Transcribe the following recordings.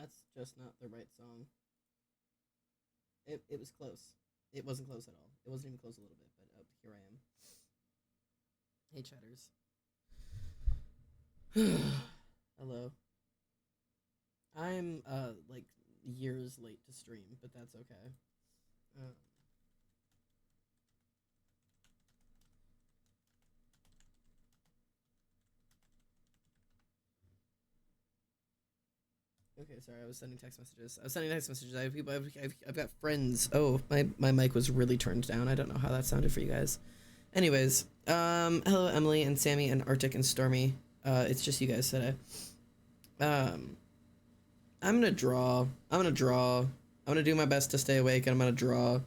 That's just not the right song. It was close. It wasn't close at all. It wasn't even close a little bit, but here I am. Hey, chatters. Hello. I'm like years late to stream, but that's okay. Okay, sorry, I was sending text messages. I have people. I've got friends. Oh, my mic was really turned down. I don't know how that sounded for you guys. Anyways, hello Emily and Sammy and Arctic and Stormy. It's just you guys today. I'm gonna draw. I'm gonna do my best to stay awake, and I'm gonna draw.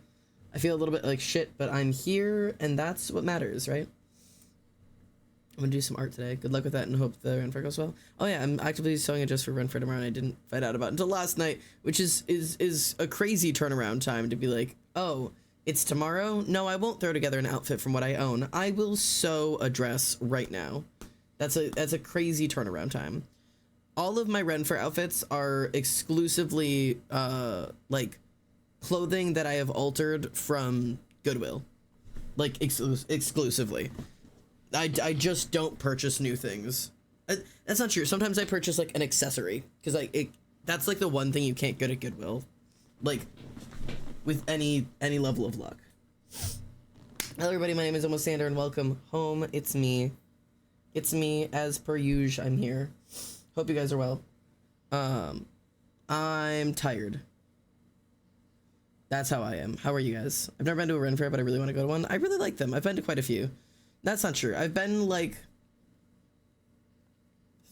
I feel a little bit like shit, but I'm here, and that's what matters, right? I'm gonna do some art today. Good luck with that, and hope the Renfair goes well. Oh yeah, I'm actively sewing it just for Renfair tomorrow, and I didn't find out about it until last night, which is a crazy turnaround time to be like, oh, it's tomorrow? No, I won't throw together an outfit from what I own. I will sew a dress right now. That's a crazy turnaround time. All of my Renfair outfits are exclusively like clothing that I have altered from Goodwill, like exclusively. I just don't purchase new things. That's not true. Sometimes I purchase like an accessory because that's like the one thing you can't get at Goodwill, like with any level of luck. Hello everybody, my name is Almost Sander and welcome home. It's me as per usual. I'm here. Hope you guys are well. I'm tired. That's how I am. How are you guys? I've never been to a Renfair, but I really want to go to one. I really like them. I've been to quite a few. That's not true. I've been like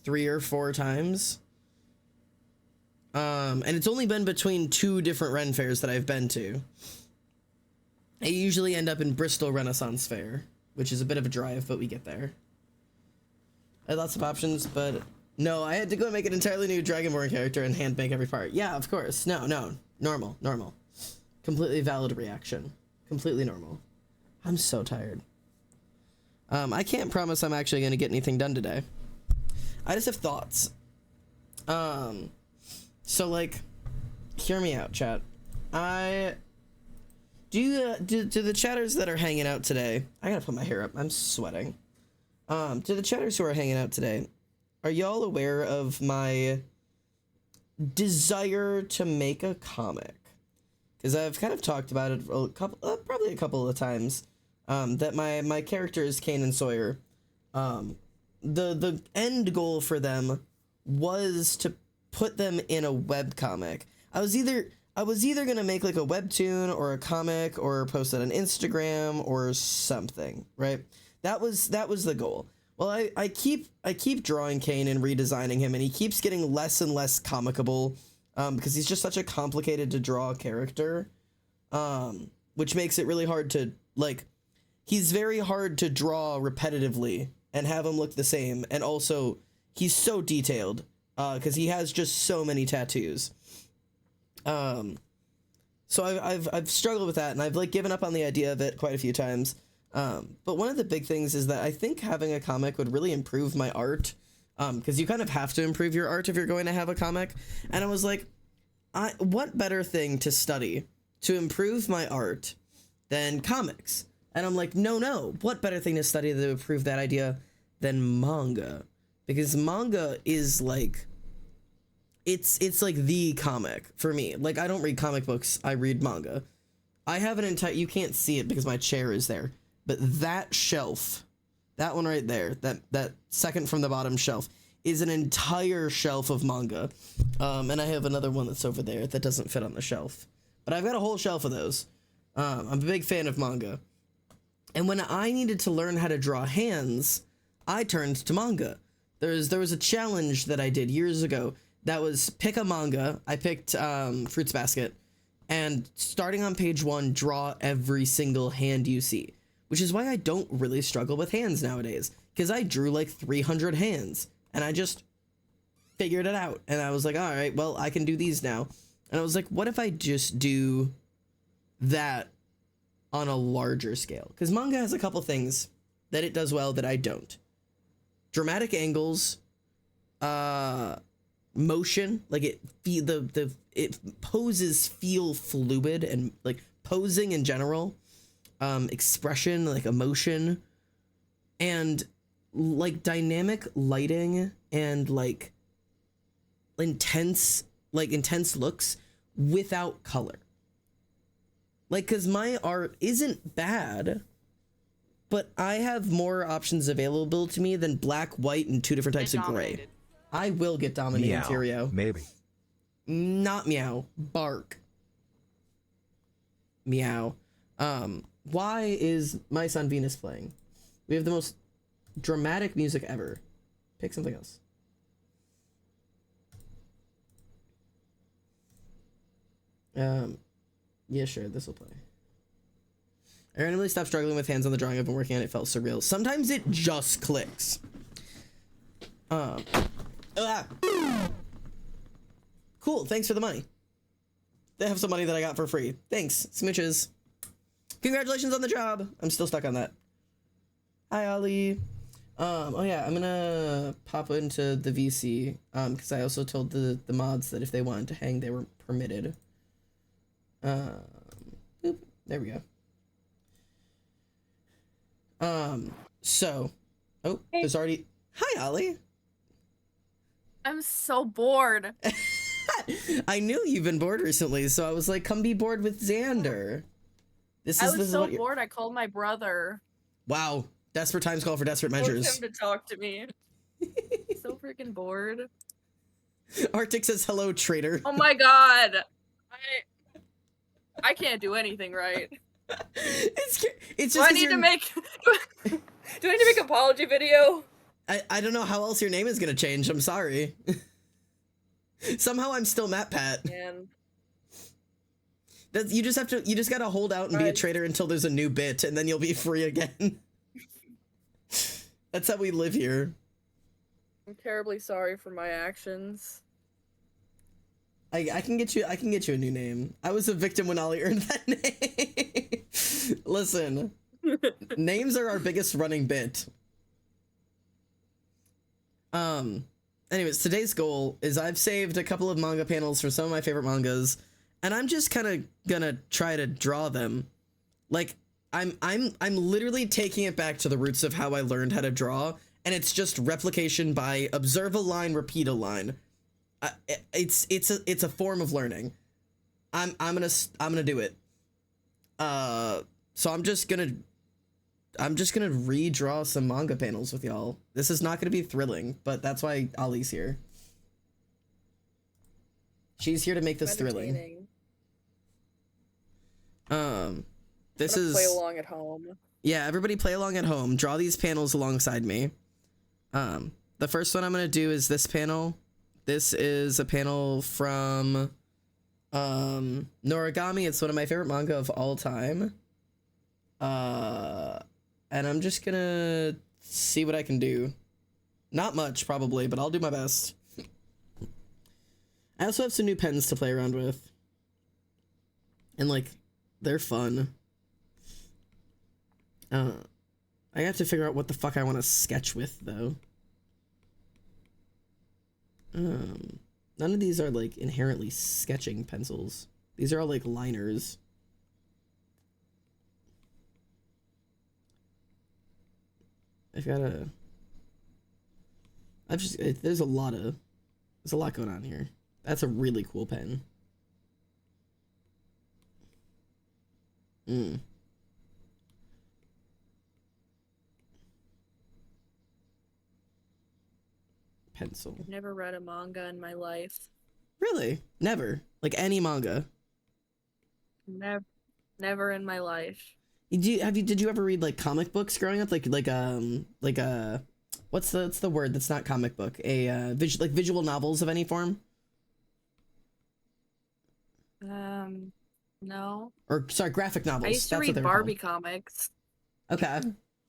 3 or 4 times. And it's only been between 2 different Ren fairs that I've been to. I usually end up in Bristol Renaissance Fair, which is a bit of a drive, but we get there. I had lots of options, but no, I had to go make an entirely new Dragonborn character and hand make every part. Yeah, of course. No, normal. Completely valid reaction. Completely normal. I'm so tired. I can't promise I'm actually going to get anything done today. I just have thoughts. So like, hear me out, chat. Do the chatters that are hanging out today, I gotta put my hair up, I'm sweating. To the chatters who are hanging out today, are y'all aware of my desire to make a comic? Because I've kind of talked about it probably a couple of times. That my character is Kane and Sawyer. The end goal for them was to put them in a webcomic. I was either gonna make like a webtoon or a comic or post it on Instagram or something, right? That was the goal. Well, I keep drawing Kane and redesigning him, and he keeps getting less and less comicable, because he's just such a complicated to draw character, which makes it really hard to like. He's very hard to draw repetitively and have him look the same, and also he's so detailed because he has just so many tattoos. So I've struggled with that, and I've like given up on the idea of it quite a few times. But one of the big things is that I think having a comic would really improve my art, because you kind of have to improve your art if you're going to have a comic. And I was like, what better thing to study to improve my art than comics? And I'm like, no, what better thing to study to improve that idea than manga? Because manga is like, it's like the comic for me. Like, I don't read comic books, I read manga. I have an entire, you can't see it because my chair is there, but that shelf, that one right there, that second from the bottom shelf, is an entire shelf of manga. And I have another one that's over there that doesn't fit on the shelf. But I've got a whole shelf of those. I'm a big fan of manga. And when I needed to learn how to draw hands, I turned to manga. There was a challenge that I did years ago that was pick a manga. I picked Fruits Basket, and starting on page 1, draw every single hand you see, which is why I don't really struggle with hands nowadays, because I drew like 300 hands, and I just figured it out, and I was like, all right, well, I can do these now. And I was like, what if I just do that on a larger scale? Because manga has a couple things that it does well that I don't. Dramatic angles, motion, like it poses feel fluid, and like posing in general, expression, like emotion, and like dynamic lighting, and like intense looks without color. Like, cause my art isn't bad, but I have more options available to me than black, white, and 2 different types of gray. I will get dominated, Meow, Tyrio. maybe. Not meow. Bark. Meow. Why is My Son Venus playing? We have the most dramatic music ever. Pick something else. Yeah, sure, this will play. I randomly stopped struggling with hands on the drawing I've been working on. It felt surreal. Sometimes it just clicks. Cool, thanks for the money. They have some money that I got for free. Thanks, smooches. Congratulations on the job. I'm still stuck on that. Hi, Ollie. Oh yeah, I'm gonna pop into the VC, because I also told the mods that if they wanted to hang, they were permitted. Boop, there we go. So, oh, Hey. there's already, hi, Ollie. I'm so bored. I knew you've been bored recently, so I was like, come be bored with Xander. This I is was so bored, I called my brother. Wow, desperate times call for desperate Told measures. him to talk to me. So freaking bored. Arctic says hello, traitor. Oh my god. I can't do anything right. It's just Do I need to make do I need to make an apology video? I don't know how else your name is gonna change. I'm sorry. Somehow I'm still Matt Pat. Man. You just gotta hold out and be a traitor until there's a new bit, and then you'll be free again. That's how we live here. I'm terribly sorry for my actions. I can get you a new name. I was a victim when Ollie earned that name. Listen, names are our biggest running bit. Anyways, today's goal is I've saved a couple of manga panels for some of my favorite mangas, and I'm just kind of gonna try to draw them. Like, I'm literally taking it back to the roots of how I learned how to draw, and it's just replication by observe a line, repeat a line. It's a form of learning. I'm gonna do it. So I'm just gonna redraw some manga panels with y'all. This is not gonna be thrilling, but that's why Ollie's here. She's here to make this thrilling. This is play along at home. Yeah, everybody play along at home. Draw these panels alongside me. The first one I'm gonna do is this panel. This is a panel from Noragami. It's one of my favorite manga of all time. And I'm just gonna see what I can do. Not much, probably, but I'll do my best. I also have some new pens to play around with. And, like, they're fun. I have to figure out what the fuck I want to sketch with, though. None of these are, like, inherently sketching pencils. These are all, like, liners. There's a lot going on here. That's a really cool pen. Pencil. Never read a manga in my life. Really? Never? Like any manga? Never in my life. Did you ever read like comic books growing up? What's the word that's not comic book? Visual novels of any form? No. Or sorry, graphic novels. I used to read Barbie comics. Okay.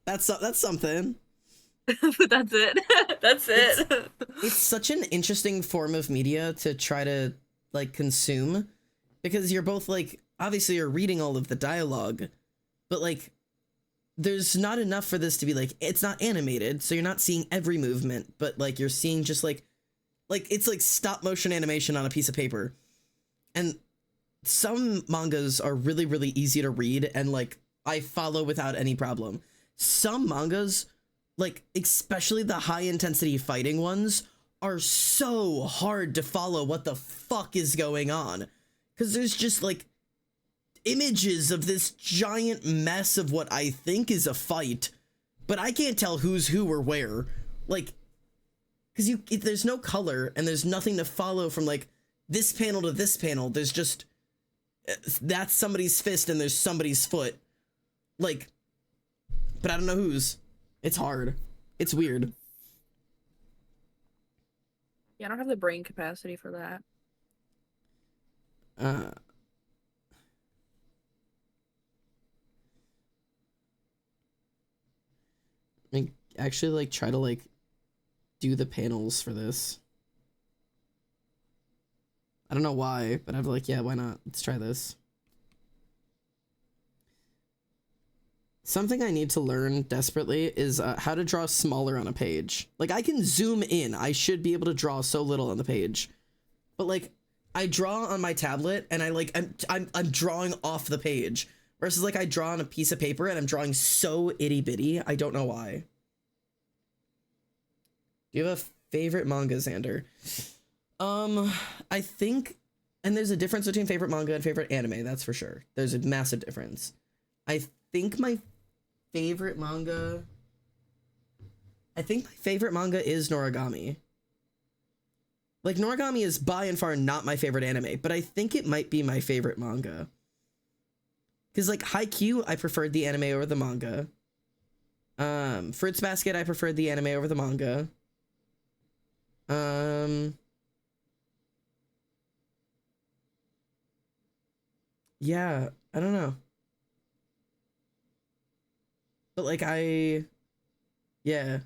That's something. That's it. That's it. It's such an interesting form of media to try to like consume, because you're both like, obviously you're reading all of the dialogue, but like there's not enough for this to be like, it's not animated, so you're not seeing every movement, but like you're seeing just like like it's like stop motion animation on a piece of paper. And some mangas are really, really easy to read and like I follow without any problem. Some mangas, like especially the high intensity fighting ones, are so hard to follow what the fuck is going on. Because there's just like images of this giant mess of what I think is a fight, but I can't tell who's who or where. Like, because there's no color and there's nothing to follow from like this panel to this panel. There's just that's somebody's fist and there's somebody's foot. Like, but I don't know whose. It's hard. It's weird. Yeah, I don't have the brain capacity for that. I actually like try to like do the panels for this. I don't know why, but I'm like, yeah, why not? Let's try this. Something I need to learn desperately is how to draw smaller on a page. Like, I can zoom in. I should be able to draw so little on the page. But, like, I draw on my tablet, and I'm drawing off the page. Versus, like, I draw on a piece of paper, and I'm drawing so itty-bitty. I don't know why. Do you have a favorite manga, Xander? I think... And there's a difference between favorite manga and favorite anime, that's for sure. There's a massive difference. I think my favorite manga is Noragami. Like, Noragami is by and far not my favorite anime, but I think it might be my favorite manga. Because, like, Haikyuu, I preferred the anime over the manga. Fruits Basket, I preferred the anime over the manga. Yeah, I don't know. But, like, yeah,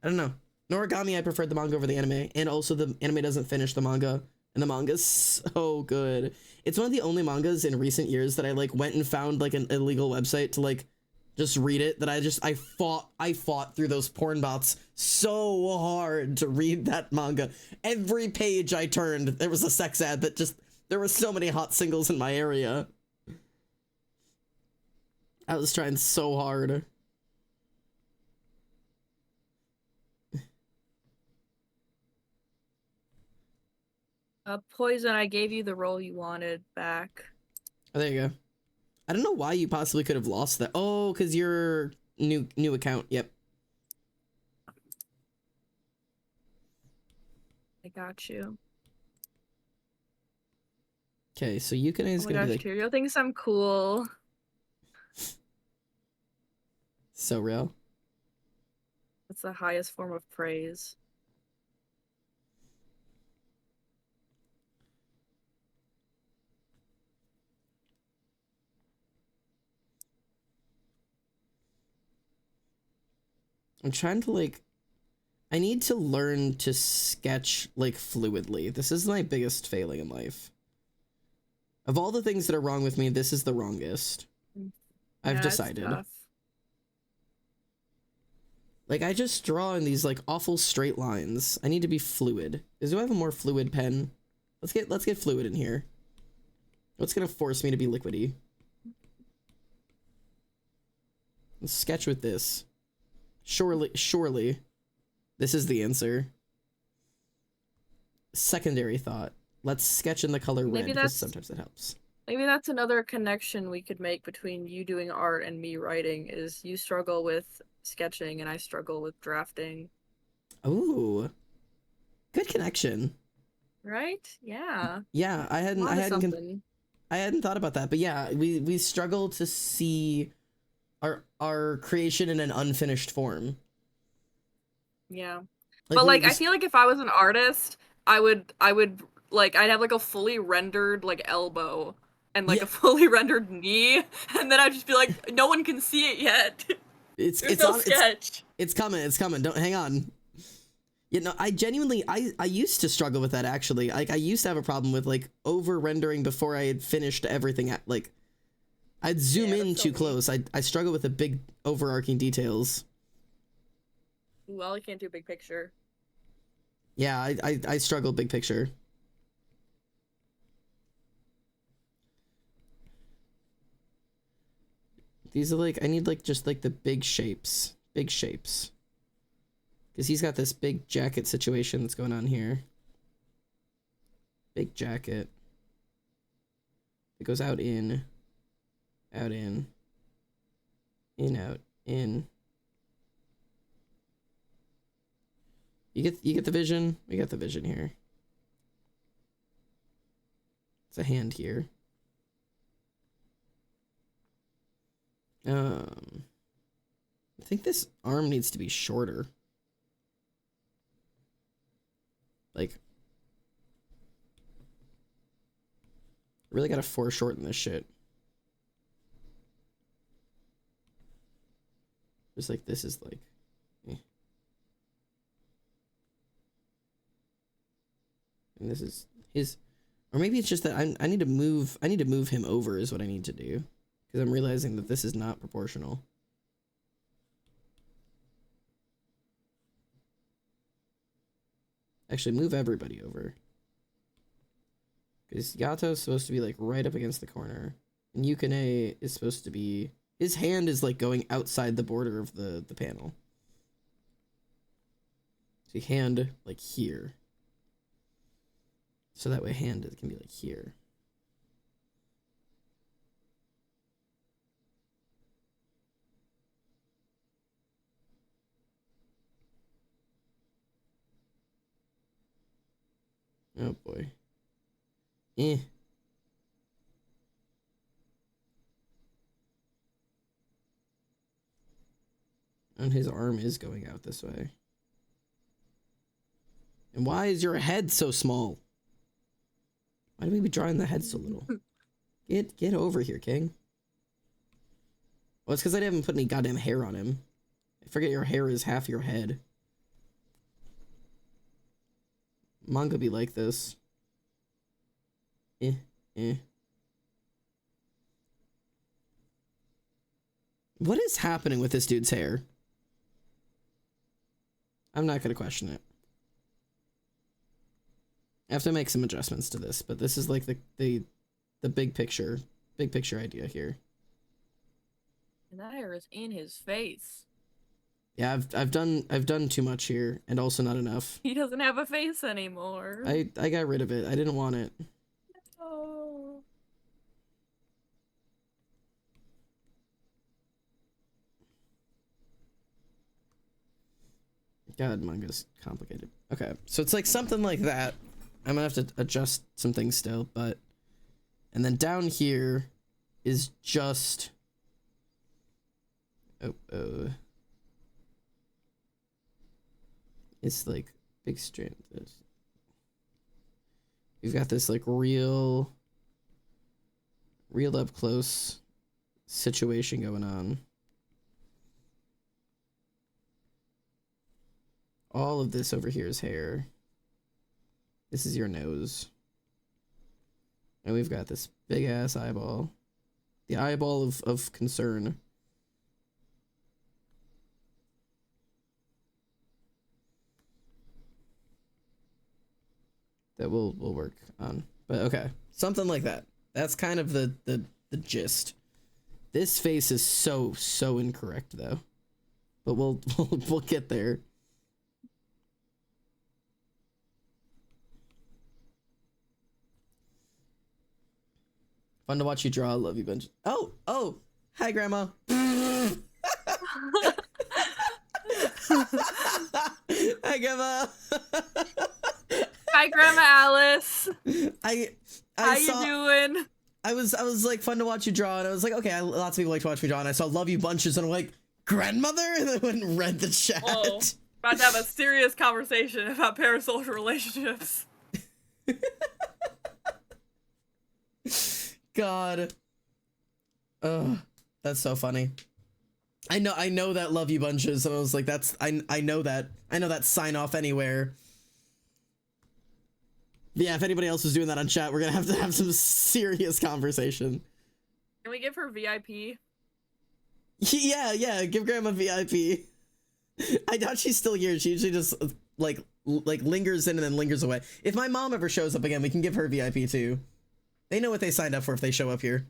I don't know. Noragami, I preferred the manga over the anime, and also the anime doesn't finish the manga, and the manga's so good. It's one of the only mangas in recent years that I, like, went and found, like, an illegal website to, like, just read it, that I fought through those porn bots so hard to read that manga. Every page I turned, there was a sex ad that just, there were so many hot singles in my area. I was trying so hard. Poison, I gave you the role you wanted back. Oh, there you go. I don't know why you possibly could have lost that. Oh, because your new account. Yep. I got you. Okay, so you can is Oh my gonna gosh, be like, Tyrio thinks I'm cool. so real. That's the highest form of praise. I'm trying to like, I need to learn to sketch like fluidly. This is my biggest failing in life. Of all the things that are wrong with me, this is the wrongest. I've decided. Like, I just draw in these like awful straight lines. I need to be fluid. Do I have a more fluid pen? Let's get fluid in here. What's gonna force me to be liquidy? Let's sketch with this. Surely, this is the answer. Secondary thought. Let's sketch in the color red, because sometimes it helps. Maybe that's another connection we could make between you doing art and me writing, is you struggle with sketching and I struggle with drafting. Ooh. Good connection. Right? Yeah. Yeah, I hadn't thought about that, but yeah, we struggle to see our creation in an unfinished form. Yeah. But like I feel like if I was an artist, I would like I'd have like a fully rendered like elbow and like a fully rendered knee, and then I'd just be like, no one can see it yet. It's no sketch. It's coming. Don't hang on. You know, I genuinely I used to struggle with that actually. Like I used to have a problem with like over rendering before I had finished everything at like I'd zoom in too close. I struggle with the big overarching details. Well, I can't do a big picture. Yeah, I struggle big picture. These are like, I need like just like the big shapes. Big shapes. Because he's got this big jacket situation that's going on here. Big jacket. It goes out in. Out in. In, out, in. You get the vision? We got the vision here. It's a hand here. I think this arm needs to be shorter. Like, really gotta foreshorten this shit. Just like this is like, eh. And this is his, or maybe it's just that I need to move him over is what I need to do, because I'm realizing that this is not proportional. Actually, move everybody over. Because Yato's supposed to be like right up against the corner. And Yukine is supposed to be... His hand is like going outside the border of the panel. So hand like here. So that way hand can be like here. Oh boy. Eh. And his arm is going out this way. And why is your head so small? Why do we be drawing the head so little? Get over here, King. Well, it's because I didn't put any goddamn hair on him. I forget your hair is half your head. Manga be like this. What is happening with this dude's hair? I'm not gonna question it. I have to make some adjustments to this, but this is like the big picture idea here. And that hair is in his face. Yeah, I've done too much here, and also not enough. He doesn't have a face anymore. I got rid of it. I didn't want it. Oh. God, manga's complicated. Okay, so it's like something like that. I'm gonna have to adjust some things still, but... And then down here is just... Oh. It's like big strand. We've got this like real up close situation going on. All of this over here is hair. This is your nose. And we've got this big ass eyeball. The eyeball of concern. That we'll work on. But okay. Something like that. That's kind of the gist. This face is so incorrect though. But we'll get there. Fun to watch you draw. Love you, bunch. Oh, hi, Grandma. Hi, Grandma. Hi, Grandma Alice. How you doing? I was like, fun to watch you draw, and I was like, okay, lots of people like to watch me draw, and I saw Love You Bunches, and I'm like, grandmother, and then went and read the chat. Oh, about to have a serious conversation about parasocial relationships. God. Ugh, that's so funny. I know that Love You Bunches, and I was like, that's I know that sign off anywhere. Yeah, if anybody else was doing that on chat, we're gonna have some serious conversation. Can we give her VIP? Yeah, give Grandma VIP. I doubt she's still here. She usually just like like lingers in and then lingers away. If my mom ever shows up again, we can give her VIP too. They know what they signed up for if they show up here.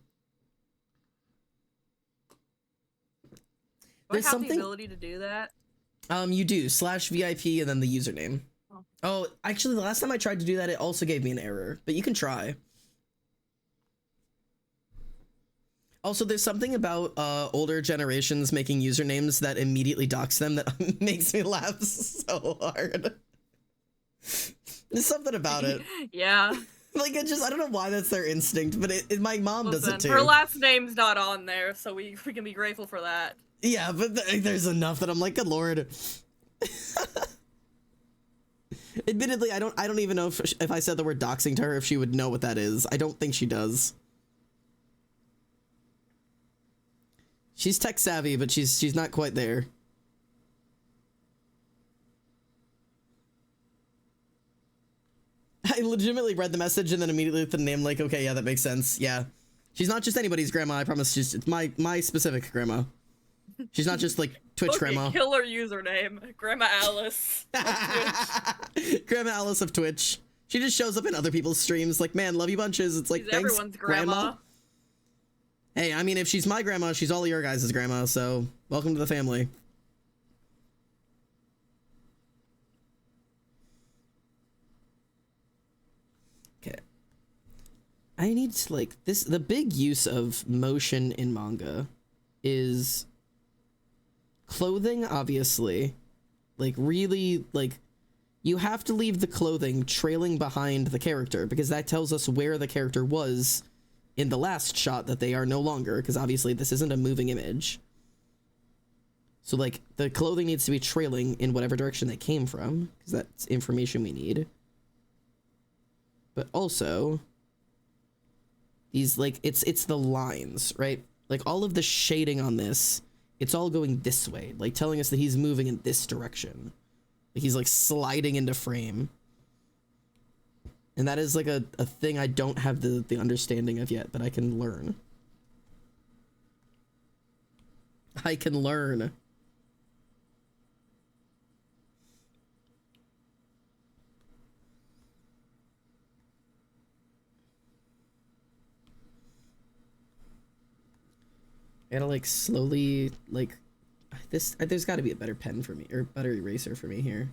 Do I have the ability to do that? You do /VIP and then the username. Oh, actually, the last time I tried to do that, it also gave me an error, but you can try. Also, there's something about older generations making usernames that immediately dox them that makes me laugh so hard. There's something about it. Yeah. Like, I don't know why that's their instinct, but my mom does it too. Her last name's not on there, so we can be grateful for that. Yeah, but there's enough that I'm like, good lord. Admittedly, I don't even know if I said the word doxing to her, if she would know what that is. I don't think she does. She's tech savvy, but she's not quite there. I legitimately read the message and then immediately with the name, like, okay, yeah, that makes sense. Yeah. She's not just anybody's grandma, I promise. It's my specific grandma. She's not just like Twitch grandma. Killer username, Grandma Alice. Grandma Alice of Twitch. She just shows up in other people's streams like, man, love you bunches. It's like, she's thanks, everyone's grandma. Hey, I mean, if she's my grandma, she's all your guys' grandma, so welcome to the family. Okay. I need to, like, the big use of motion in manga is clothing, obviously. Like, really, like, you have to leave the clothing trailing behind the character, because that tells us where the character was in the last shot that they are no longer, because obviously this isn't a moving image. So, like, the clothing needs to be trailing in whatever direction they came from, because that's information we need. But also, these, like, it's the lines, right? Like, all of the shading on this, it's all going this way, like telling us that he's moving in this direction. Like he's like sliding into frame. And that is like a thing I don't have the understanding of yet, but I can learn. I can learn. I gotta like slowly like there's got to be a better pen for me or better eraser for me here.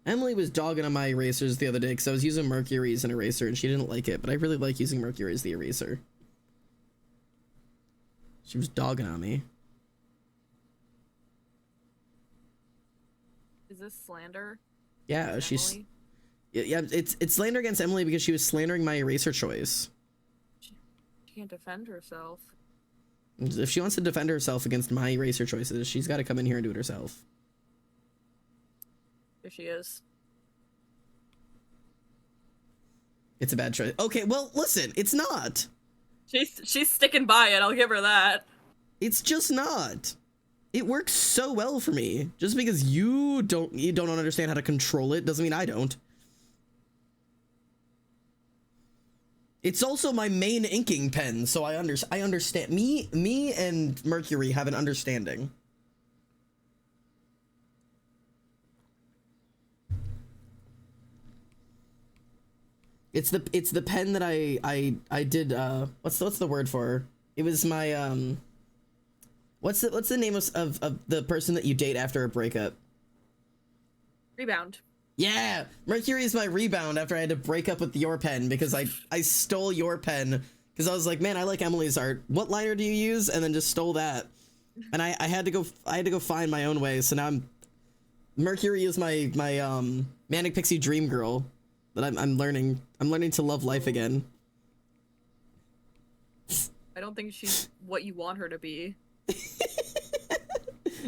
Emily was dogging on my erasers the other day because I was using Mercury as an eraser and she didn't like it, but I really like using Mercury as the eraser. She was dogging on me. Is this slander? Yeah, she's yeah, it's slander against Emily because she was slandering my eraser choice. She can't defend herself. If she wants to defend herself against my eraser choices, she's got to come in here and do it herself. Here she is. It's a bad choice. Okay, well, listen, it's not. She's sticking by it, I'll give her that. It's just not. It works so well for me. Just because you don't understand how to control it doesn't mean I don't. It's also my main inking pen, so I understand. Me and Mercury have an understanding. It's the pen that I did what's the word for her? It was my what's the name of the person that you date after a breakup? Rebound. Yeah, Mercury is my rebound after I had to break up with your pen because I stole your pen because I was like, man, I like Emily's art. What liner do you use? And then just stole that. And I had to go find my own way. So now Mercury is my Manic Pixie Dream Girl that I'm learning to love life again. I don't think she's what you want her to be.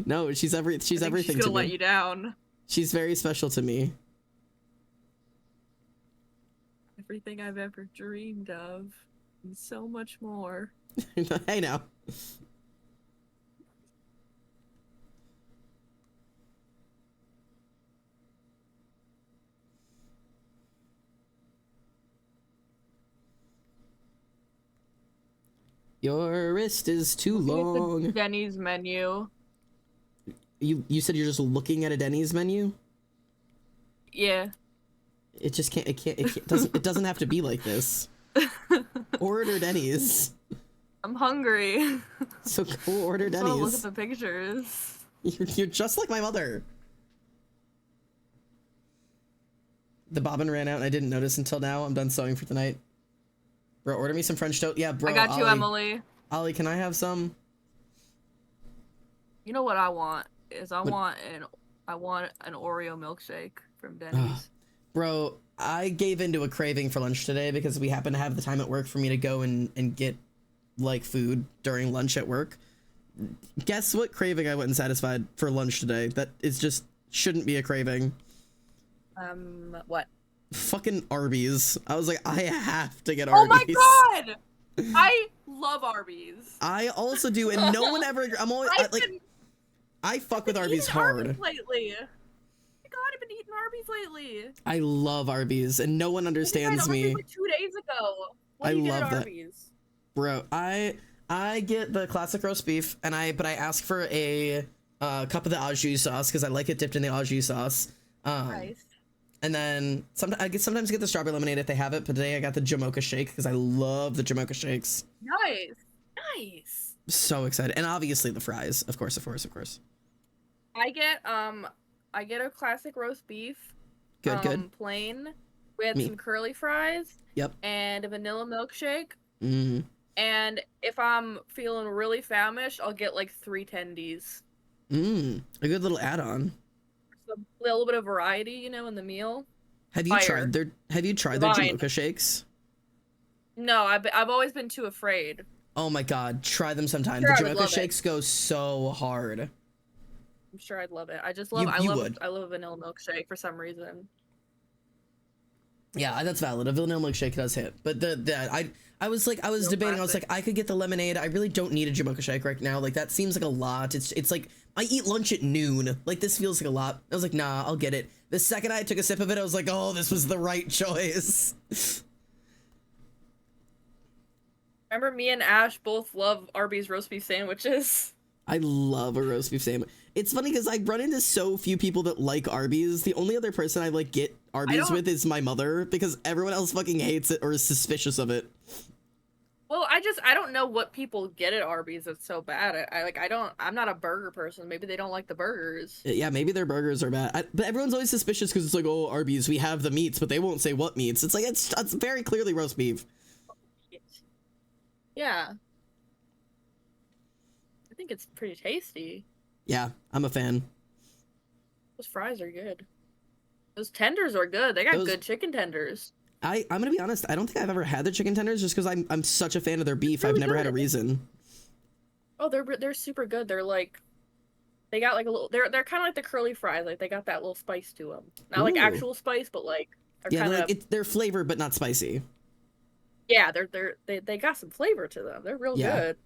No, she's everything she's to me. She's gonna let you down. She's very special to me. Everything I've ever dreamed of, and so much more. Hey now. Your wrist is too long. The Denny's menu. You said you're just looking at a Denny's menu? Yeah. It just can't. It doesn't have to be like this. Order Denny's. I'm hungry. So go order I look Denny's. at the pictures. You're just like my mother. The bobbin ran out and I didn't notice until now. I'm done sewing for tonight. Bro, order me some French toast. Yeah, bro. I got you, Ollie. Emily. Ollie, can I have some? You know what I want is I want an Oreo milkshake from Denny's. Bro, I gave into a craving for lunch today because we happen to have the time at work for me to go and get like food during lunch at work. Guess what craving I went and satisfied for lunch today? That is just shouldn't be a craving. What? Fucking Arby's. I was like, I have to get Oh Arby's. my god! I love Arby's. I also do, and no one ever. I'm always I fuck with Arby's hard. Arby's lately. Oh my god, I've been eating Arby's lately. I love Arby's, and no one understands me. Like 2 days ago. What I do you love get at that. Arby's? Bro, I get the classic roast beef, and I ask for a cup of the au jus sauce because I like it dipped in the au jus sauce. Nice. And then sometimes get the strawberry lemonade if they have it. But today I got the Jamocha shake because I love the Jamocha shakes. Nice. Nice. So excited, and obviously the fries, of course. I get a classic roast beef. Good. Plain with Me. some curly fries. Yep. And a vanilla milkshake. Mm. And if I'm feeling really famished, I'll get like 3 tendies. A good little add-on. So a little bit of variety, you know, in the meal. Have you tried their Jamocha shakes? No, I've always been too afraid. Oh my god, try them sometime. Sure, The Jamocha shakes go so hard. I'm sure I'd love it. I just love I love a vanilla milkshake for some reason. Yeah, that's valid. A vanilla milkshake does hit. But I was debating, I was like, I could get the lemonade. I really don't need a Jamocha shake right now. Like that seems like a lot. It's like I eat lunch at noon. Like this feels like a lot. I was like, nah, I'll get it. The second I took a sip of it, I was like, oh, this was the right choice. Remember me and Ash both love Arby's roast beef sandwiches? I love a roast beef sandwich. It's funny because I run into so few people that like Arby's. The only other person I like get Arby's with is my mother because everyone else fucking hates it or is suspicious of it. Well, I don't know what people get at Arby's that's so bad. I'm not a burger person. Maybe they don't like the burgers. Yeah, maybe their burgers are bad. But everyone's always suspicious because it's like, oh, Arby's, we have the meats, but they won't say what meats. It's like, it's very clearly roast beef. Yeah. I think it's pretty tasty. Yeah, I'm a fan. Those fries are good. Those tenders are good. They got good chicken tenders. I'm gonna be honest, I don't think I've ever had their chicken tenders just because I'm such a fan of their beef. Really I've never good. had a reason. Oh, they're super good. They're like, they got like a little. They're kind of like the curly fries. Like they got that little spice to them. Not like actual spice, but like they're flavored but not spicy. Yeah, they got some flavor to them. They're real good.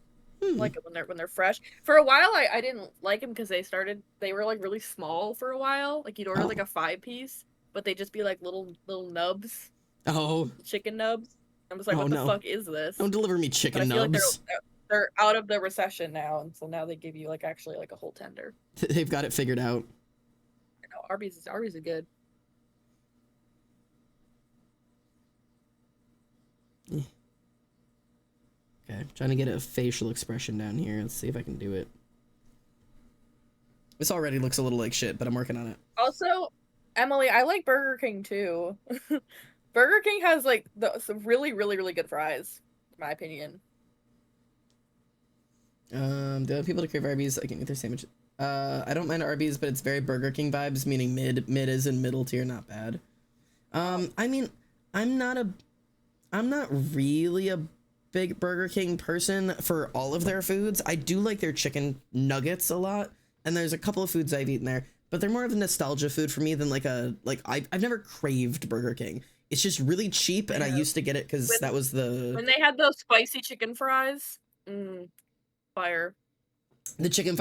Like it when they're fresh. For a while, I didn't like them because they were like really small for a while. Like you'd order like a 5-piece, but they'd just be like little nubs. Oh. Chicken nubs. I'm just like, what the fuck is this? Don't deliver me chicken nubs. Like they're out of the recession now, and so now they give you like actually like a whole tender. They've got it figured out. I know, Arby's is good. Okay, trying to get a facial expression down here. Let's see if I can do it. This already looks a little like shit, but I'm working on it. Also, Emily, I like Burger King too. Burger King has like some really, really, really good fries, in my opinion. The people to crave Arby's, I can eat their sandwich. I don't mind Arby's, but it's very Burger King vibes, meaning mid is in middle tier, not bad. I mean, I'm not really a big Burger King person for all of their foods. I do like their chicken nuggets a lot, and there's a couple of foods I've eaten there, but they're more of a nostalgia food for me than I've never craved Burger King. It's just really cheap, and I used to get it because that was when they had those spicy chicken fries. Fire. The chicken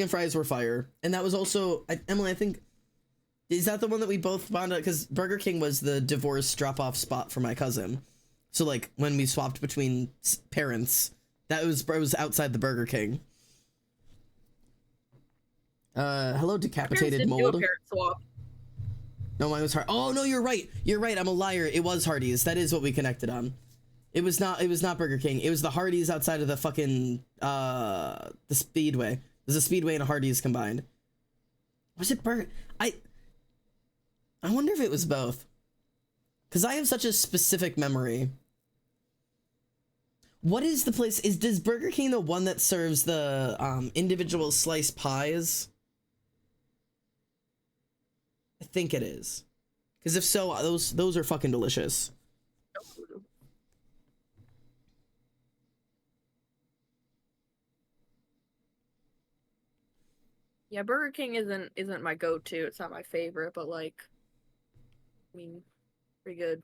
fries were fire, and that was also Emily. I think is that the one that we both found out because Burger King was the divorce drop-off spot for my cousin. So like when we swapped between parents, it was outside the Burger King. Hello, decapitated mold. No, mine was Hard. Oh no, you're right. You're right. I'm a liar. It was Hardee's. That is what we connected on. It was not Burger King. It was the Hardee's outside of the fucking the Speedway. There's a Speedway and a Hardee's combined. Was it Burger? I wonder if it was both. Cause I have such a specific memory. What is the place? Does Burger King the one that serves the individual sliced pies? I think it is. Because if so, those are fucking delicious. Yeah, Burger King isn't my go-to. It's not my favorite, but like, I mean, pretty good.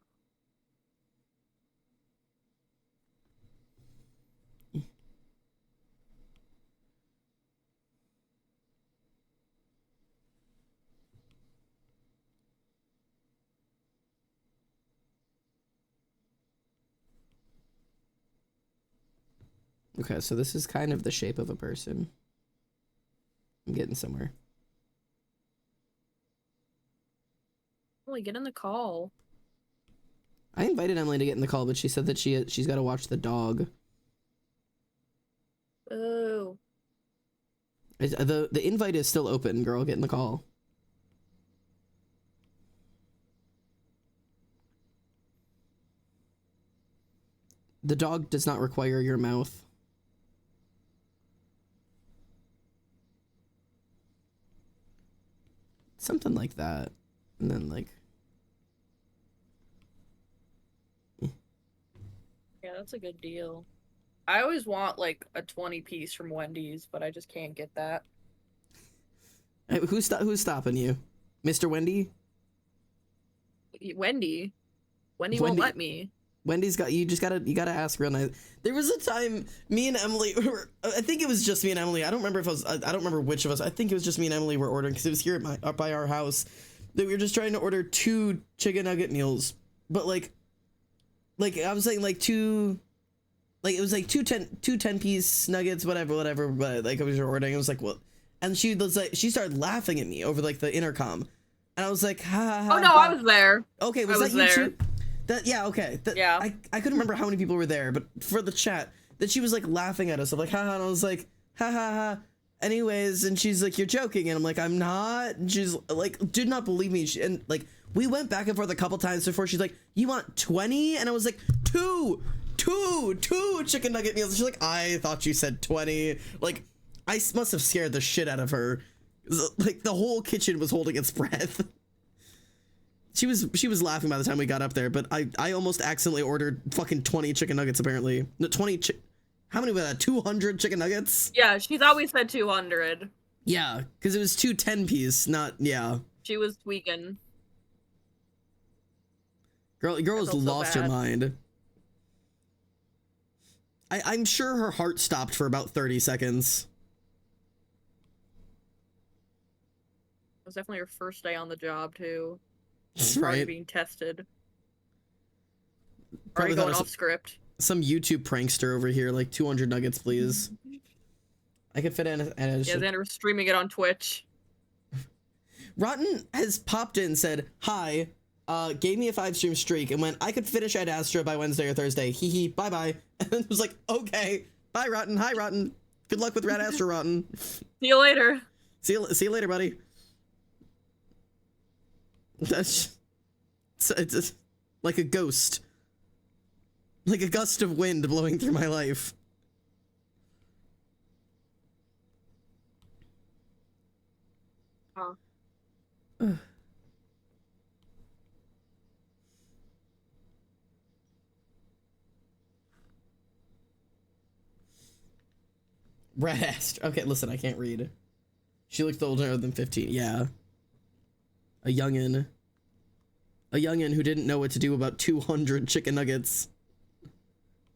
Okay, so this is kind of the shape of a person. I'm getting somewhere. Emily, get in the call. I invited Emily to get in the call, but she said that she's got to watch the dog. Oh. The invite is still open, girl. Get in the call. The dog does not require your mouth. Something like that. And then like... Yeah, that's a good deal. I always want like a 20-piece from Wendy's, but I just can't get that. Who's stopping you? Mr. Wendy? Wendy won't let me. Wendy's got you gotta ask real nice. There was a time me and Emily were, I think it was just me and Emily. I don't remember which of us. I think it was just me and Emily were ordering because it was here at by our house that we were just trying to order 2 chicken nugget meals. But like I was saying like it was like two 10-piece nuggets, whatever. But like I was ordering, it was like what, and she was like she started laughing at me over like the intercom, and I was like ha ha. Oh no, ha. I was there. Okay, was that you there. too? Yeah, okay. Yeah. I couldn't remember how many people were there, but for the chat, that she was like laughing at us. I'm like, haha, and I was like, ha ha ha. Anyways, and she's like, you're joking, and I'm like, I'm not. And she's like, did not believe me. And like, we went back and forth a couple times before she's like, you want 20? And I was like, two chicken nugget meals. And she's like, I thought you said 20. Like, I must have scared the shit out of her. Like, the whole kitchen was holding its breath. She was laughing by the time we got up there, but I almost accidentally ordered fucking 20 chicken nuggets apparently. No, 20 how many was that? 200 chicken nuggets? Yeah, she's always said 200. Yeah, because it was 2 10-piece, not, yeah. She was tweaking. Girl has lost her mind. I'm sure her heart stopped for about 30 seconds. It was definitely her first day on the job, too. Right. Being tested. Probably going off script. Some YouTube prankster over here, like 200 nuggets, please. I could fit in. Yeah, Xander was streaming it on Twitch. Rotten has popped in and said, hi, gave me a 5-stream streak and went, I could finish Ad Astra by Wednesday or Thursday. Hee hee, bye bye. And then was like, okay, bye Rotten, hi Rotten. Good luck with Ad Astra, Rotten. See you later. See you later, buddy. It's like a ghost. Like a gust of wind blowing through my life. Huh. Red Astra. Okay, listen, I can't read. She looked older than 15. Yeah. A youngin' who didn't know what to do about 200 chicken nuggets.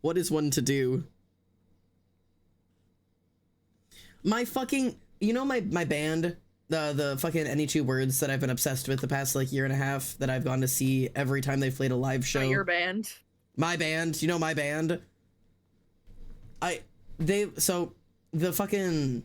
What is one to do? My fucking, you know my band, the fucking Any Two Words that I've been obsessed with the past like year and a half that I've gone to see every time they've played a live show. Not your band. My band, you know my band. So the fucking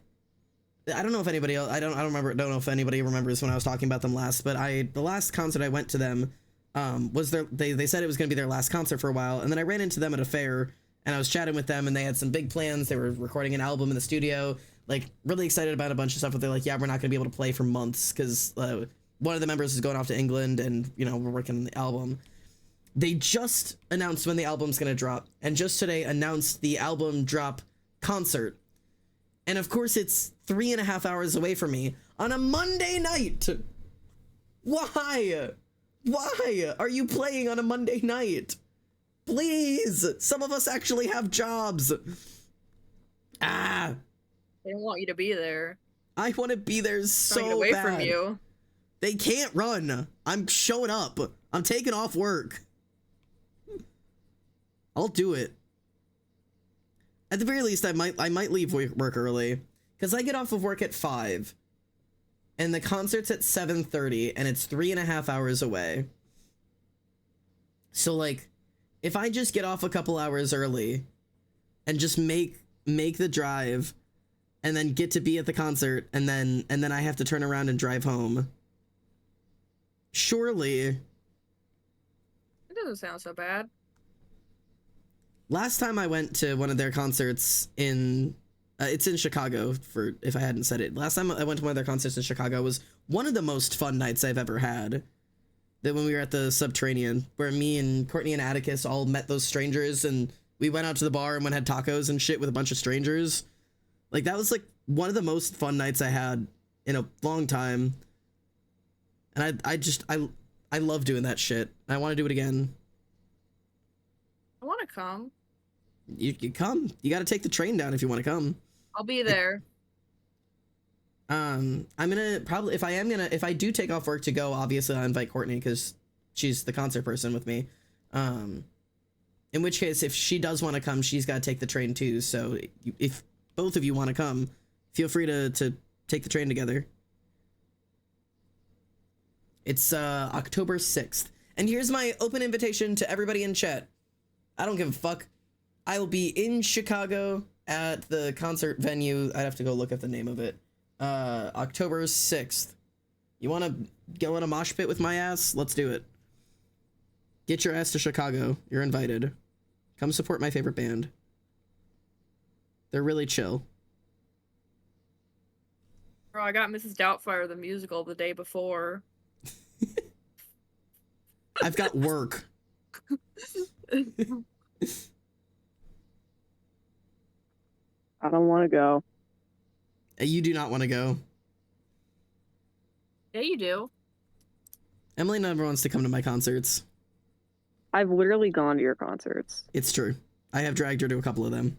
I don't know if anybody else, don't know if anybody remembers when I was talking about them last, but the last concert I went to them, was they said it was going to be their last concert for a while. And then I ran into them at a fair and I was chatting with them and they had some big plans. They were recording an album in the studio, like really excited about a bunch of stuff, but they're like, yeah, we're not going to be able to play for months because one of the members is going off to England and, you know, we're working on the album. They just announced when the album's going to drop, and just today announced the album drop concert. And of course it's 3.5 hours away from me on a Monday night. Why? Why are you playing on a Monday night? Please, some of us actually have jobs. Ah. They don't want you to be there. I want to be there so bad. Away bad. From you. They can't run. I'm showing up. I'm taking off work. I'll do it. At the very least, I might leave work early because I get off of work at 5, and the concert's at 7:30, and it's 3.5 hours away. So like, if I just get off a couple hours early, and just make the drive, and then get to be at the concert, and then I have to turn around and drive home. Surely. It doesn't sound so bad. Last time I went to one of their concerts in, it's in Chicago, for if I hadn't said it. Last time I went to one of their concerts in Chicago was one of the most fun nights I've ever had. That when we were at the Subterranean, where me and Courtney and Atticus all met those strangers, and we went out to the bar and went and had tacos and shit with a bunch of strangers. Like, that was like one of the most fun nights I had in a long time. And I love doing that shit. I want to do it again. I want to come. You come. You got to take the train down if you want to come. I'll be there. I'm gonna probably, if I do take off work to go, obviously I'll invite Courtney because she's the concert person with me. In which case, if she does want to come, she's got to take the train too. So if both of you want to come, feel free to take the train together. It's October 6th. And here's my open invitation to everybody in chat. I don't give a fuck. I will be in Chicago at the concert venue. I'd have to go look at the name of it. October 6th. You want to go in a mosh pit with my ass? Let's do it. Get your ass to Chicago. You're invited. Come support my favorite band. They're really chill. Bro, I got Mrs. Doubtfire the musical the day before. I've got work. I don't want to go. You do not want to go. Yeah, you do. Emily never wants to come to my concerts. I've literally gone to your concerts. It's true. I have dragged her to a couple of them.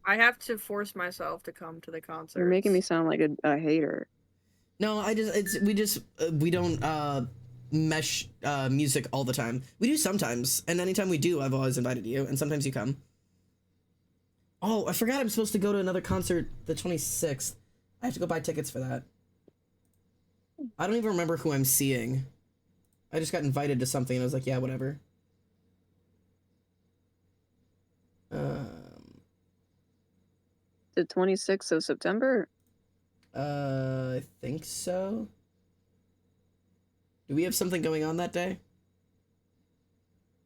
I have to force myself to come to the concert. You're making me sound like a hater. No, we don't mesh music all the time. We do sometimes, and anytime we do, I've always invited you, and sometimes you come. Oh, I forgot I'm supposed to go to another concert the 26th. I have to go buy tickets for that. I don't even remember who I'm seeing. I just got invited to something, and I was like, yeah, whatever. The 26th of September? I think so. Do we have something going on that day?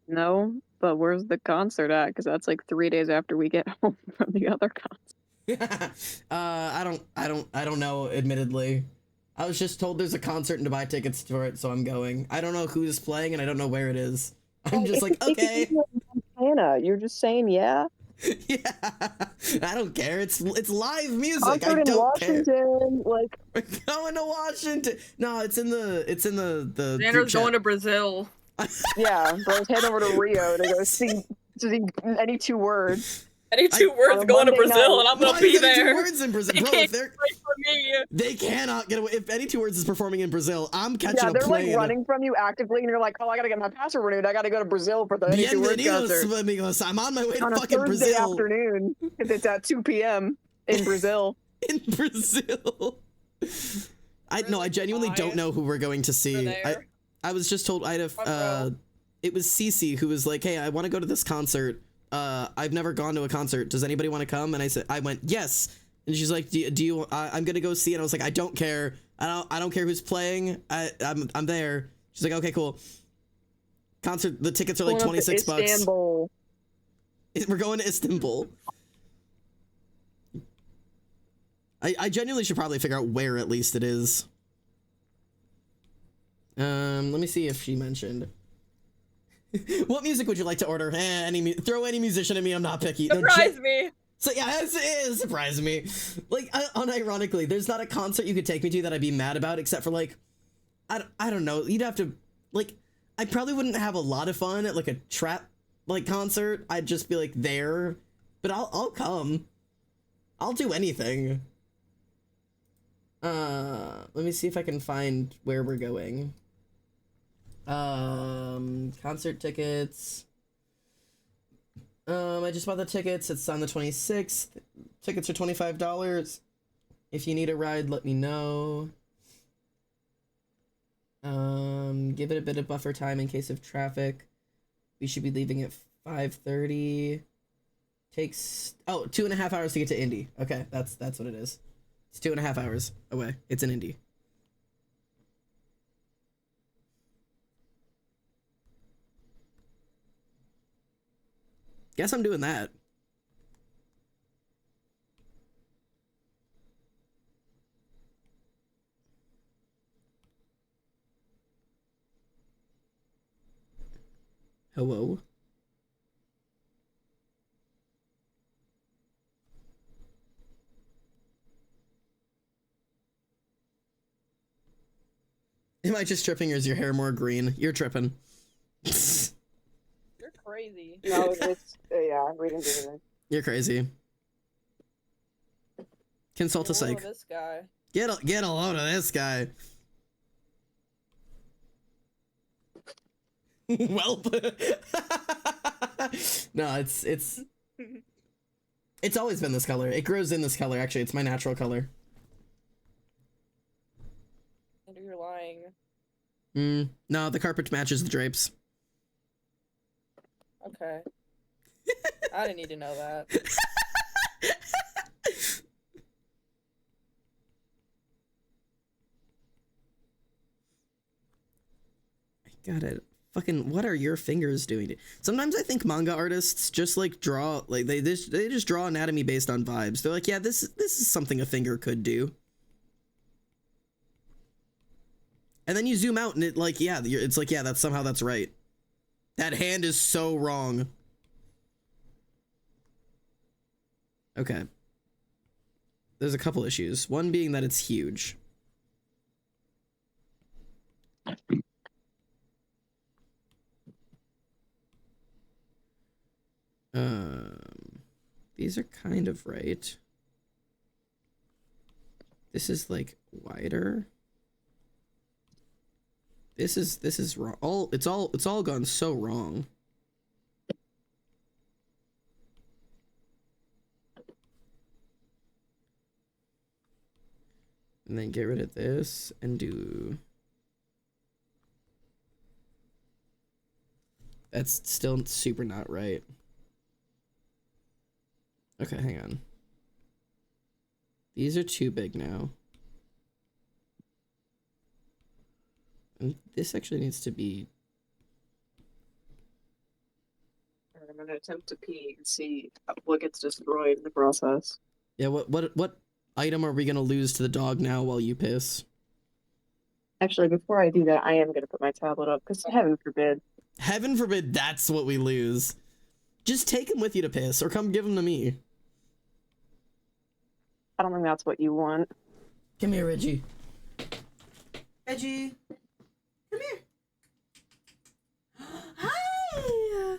No, but where's the concert at? Because that's like 3 days after we get home from the other concert. I don't know, admittedly. I was just told there's a concert and to buy tickets for it, so I'm going. I don't know who's playing and I don't know where it is. I'm just like, okay. Montana, you're just saying yeah? Yeah. I don't care. It's live music. Concert I don't in Washington, care. like We're going to Washington. No, it's in the Xander's going to Brazil. yeah, bro's head over to Rio to go sing any 2 words. Any 2 words going to Brazil, and I'm gonna be there. 2 words in Brazil, bro. If they cannot get away. If any 2 words is performing in Brazil, I'm catching a they're plane. like running from you actively, and you're like, oh, I gotta get my passport renewed. I gotta go to Brazil for the any 2 words concert. Amigos. I'm on my way to on fucking a Thursday Brazil. afternoon, because it's at 2 p.m. in Brazil. In Brazil. I genuinely don't know who we're going to see. I was just told it was Cece who was like, hey, I want to go to this concert. I've never gone to a concert. Does anybody want to come? And I went, yes, And she's like, do you I'm gonna go see it. I was like, I don't care. I don't care who's playing. I'm there. She's like, okay, cool. Concert, the tickets are like 26 bucks. Istanbul. We're going to Istanbul. I genuinely should probably figure out where at least it is. Let me see if she mentioned. What music would you like to order? Throw any musician at me. I'm not picky. Surprise me. So yeah, it surprised me. Like, unironically, there's not a concert you could take me to that I'd be mad about, except for like, I don't know. You'd have to, like, I probably wouldn't have a lot of fun at like a trap like concert. I'd just be like there, but I'll come. I'll do anything. Let me see if I can find where we're going. Concert tickets. I just bought the tickets. It's on the 26th. Tickets are $25. If you need a ride, let me know. Give it a bit of buffer time in case of traffic. We should be leaving at 5:30. Takes 2.5 hours to get to Indy. Okay, that's what it is. It's 2.5 hours away. It's in Indy. Guess I'm doing that. Hello? Am I just tripping or is your hair more green? You're tripping. You're crazy. No, it's yeah, we didn't do anything. You're crazy. Consult a psych. This guy. Get a load of this guy. Well, no, it's always been this color. It grows in this color. Actually, it's my natural color. And you're lying. No, the carpet matches the drapes. Okay. I didn't need to know that. I got it. Fucking, what are your fingers doing? Sometimes I think manga artists just like draw, like they just draw anatomy based on vibes. They're like, yeah, this is something a finger could do. And then you zoom out and it like, yeah, it's like, yeah, that's right. That hand is so wrong. Okay. There's a couple issues. One being that it's huge. These are kind of right. This is like wider. This is wrong. It's all gone so wrong. And then get rid of this and do. That's still super not right. Okay, hang on. These are too big now. And this actually needs to be. I'm gonna attempt to pee and see what gets destroyed in the process. Yeah, what item are we gonna lose to the dog now while you piss? Actually, before I do that, I am gonna put my tablet up because heaven forbid. Heaven forbid that's what we lose. Just take him with you to piss, or come give him to me. I don't think that's what you want. Come here, Reggie. Reggie. Come here. Hi.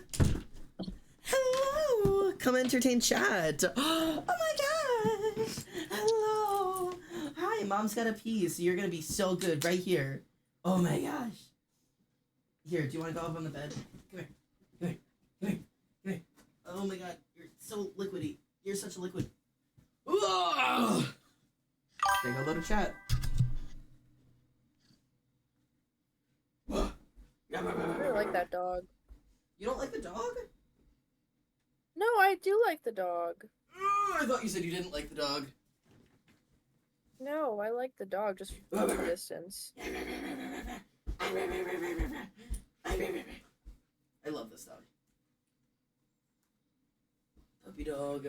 Hello. Come entertain chat. Oh my gosh. Hello. Hi, mom's got a pee, so you're gonna be so good right here. Oh my gosh. Here, do you want to go up on the bed? Come here. Come here. Come here. Come here. Oh my god, you're so liquidy. You're such a liquid. Say hello to chat. I really like that dog. You don't like the dog? No, I do like the dog. I thought you said you didn't like the dog. No, I like the dog just from a distance. I love this dog. Puppy dog.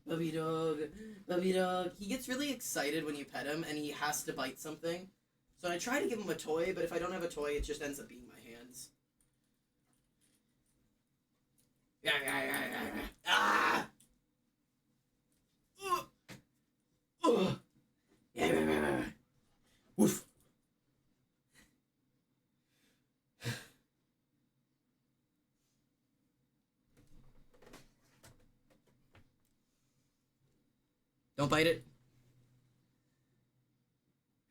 Puppy dog. Puppy dog. He gets really excited when you pet him and he has to bite something. So I try to give him a toy, but if I don't have a toy, it just ends up being my hands. Ah! Woof. Don't bite it.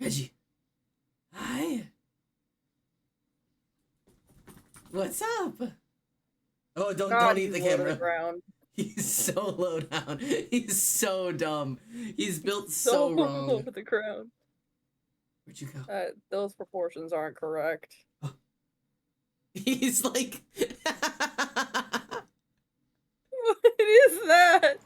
Reggie. Hi. What's up? Oh, don't eat the camera. He's so low down. He's so dumb. He's built so wrong. Low to the ground. Where'd you go? Those proportions aren't correct. Oh. He's like... What is that?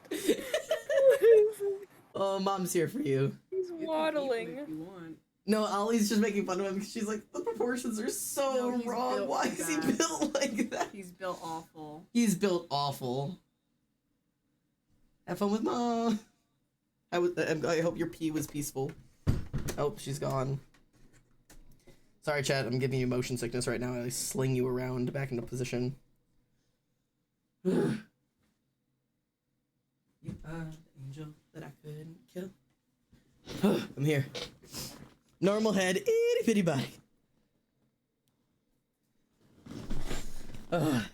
Oh, Mom's here for you. He's waddling. If you want. No, Ollie's just making fun of him because she's like, the proportions are so wrong. Why is he built like that? He's built awful. He's built awful. Have fun with Mom. I hope your pee was peaceful. Oh, she's gone. Sorry, chat. I'm giving you motion sickness right now. I sling you around back into position. You are the angel that I couldn't kill. I'm here. Normal head, itty bitty body.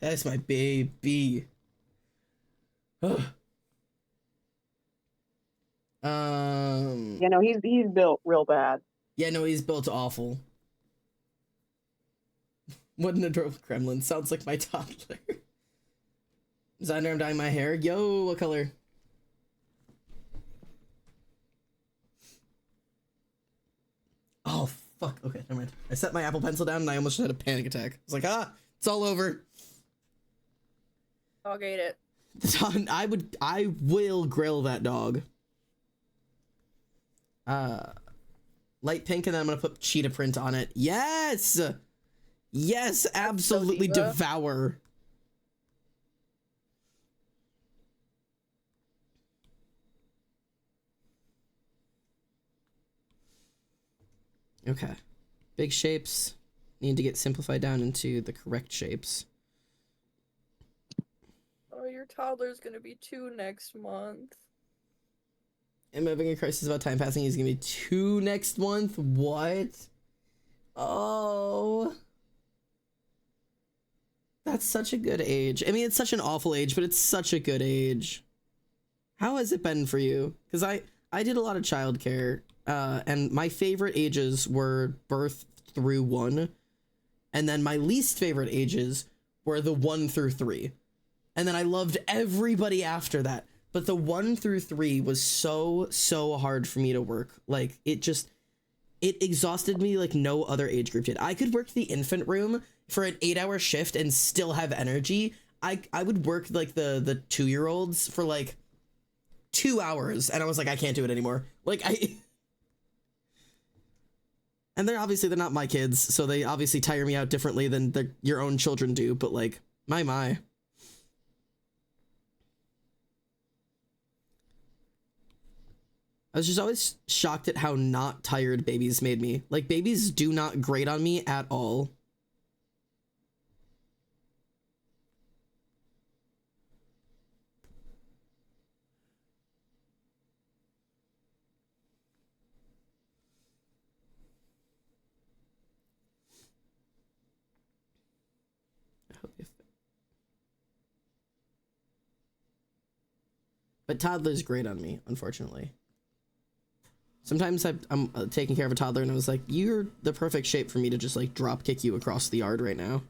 That's my baby. You know, he's built real bad. Yeah, no, he's built awful. What an adorable gremlin. Sounds like my toddler. Designer, I'm dyeing my hair. Yo, what color? Oh, fuck. Okay, never mind. I set my Apple Pencil down and I almost had a panic attack. I was like, it's all over. Dog ate it. I will grill that dog. Light pink, and then I'm gonna put cheetah print on it. Yes! Yes, absolutely so devour. Okay. Big shapes need to get simplified down into the correct shapes. Oh, your toddler's gonna be 2 next month. I'm having a crisis about time passing. He's gonna be 2 next month. What? Oh. That's such a good age. I mean, it's such an awful age, but it's such a good age. How has it been for you? Because I did a lot of childcare, and my favorite ages were birth through 1, and then my least favorite ages were the 1 through 3. And then I loved everybody after that. But the 1 through 3 was so hard for me to work. Like, it exhausted me like no other age group did. I could work the infant room for an 8-hour shift and still have energy. I would work like the 2-year-olds for like 2 hours, and I was like, I can't do it anymore. Like, and they're not my kids, so they obviously tire me out differently than your own children do, but like, my. I was just always shocked at how not tired babies made me. Like, babies do not grate on me at all. But toddlers grate on me, unfortunately. Sometimes I'm taking care of a toddler and I was like, you're the perfect shape for me to just like drop kick you across the yard right now.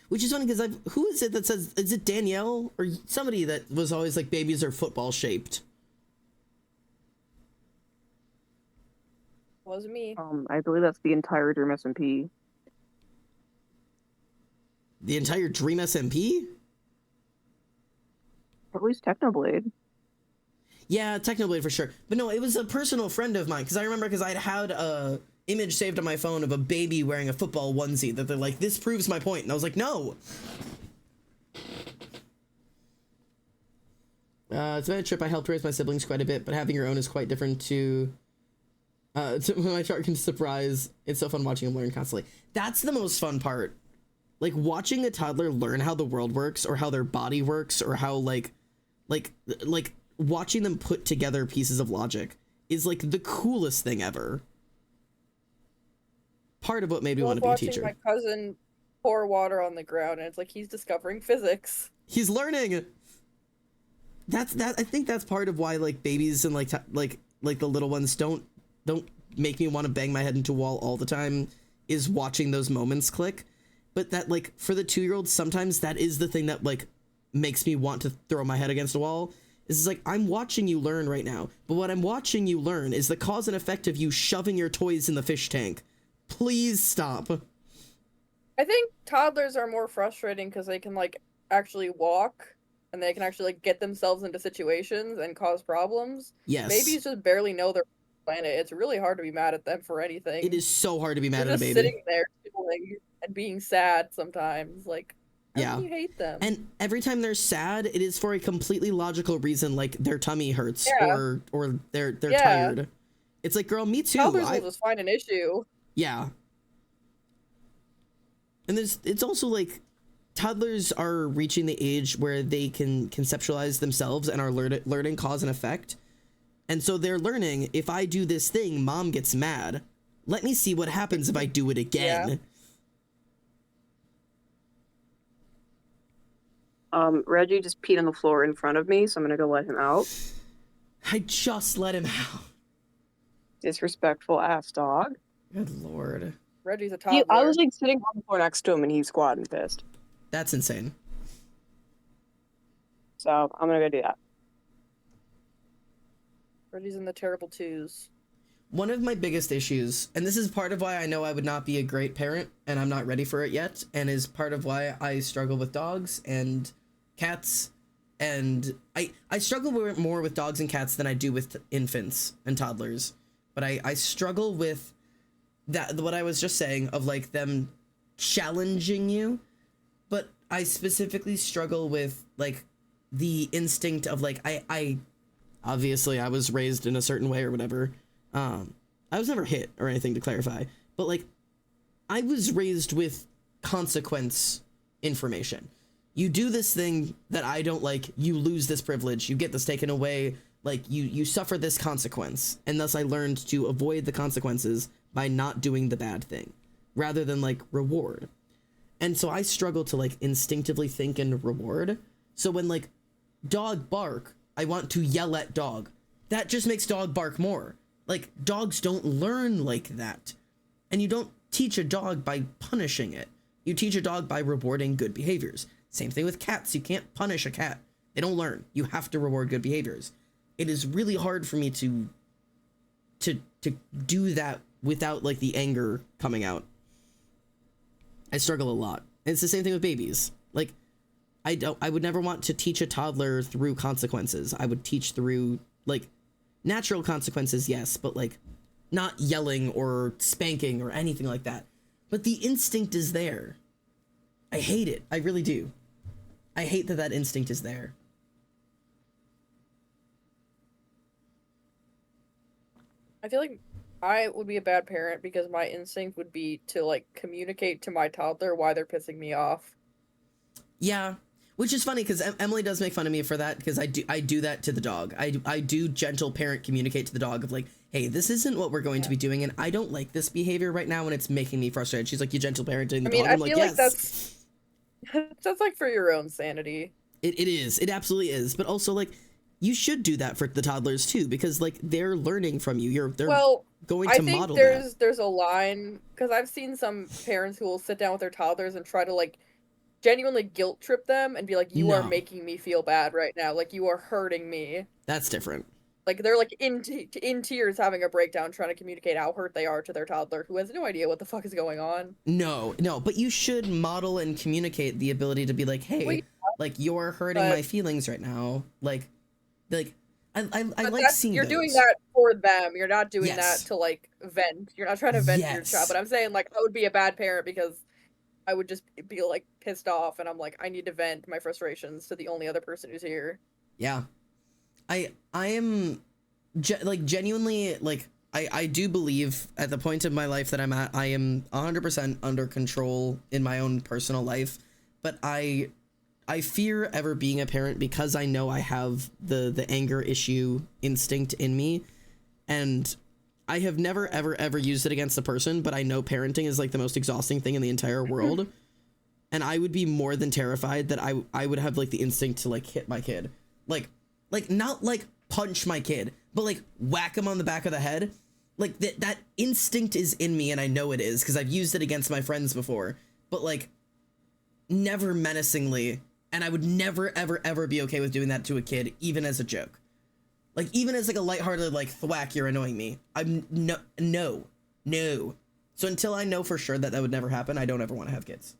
Which is funny because who is it that says, is it Danielle or somebody that was always like babies are football shaped? Was me. I believe that's the entire Dream SMP. The entire Dream SMP? At least Technoblade. Yeah, Technoblade for sure. But no, it was a personal friend of mine, because I remember I'd had a image saved on my phone of a baby wearing a football onesie that they're like, this proves my point. And I was like, no. It's been a trip. I helped raise my siblings quite a bit, but having your own is quite different to my chart can surprise. It's so fun watching them learn constantly. That's the most fun part. Like watching a toddler learn how the world works or how their body works or how like watching them put together pieces of logic is like the coolest thing ever. Part of what made me want to be a teacher. My cousin pour water on the ground, and it's like he's discovering physics. He's learning. I think that's part of why like babies and like the little ones don't make me want to bang my head into a wall all the time, is watching those moments click. But that like for the 2-year-olds, sometimes that is the thing that like makes me want to throw my head against a wall. Is like, I'm watching you learn right now, but what I'm watching you learn is the cause and effect of you shoving your toys in the fish tank. Please stop. I think toddlers are more frustrating because they can like actually walk and they can actually like get themselves into situations and cause problems. Yes. Babies just barely know their planet. It's really hard to be mad at them for anything. It is so hard to be mad They're at a just baby. sitting there chilling and being sad sometimes. Like, how yeah. can you hate them? And every time they're sad, it is for a completely logical reason, like their tummy hurts or they're tired. It's like, girl, me too. Toddlers will just find an issue. Yeah. And it's also like toddlers are reaching the age where they can conceptualize themselves and are learning cause and effect. And so they're learning, if I do this thing, mom gets mad. Let me see what happens if I do it again. Yeah. Reggie just peed on the floor in front of me, so I'm gonna go let him out. I just let him out. Disrespectful ass dog. Good lord. Reggie's a toddler. I was like sitting on the floor next to him and he squatted and pissed. That's insane. So I'm gonna go do that. Reggie's in the terrible twos. One of my biggest issues, and this is part of why I know I would not be a great parent, and I'm not ready for it yet, and is part of why I struggle with dogs and cats, and I struggle more with dogs and cats than I do with infants and toddlers, but I struggle with that, what I was just saying, of like them challenging you, but I specifically struggle with like the instinct of like, I obviously I was raised in a certain way or whatever. I was never hit or anything, to clarify, but like I was raised with consequence information. You do this thing that I don't like, you lose this privilege, you get this taken away, like you suffer this consequence. And thus I learned to avoid the consequences by not doing the bad thing rather than like reward. And so I struggle to like instinctively think and reward. So when like dog bark, I want to yell at dog. That just makes dog bark more. Like, dogs don't learn like that. And you don't teach a dog by punishing it. You teach a dog by rewarding good behaviors. Same thing with cats. You can't punish a cat. They don't learn. You have to reward good behaviors. It is really hard for me to do that without like the anger coming out. I struggle a lot. And it's the same thing with babies. Like, I would never want to teach a toddler through consequences. I would teach through like natural consequences, yes, but like not yelling or spanking or anything like that. But the instinct is there. I hate it. I really do. I hate that instinct is there. I feel like I would be a bad parent because my instinct would be to like communicate to my toddler why they're pissing me off. Yeah. Which is funny because Emily does make fun of me for that, because I do that to the dog. I do gentle parent communicate to the dog of like, hey, this isn't what we're going to be doing, and I don't like this behavior right now, and it's making me frustrated. She's like, you gentle parenting the dog. I'm like, yes. That's like for your own sanity. It is. It absolutely is. But also like, you should do that for the toddlers too, because like they're learning from you. They're going to model that. I think there's a line, because I've seen some parents who will sit down with their toddlers and try to like genuinely guilt trip them and be like, you are making me feel bad right now, like you are hurting me. That's different. Like they're like in tears having a breakdown trying to communicate how hurt they are to their toddler who has no idea what the fuck is going on. No, but you should model and communicate the ability to be like, hey, like you're hurting my feelings right now. Like I But like that's, seeing you're doing those. that for them. You're not doing that Yes. to like vent. You're not trying to vent to your child. Yes. But I'm saying like I would be a bad parent because I would just be like pissed off, and I'm like, I need to vent my frustrations to the only other person who's here. Yeah. I am like genuinely like I do believe at the point of my life that I'm at, I am 100% under control in my own personal life, but I fear ever being a parent because I know I have the anger issue instinct in me, and I have never ever used it against a person, but I know parenting is like the most exhausting thing in the entire world. And I would be more than terrified that I would have like the instinct to like hit my kid. Like not like punch my kid, but like whack him on the back of the head. Like that instinct is in me, and I know it is because I've used it against my friends before, but like never menacingly, and I would never ever be okay with doing that to a kid, even as a joke. Like even as like a lighthearted like thwack, you're annoying me. I'm no. So until I know for sure that that would never happen, I don't ever want to have kids.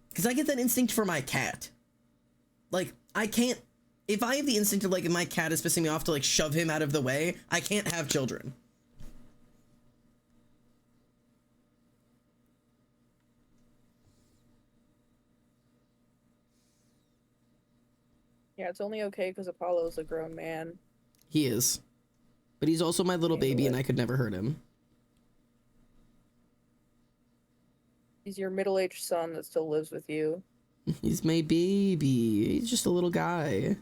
Because I get that instinct for my cat. Like, I can't... If I have the instinct of, like, if my cat is pissing me off to, like, shove him out of the way, I can't have children. Yeah, it's only okay because Apollo's a grown man. He is. But he's also my little baby, and I could never hurt him. He's your middle-aged son that still lives with you. He's my baby. He's just a little guy.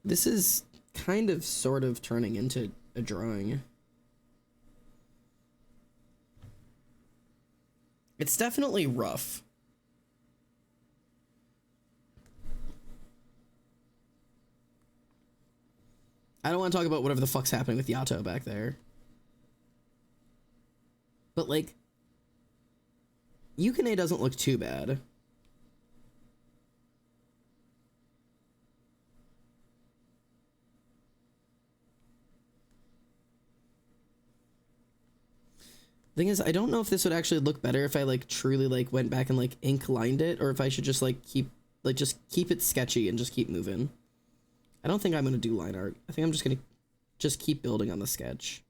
This is kind of sort of turning into a drawing. It's definitely rough. I don't want to talk about whatever the fuck's happening with Yato back there. But, like, Yukine doesn't look too bad. Thing is, I don't know if this would actually look better if I, like, truly, like, went back and, like, ink lined it, or if I should just, like, keep it sketchy and just keep moving. I don't think I'm gonna do line art. I think I'm just gonna just keep building on the sketch.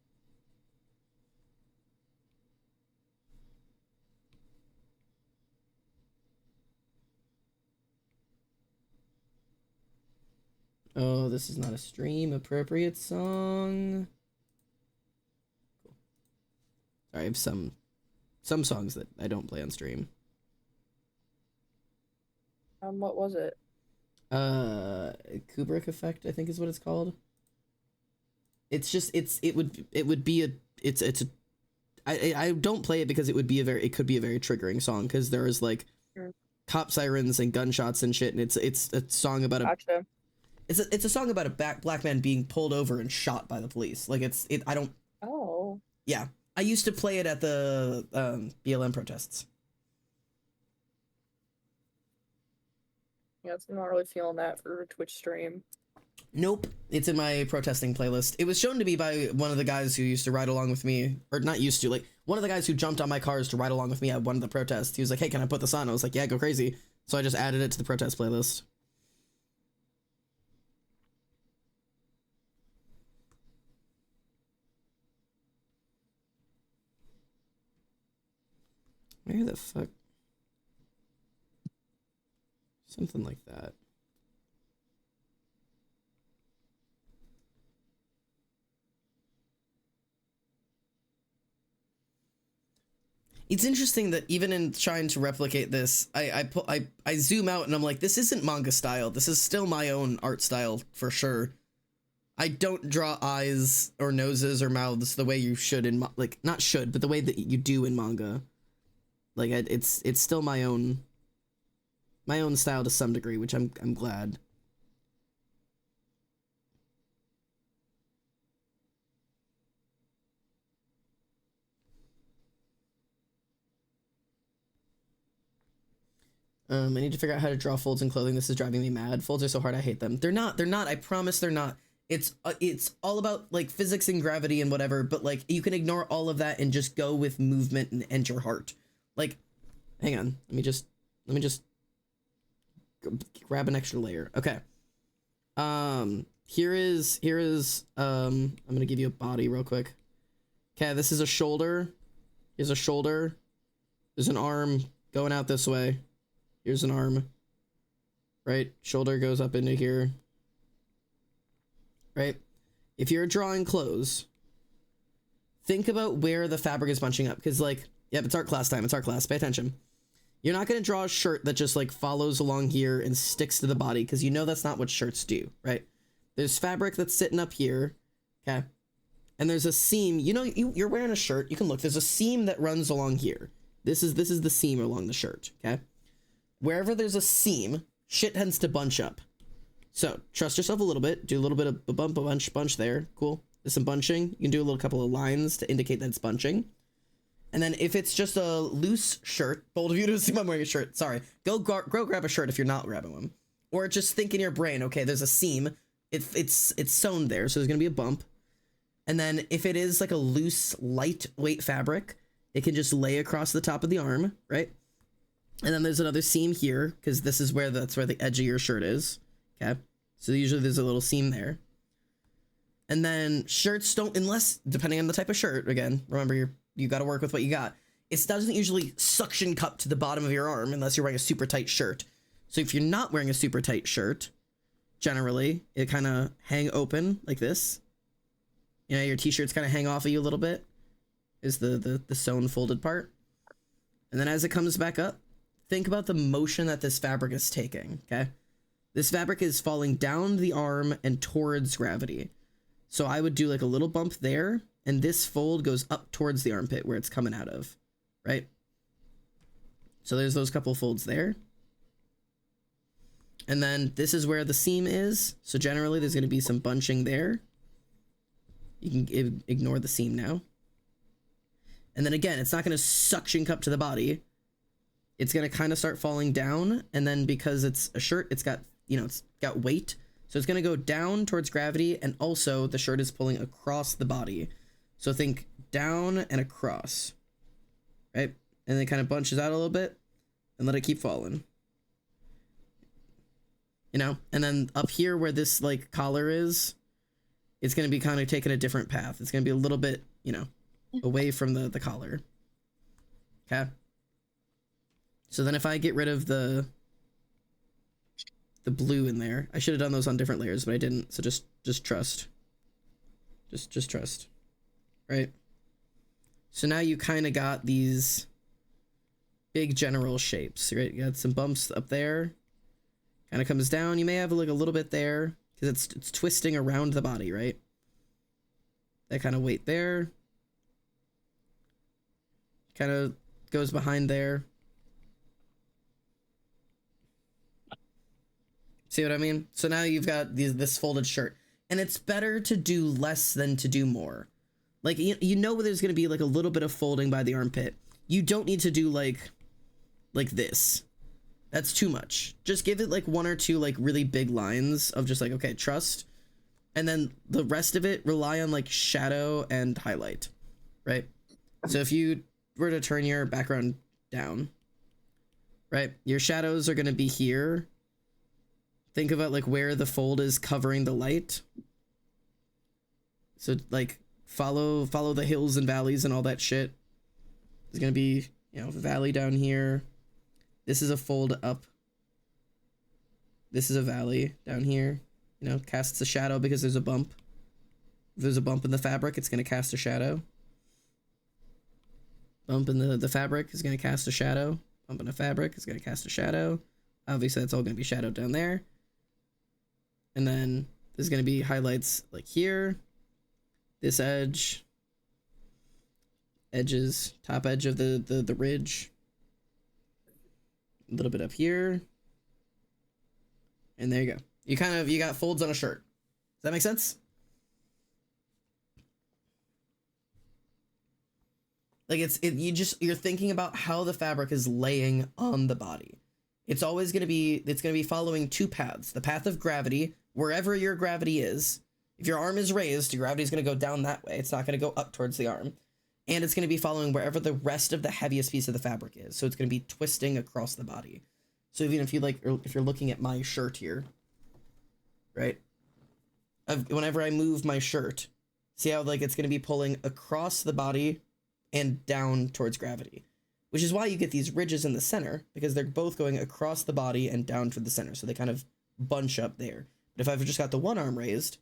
Oh, this is not a stream appropriate song. Cool. Sorry, I have some songs that I don't play on stream. What was it? Kubrick effect, I think is what it's called. It's just it would be a I don't play it because it could be a very triggering song because there is like cop sirens and gunshots and shit, and it's a song about Gotcha. it's a song about a black man being pulled over and shot by the police. Like I don't. Oh. Yeah, I used to play it at the BLM protests. Yeah, it's not really feeling that for a Twitch stream. Nope, it's in my protesting playlist. It was shown to be by one of the guys who used to ride along with me, or not used to, like one of the guys who jumped on my cars to ride along with me at one of the protests. He was like, "Hey, can I put this on?" I was like, "Yeah, go crazy." So I just added it to the protest playlist. Where the fuck? Something like that. It's interesting that even in trying to replicate this, I zoom out and I'm like, this isn't manga style. This is still my own art style for sure. I don't draw eyes or noses or mouths the way you should in like not should, but the way that you do in manga. Like it's still my own style to some degree, which I'm glad. I need to figure out how to draw folds in clothing. This is driving me mad. Folds are so hard. I hate them. They're not. I promise they're not. It's all about like physics and gravity and whatever. But like you can ignore all of that and just go with movement and your heart. Like, hang on. Let me just grab an extra layer. Okay. Here is I'm gonna give you a body real quick. Okay, this is a shoulder. Here's a shoulder. There's an arm going out this way. Here's an arm. Right? Shoulder goes up into here. Right? If you're drawing clothes, think about where the fabric is bunching up. Because, like, yep, it's art class time. It's art class. Pay attention. You're not going to draw a shirt that just, like, follows along here and sticks to the body. Because you know that's not what shirts do. Right? There's fabric that's sitting up here. Okay? And there's a seam. You know, you're wearing a shirt. You can look. There's a seam that runs along here. This is the seam along the shirt. Okay? Wherever there's a seam, shit tends to bunch up. So trust yourself a little bit. Do a little bit of a bunch there. Cool. There's some bunching. You can do a little couple of lines to indicate that it's bunching. And then if it's just a loose shirt, bold of you to assume I'm wearing a shirt. Sorry. Go grab a shirt if you're not grabbing one. Or just think in your brain, okay, there's a seam. It's sewn there, so there's gonna be a bump. And then if it is like a loose, lightweight fabric, it can just lay across the top of the arm, right? And then there's another seam here, because this is where that's where the edge of your shirt is. Okay. So usually there's a little seam there. And then shirts don't, unless, depending on the type of shirt, again, remember you got to work with what you got. It doesn't usually suction cup to the bottom of your arm unless you're wearing a super tight shirt. So if you're not wearing a super tight shirt, generally, it kind of hang open like this. You know, your t-shirts kind of hang off of you a little bit, is the sewn folded part. And then as it comes back up, think about the motion that this fabric is taking, okay? This fabric is falling down the arm and towards gravity. So I would do like a little bump there, and this fold goes up towards the armpit where it's coming out of, right? So there's those couple folds there. And then this is where the seam is. So generally there's going to be some bunching there. You can ignore the seam now. And then again, it's not going to suction cup to the body. It's going to kind of start falling down. And then because it's a shirt, it's got, you know, it's got weight. So it's going to go down towards gravity. And also the shirt is pulling across the body. So think down and across, right? And then it kind of bunches out a little bit and let it keep falling. You know, and then up here where this like collar is, it's going to be kind of taking a different path. It's going to be a little bit, you know, away from the collar. Okay. So then if I get rid of the blue in there, I should have done those on different layers, but I didn't. So just trust. Just trust. Right? So now you kind of got these big general shapes, right? You got some bumps up there. Kind of comes down. You may have like a little bit there because it's twisting around the body, right? That kind of weight there. Kind of goes behind there. See what I mean? So now you've got this folded shirt, and it's better to do less than to do more. Like, you know there's going to be like a little bit of folding by the armpit. You don't need to do like this. That's too much. Just give it like one or two like really big lines of just like, okay, trust. And then the rest of it, rely on like shadow and highlight, right? So if you were to turn your background down, right? Your shadows are going to be here. Think about like where the fold is covering the light. So like follow the hills and valleys and all that shit. There's going to be, you know, a valley down here. This is a fold up. This is a valley down here. You know, casts a shadow because there's a bump. If there's a bump in the fabric, it's going to cast a shadow. Bump in the fabric is going to cast a shadow. Bump in the fabric is going to cast a shadow. Obviously, that's all going to be shadowed down there. And then there's going to be highlights like here. This edge. Edges. Top edge of the ridge. A little bit up here. And there you go. You got folds on a shirt. Does that make sense? Like you're thinking about how the fabric is laying on the body. it's always going to be following two paths. The path of gravity, wherever your gravity is. If your arm is raised, your gravity is going to go down that way. It's not going to go up towards the arm. And it's going to be following wherever the rest of the heaviest piece of the fabric is. So it's going to be twisting across the body. So even if if you're looking at my shirt here, right? Whenever I move my shirt, see how like it's going to be pulling across the body and down towards gravity, which is why you get these ridges in the center, because they're both going across the body and down toward the center. So they kind of bunch up there. But if I've just got the one arm raised,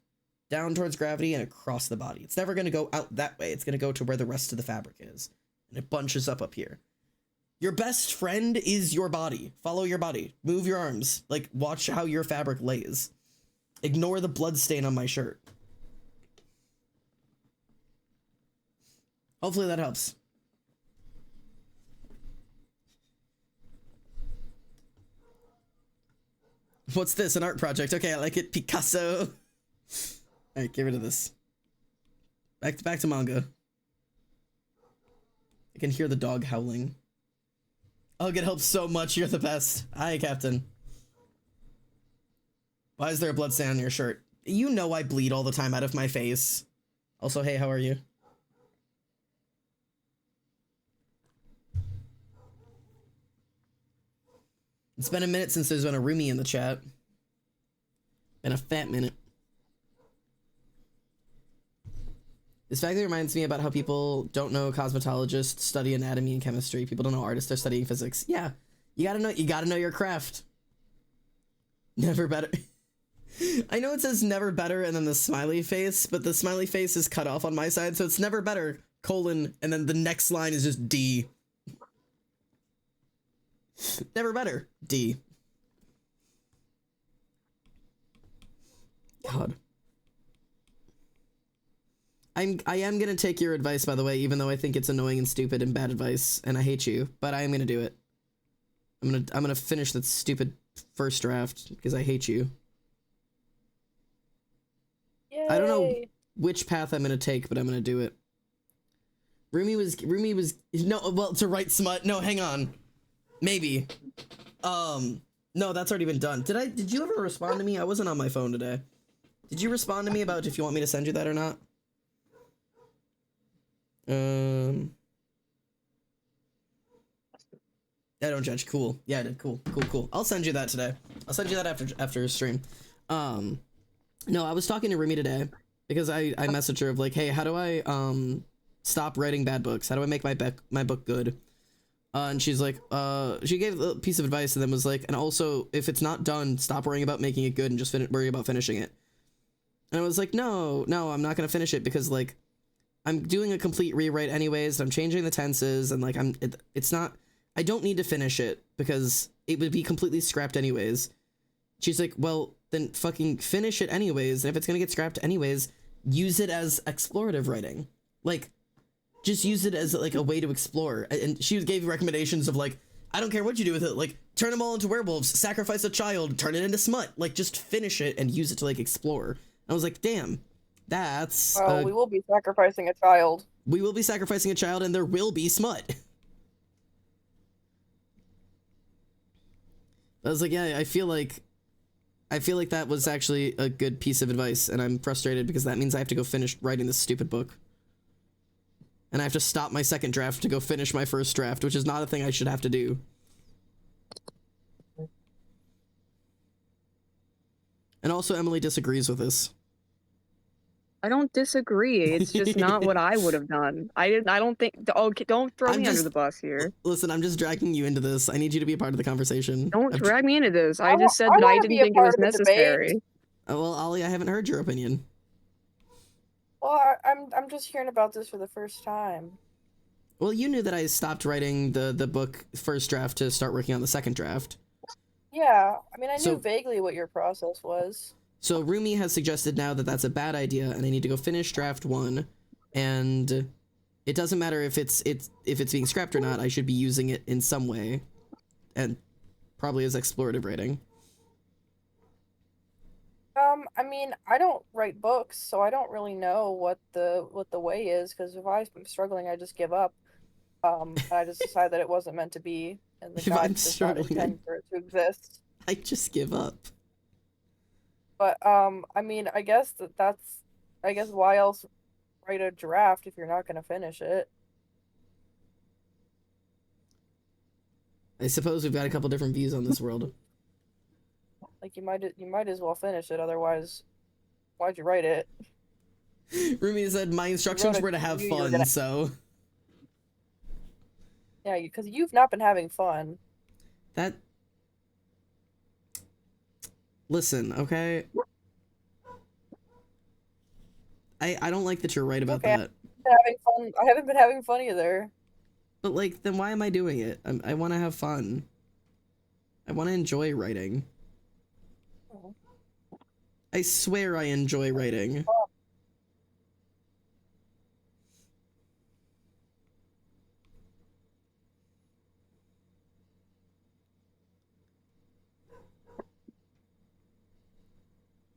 down towards gravity and across the body, it's never going to go out that way. It's going to go to where the rest of the fabric is. And it bunches up here. Your best friend is your body. Follow your body. Move your arms. Like, watch how your fabric lays. Ignore the blood stain on my shirt. Hopefully that helps. What's this? An art project? Okay, I like it. Picasso. Alright, get rid of this. Back to manga. I can hear the dog howling. Oh, it helps so much. You're the best. Hi, Captain. Why is there a blood stain on your shirt? You know I bleed all the time out of my face. Also, hey, how are you? It's been a minute since there's been a roomie in the chat. Been a fat minute. This fact reminds me about how people don't know cosmetologists study anatomy and chemistry. People don't know artists are studying physics. Yeah, you gotta know your craft. Never better. I know it says never better and then the smiley face, but the smiley face is cut off on my side, so it's never better, colon, and then the next line is just D. Never better, D. God. I am gonna take your advice, by the way, even though I think it's annoying and stupid and bad advice, and I hate you, but I am gonna do it. I'm gonna finish that stupid first draft because I hate you. Yay. I don't know which path I'm gonna take, but I'm gonna do it. Rumi was no, well, to write smut. No, hang on. Maybe. No, that's already been done. Did you ever respond to me? I wasn't on my phone today. Did you respond to me about if you want me to send you that or not? I don't judge. Cool. Yeah, I did. Cool. I'll send you that today. I'll send you that after stream. No, I was talking to Rumi today because I messaged her of like, hey, how do I stop writing bad books? How do I make my book good? And she's like, she gave a piece of advice and then was like, and also if it's not done, stop worrying about making it good and just worry about finishing it. And I was like, no, I'm not gonna finish it because like I'm doing a complete rewrite anyways. I'm changing the tenses and like it's not. I don't need to finish it because it would be completely scrapped anyways. She's like, well, then fucking finish it anyways. And if it's gonna get scrapped anyways, use it as explorative writing. Like, just use it as like a way to explore. And she gave recommendations of like, I don't care what you do with it. Like, turn them all into werewolves, sacrifice a child, turn it into smut. Like, just finish it and use it to like explore. And I was like, damn, that's. Oh, we will be sacrificing a child. We will be sacrificing a child, and there will be smut. I was like, yeah, I feel like that was actually a good piece of advice, and I'm frustrated because that means I have to go finish writing this stupid book. And I have to stop my second draft to go finish my first draft, which is not a thing I should have to do. And also, Emily disagrees with this. I don't disagree. It's just not what I would have done. I don't think. Oh, don't throw me under the bus here. Listen, I'm just dragging you into this. I need you to be a part of the conversation. Don't drag me into this. I just said that I didn't think it was necessary. Well, Ollie, I haven't heard your opinion. Well, I'm just hearing about this for the first time. Well, you knew that I stopped writing the book first draft to start working on the second draft. Yeah, I mean, I knew vaguely what your process was. So Rumi has suggested now that that's a bad idea, and I need to go finish draft 1, and it doesn't matter if it's being scrapped or not. I should be using it in some way, and probably as explorative writing. I mean, I don't write books, so I don't really know what the way is. Because if I'm struggling, I just give up. And I just decide that it wasn't meant to be, and the If I'm God does not struggling, intend for it to exist. I just give up. But I mean, I guess I guess why else write a draft if you're not gonna finish it? I suppose we've got a couple different views on this world. Like you might as well finish it, otherwise, why'd you write it? Rumi said my instructions were to have fun, so yeah, because you've not been having fun. that. Listen, okay. I don't like that you're right about that. Having fun. I haven't been having fun either. But like, then why am I doing it? I want to have fun. I want to enjoy writing. Oh. I swear I enjoy writing.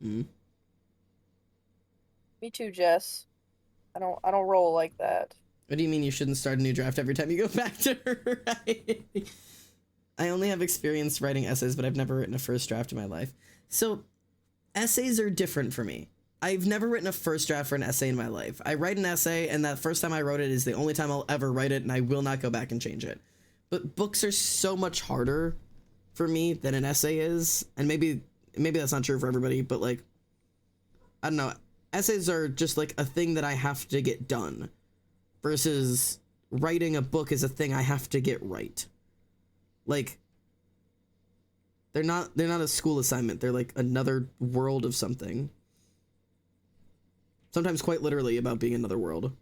Hmm. Me too, Jess. I don't roll like that. What do you mean you shouldn't start a new draft every time you go back to write? I only have experience writing essays, but I've never written a first draft in my life. So, essays are different for me. I've never written a first draft for an essay in my life. I write an essay, and that first time I wrote it is the only time I'll ever write it, and I will not go back and change it. But books are so much harder for me than an essay is, and maybe that's not true for everybody, but like, I don't know. Essays are just like a thing that I have to get done, versus writing a book is a thing I have to get right. Like, they're not a school assignment. They're like another world of something. Sometimes quite literally about being another world.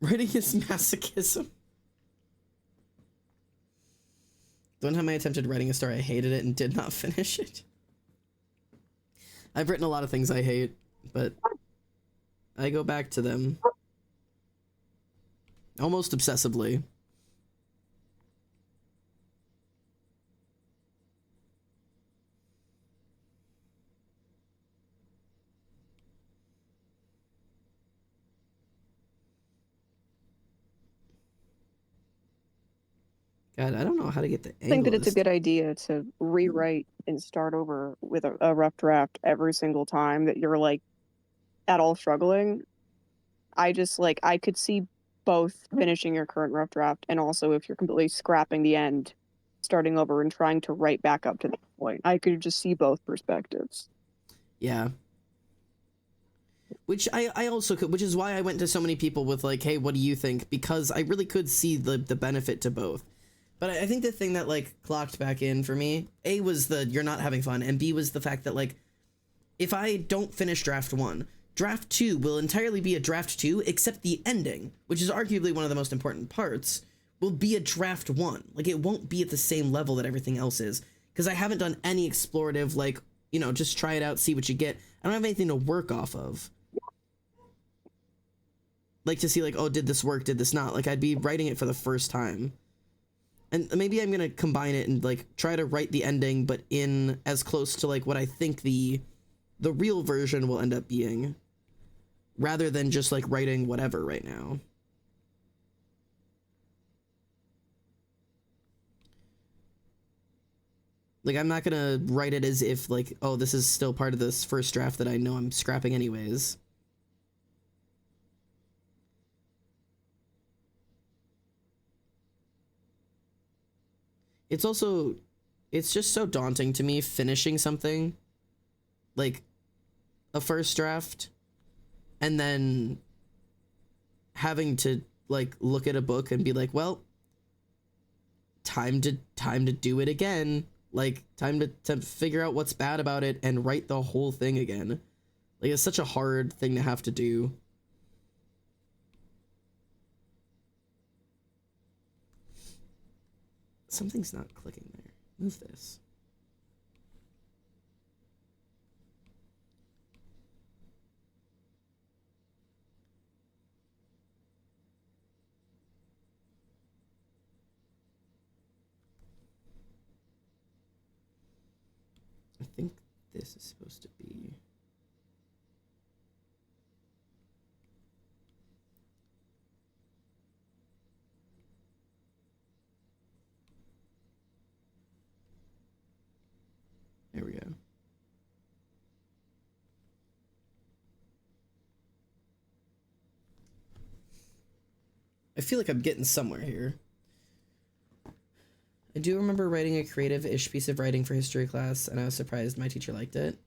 Writing is masochism. The one time I attempted writing a story, I hated it and did not finish it. I've written a lot of things I hate, but I go back to them. Almost obsessively. God, I don't know how to get the angle. I think that it's a good idea to rewrite and start over with a rough draft every single time that you're like at all struggling. I just like I could see both finishing your current rough draft and also if you're completely scrapping the end, starting over and trying to write back up to that point. I could just see both perspectives. Yeah. Which I also could, which is why I went to so many people with like, hey, what do you think? Because I really could see the benefit to both. But I think the thing that like clocked back in for me, A, was the you're not having fun, and B was the fact that like, if I don't finish draft 1, draft 2 will entirely be a draft 2, except the ending, which is arguably one of the most important parts, will be a draft 1. Like, it won't be at the same level that everything else is, because I haven't done any explorative, like, you know, just try it out, see what you get. I don't have anything to work off of. Like, to see, like, oh, did this work, did this not? Like, I'd be writing it for the first time. And maybe I'm gonna combine it and, like, try to write the ending, but in as close to, like, what I think the real version will end up being, rather than just, like, writing whatever right now. Like, I'm not gonna write it as if, like, oh, this is still part of this first draft that I know I'm scrapping anyways. It's just so daunting to me finishing something, like a first draft, and then having to, like, look at a book and be like, well, time to do it again. Like, time to figure out what's bad about it and write the whole thing again. Like, it's such a hard thing to have to do. Something's not clicking there. Move this. I think this is supposed to be... There we go. I feel like I'm getting somewhere here. I do remember writing a creative-ish piece of writing for history class, and I was surprised my teacher liked it.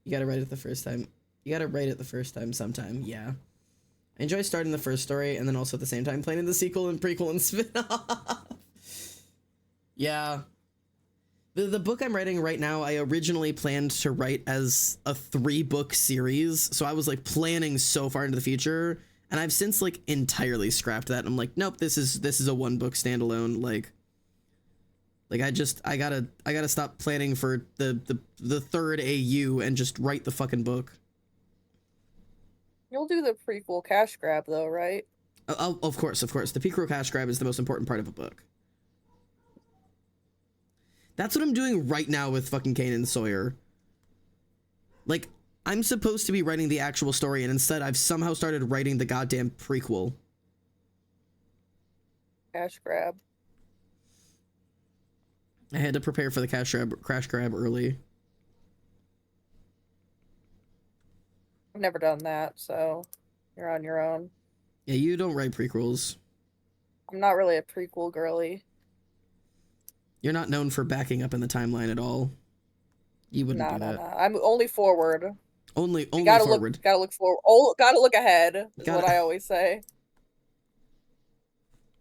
You gotta write it the first time. You gotta write it the first time sometime, yeah. I enjoy starting the first story, and then also at the same time planning the sequel and prequel and spin-off. Yeah. The book I'm writing right now, I originally planned to write as a 3-book series, so I was, like, planning so far into the future, and I've since, like, entirely scrapped that. I'm like, nope, this is a 1-book standalone, like I gotta stop planning for the third AU and just write the fucking book. You'll do the prequel cash grab though, right? Oh, of course. The prequel cash grab is the most important part of a book. That's what I'm doing right now with fucking Kane and Sawyer. Like, I'm supposed to be writing the actual story, and instead I've somehow started writing the goddamn prequel. Cash grab. I had to prepare for the crash grab early. I've never done that, so you're on your own. Yeah, you don't write prequels. I'm not really a prequel girly. You're not known for backing up in the timeline at all. You wouldn't do that. Nah. I'm only forward. Only gotta forward. Gotta look forward. Oh, gotta look ahead. Is what I always say.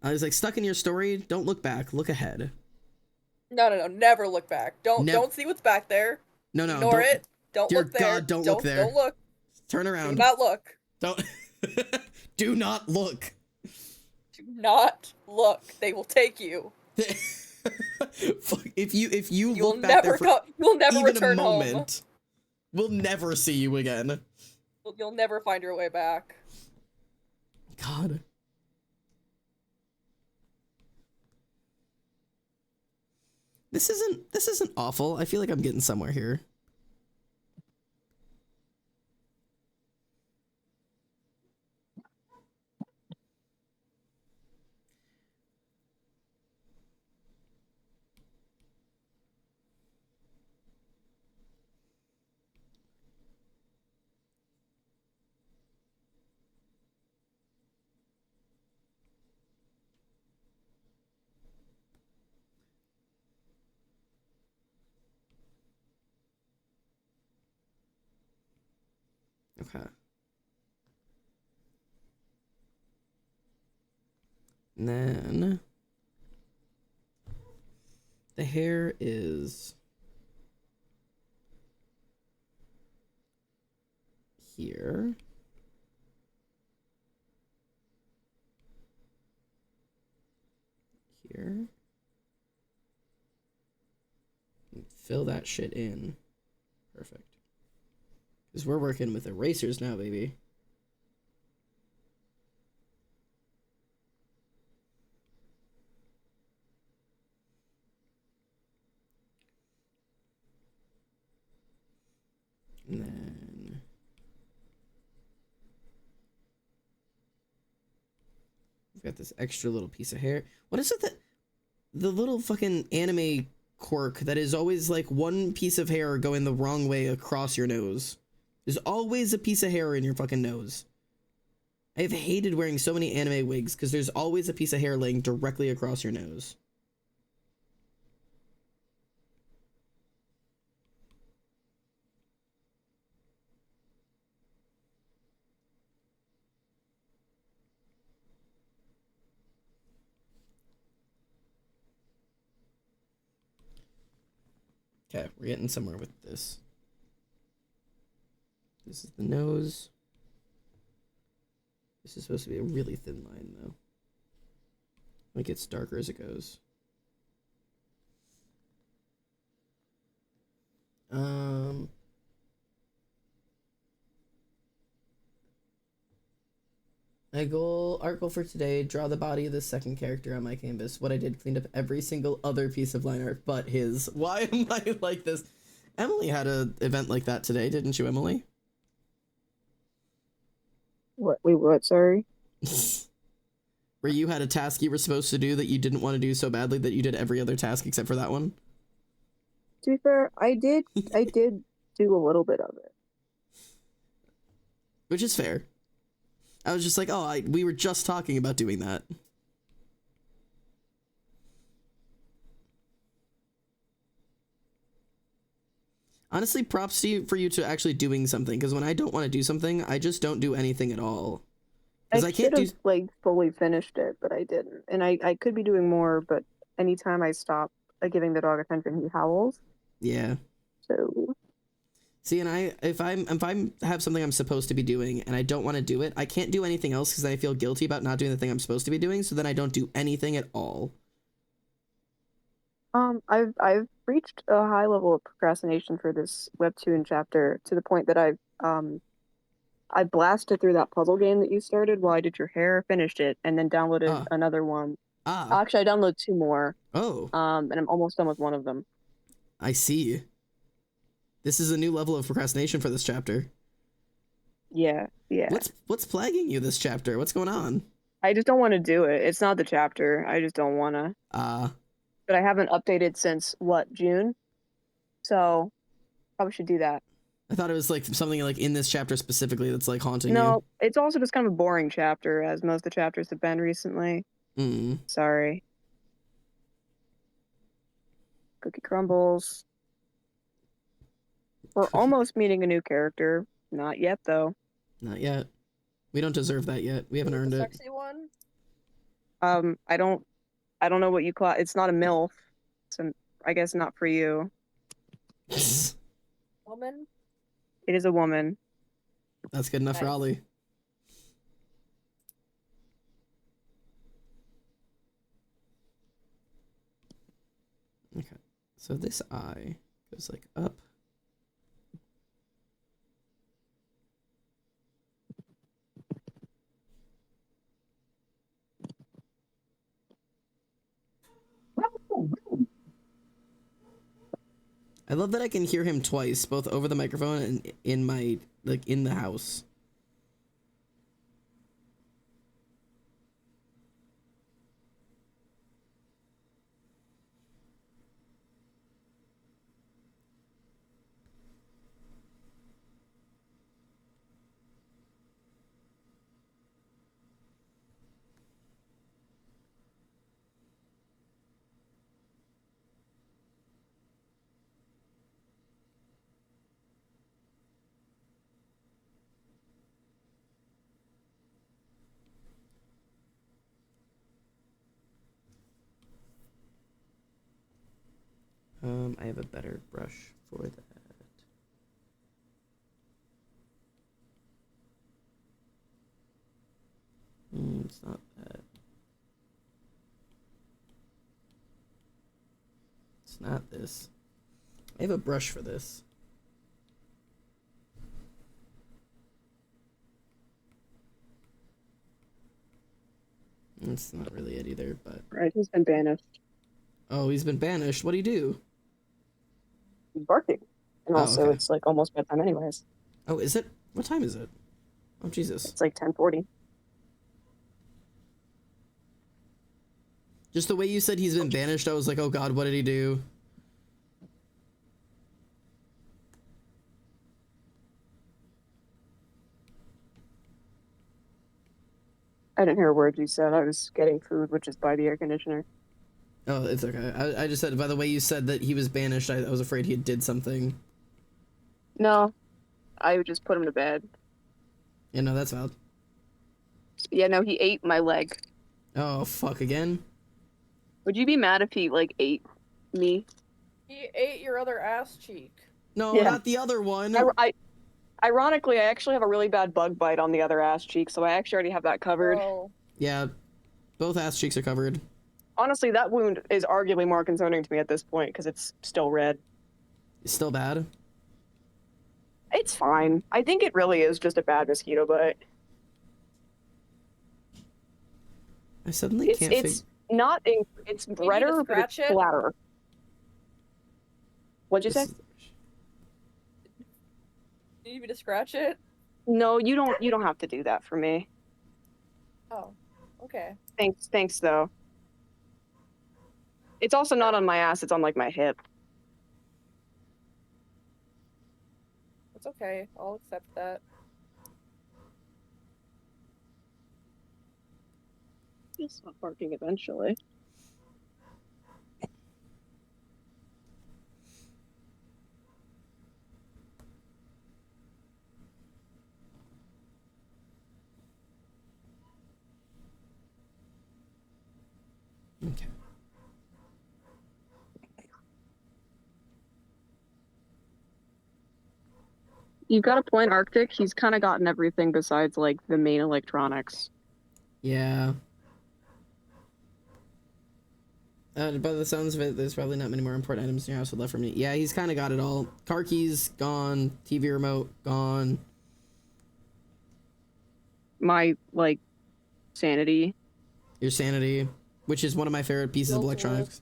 I was like, stuck in your story. Don't look back. Look ahead. No. Never look back. Don't see what's back there. No. Ignore it. Don't Dear look there. God, don't look there. Don't look. Turn around. Do not look. Don't. Do not look. Do not look. They will take you. Fuck, if you You'll look back there for you'll never even return a moment, home. we'll never see you again. You'll never find your way back. God. This isn't awful. I feel like I'm getting somewhere here. Okay. And then the hair is here. Here. And fill that shit in. Perfect. Because we're working with erasers now, baby. And then... we've got this extra little piece of hair. What is it that... the little fucking anime quirk that is always like one piece of hair going the wrong way across your nose. There's always a piece of hair in your fucking nose. I've hated wearing so many anime wigs because there's always a piece of hair laying directly across your nose. Okay, we're getting somewhere with this. This is the nose. This is supposed to be a really thin line, though. It gets darker as it goes. My art goal for today, draw the body of the second character on my canvas. What I did, cleaned up every single other piece of line art but his. Why am I like this? Emily had an event like that today, didn't you, Emily? What? Wait, what? Sorry. Where you had a task you were supposed to do that you didn't want to do so badly that you did every other task except for that one? To be fair, I did do a little bit of it. Which is fair. I was just like, oh, we were just talking about doing that. Honestly, props to you for you to actually doing something, because when I don't want to do something, I just don't do anything at all. Because I can't should do... have like fully finished it, but I didn't. And I could be doing more, but anytime I stop giving the dog attention, he howls. Yeah. So see, and if I have something I'm supposed to be doing and I don't want to do it, I can't do anything else because I feel guilty about not doing the thing I'm supposed to be doing, so then I don't do anything at all. I've reached a high level of procrastination for this webtoon chapter to the point that I blasted through that puzzle game that you started while I did your hair, finished it, and then downloaded another one. Actually, I downloaded 2 more. Oh. And I'm almost done with one of them. I see. This is a new level of procrastination for this chapter. Yeah. What's plaguing you this chapter? What's going on? I just don't want to do it. It's not the chapter. I just don't want to. But I haven't updated since, what, June? So, probably should do that. I thought it was like something like in this chapter specifically that's like haunting you. No, it's also just kind of a boring chapter, as most of the chapters have been recently. Sorry. Cookie crumbles. We're almost meeting a new character. Not yet, though. Not yet. We don't deserve that yet. We haven't earned it. Sexy one? I don't know what you call it. It's not a MILF. So I guess not for you. Woman? It is a woman. That's good enough for Ollie. Okay. So this eye goes like up. I love that I can hear him twice, both over the microphone and in my, like, in the house. I have a better brush for that. It's not that. It's not this. I have a brush for this. It's not really it either, but... Right, he's been banished. Oh, he's been banished? What'd he do? He's barking. And also, okay. it's like almost bedtime anyways. Oh, is it? What time is it? Oh, Jesus. It's like 10:40. Just the way you said he's been banished, I was like, oh god, what did he do? I didn't hear a word you said. I was getting food, which is by the air conditioner. Oh, it's okay. I just said, by the way you said that he was banished, I was afraid he did something. No, I would just put him to bed. Yeah, no, that's valid. Yeah, no, he ate my leg. Oh, fuck, again? Would you be mad if he, like, ate me? He ate your other ass cheek. No, Yeah. not the other one. Ironically, I actually have a really bad bug bite on the other ass cheek, so I actually already have that covered. Oh. Yeah, both ass cheeks are covered. Honestly, that wound is arguably more concerning to me at this point, because it's still red. It's still bad? It's fine. I think it really is just a bad mosquito bite. I suddenly can't It's not... It's redder, but it's flatter. What'd you say? You need me to scratch it? No, you don't. You don't have to do that for me. Oh, okay. Thanks though. It's also not on my ass. It's on like my hip. It's okay. I'll accept that. You'll stop barking eventually. Okay. You've got a point, Arctic. He's kind of gotten everything besides like the main electronics. Yeah. By the sounds of it, there's probably not many more important items in your household left for me. Yeah, he's kind of got it all. Car keys gone. TV remote gone. My like sanity. Your sanity, which is one of my favorite pieces of electronics.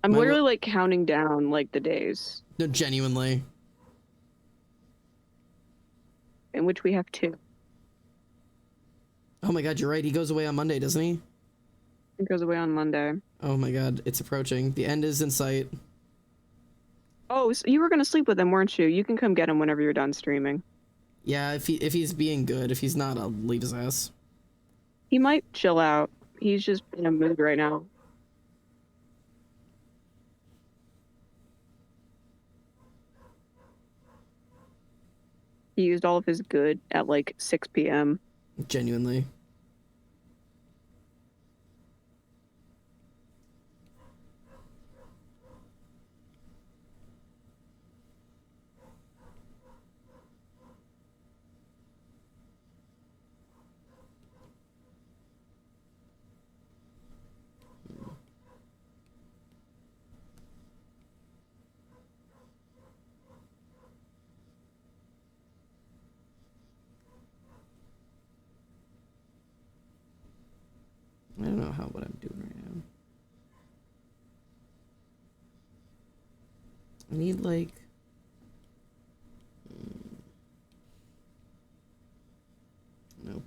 I'm My literally like counting down like the days. No, genuinely. In which we have 2. Oh my god, you're right. He goes away on Monday, doesn't he? It goes away on Monday. Oh my god, it's approaching. The end is in sight. Oh, so you were gonna sleep with him, weren't you? You can come get him whenever you're done streaming. Yeah, if he's being good. If he's not, I'll leave his ass. He might chill out. He's just in a mood right now. He used all of his good at like 6 p.m. Genuinely. I don't know what I'm doing right now. I need like nope.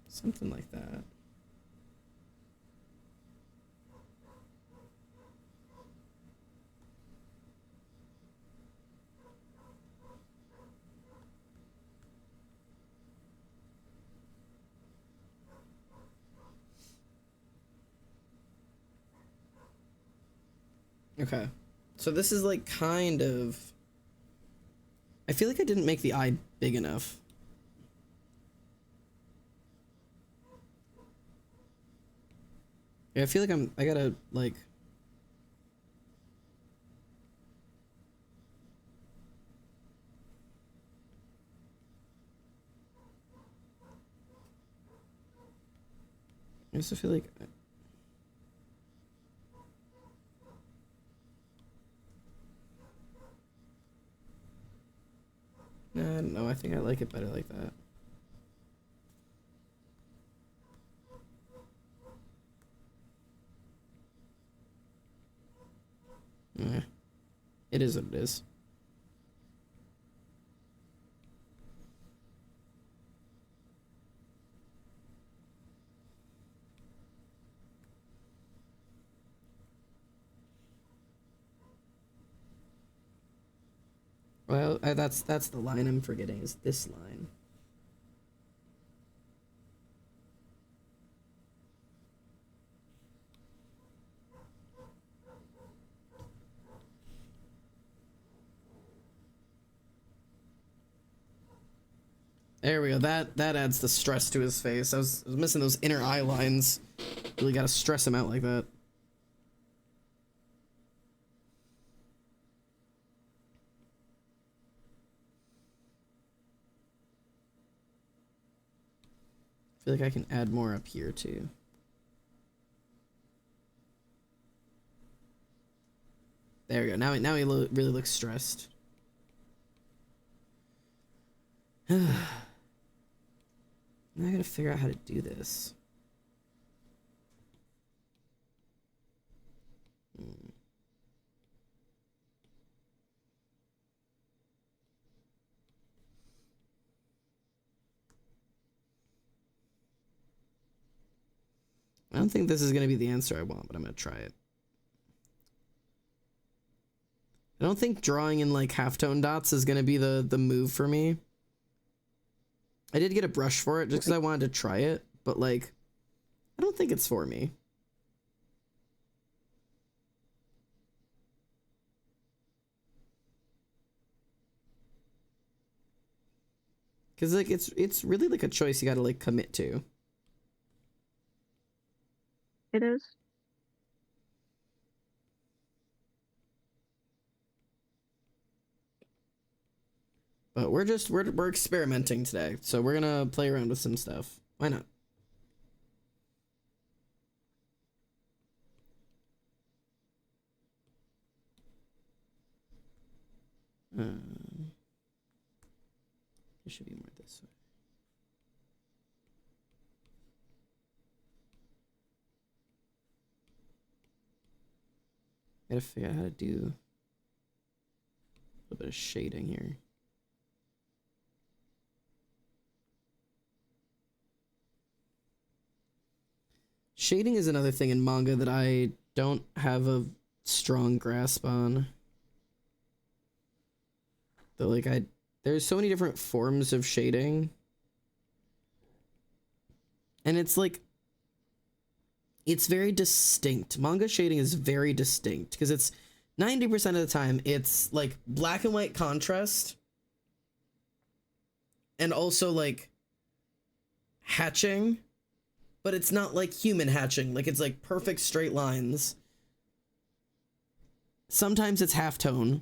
Something like that. Okay. So this is like kind of... I feel like I didn't make the eye big enough. Yeah, I feel like I gotta like... I also feel like... I don't know, I think I like it better like that. It is what it is. Well, that's the line I'm forgetting, is this line. There we go. That adds the stress to his face. I was missing those inner eye lines. Really gotta stress him out like that. I feel like I can add more up here too. There we go. Now he really looks stressed. Now I gotta figure out how to do this. I don't think this is gonna be the answer I want, but I'm gonna try it. I don't think drawing in like halftone dots is gonna be the move for me. I did get a brush for it just because I wanted to try it, but like, I don't think it's for me. Cause like it's really like a choice you gotta like commit to. It is. But we're experimenting today, so we're gonna play around with some stuff. Why not? It should be more this way. Gotta figure out how to do a little bit of shading here. Shading is another thing in manga that I don't have a strong grasp on. Though, like, there's so many different forms of shading. And it's like, it's very distinct. Manga shading is very distinct because it's 90% of the time it's like black and white contrast and also like hatching, but it's not like human hatching. Like it's like perfect straight lines. Sometimes it's halftone.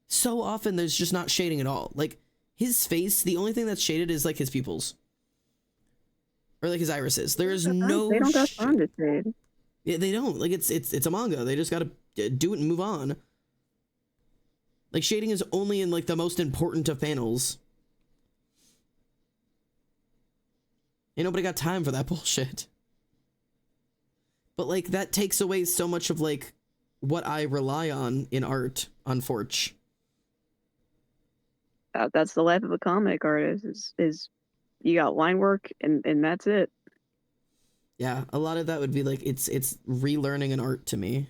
So often there's just not shading at all. Like his face, the only thing that's shaded is like his pupils. Or like his irises. There is no. They don't got time to shade. Yeah, they don't. Like it's a manga. They just gotta do it and move on. Like shading is only in like the most important of panels. Ain't nobody got time for that bullshit. But like that takes away so much of like what I rely on in art on Forge. That's the life of a comic artist. Is you got line work and that's it. Yeah, a lot of that would be like it's relearning an art to me.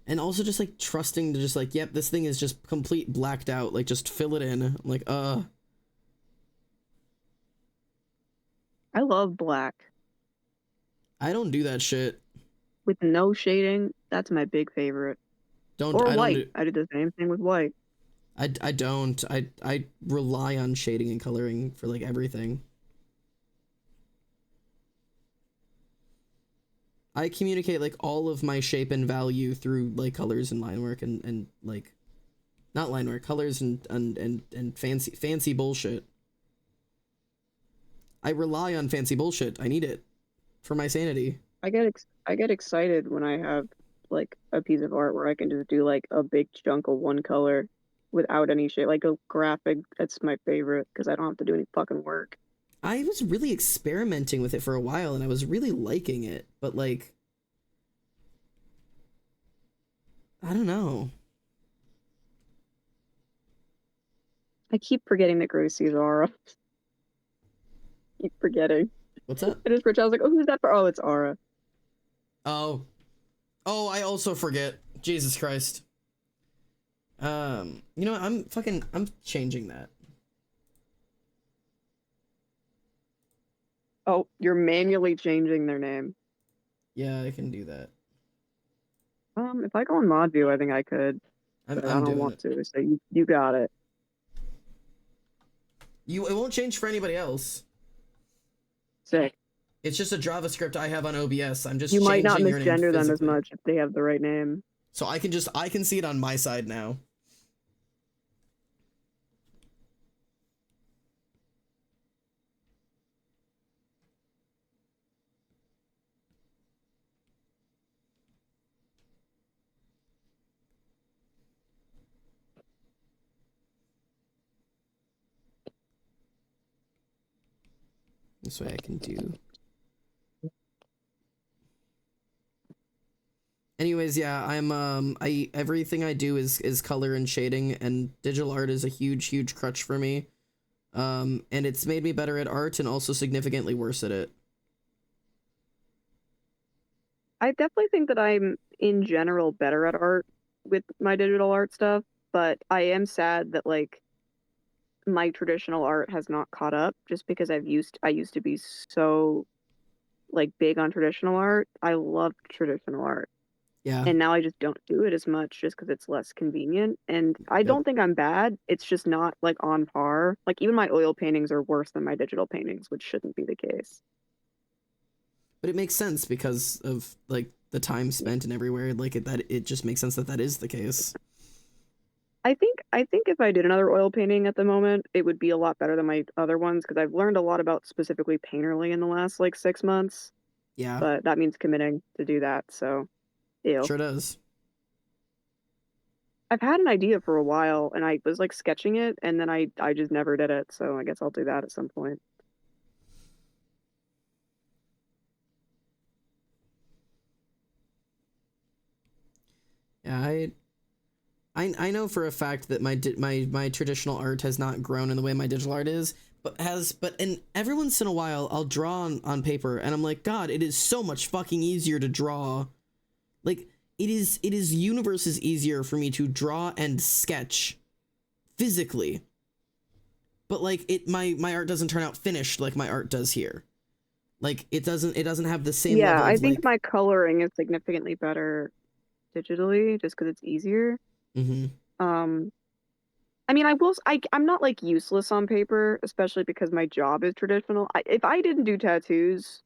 And also just like trusting to just like, yep, this thing is just complete blacked out. Like just fill it in. I'm like, I love black. I don't do that shit. With no shading, that's my big favorite. Or white. I did the same thing with white. I don't. I rely on shading and coloring for like everything. I communicate like all of my shape and value through like colors and line work and like not line work, colors and fancy bullshit. I rely on fancy bullshit. I need it for my sanity. I get excited when I have like a piece of art where I can just do like a big chunk of one color without any shade, like a graphic. That's my favorite because I don't have to do any fucking work. I was really experimenting with it for a while and I was really liking it, but like I don't know. I keep forgetting that Gracie's Aura. Keep forgetting. What's up? I just I was like, oh, who's that for? Oh, it's Aura. Oh, I also forget. Jesus Christ. You know what? I'm changing that. Oh, you're manually changing their name. Yeah, I can do that. If I go in mod view, I think I could. I'm I don't doing want it. to. So you got it. It won't change for anybody else. Sick. It's just a JavaScript I have on OBS. I'm just You might not changing your name misgender them as physically. much if they have the right name. So I can see it on my side now. This way I can do. Anyways, yeah, everything I do is color and shading, and digital art is a huge crutch for me. And it's made me better at art and also significantly worse at it. I definitely think that I'm in general better at art with my digital art stuff, but I am sad that like my traditional art has not caught up just because I used to be so like big on traditional art. I love traditional art. Yeah. And now I just don't do it as much just because it's less convenient. And I don't think I'm bad. It's just not like on par. Like even my oil paintings are worse than my digital paintings, which shouldn't be the case. But it makes sense because of like the time spent and everywhere. Like it just makes sense that is the case. I think if I did another oil painting at the moment, it would be a lot better than my other ones because I've learned a lot about specifically Painterly in the last like 6 months. Yeah. But that means committing to do that. So, ew. Sure does. I've had an idea for a while and I was like sketching it and then I just never did it. So I guess I'll do that at some point. Yeah, I know for a fact that my traditional art has not grown in the way my digital art is, but every once in a while I'll draw on paper and I'm like, God, it is so much fucking easier to draw. Like it is universes easier for me to draw and sketch physically. But like my art doesn't turn out finished like my art does here. Like it doesn't have the same level of I think like, my coloring is significantly better digitally just because it's easier. I mean, I'm not like useless on paper, especially because my job is traditional. If I didn't do tattoos,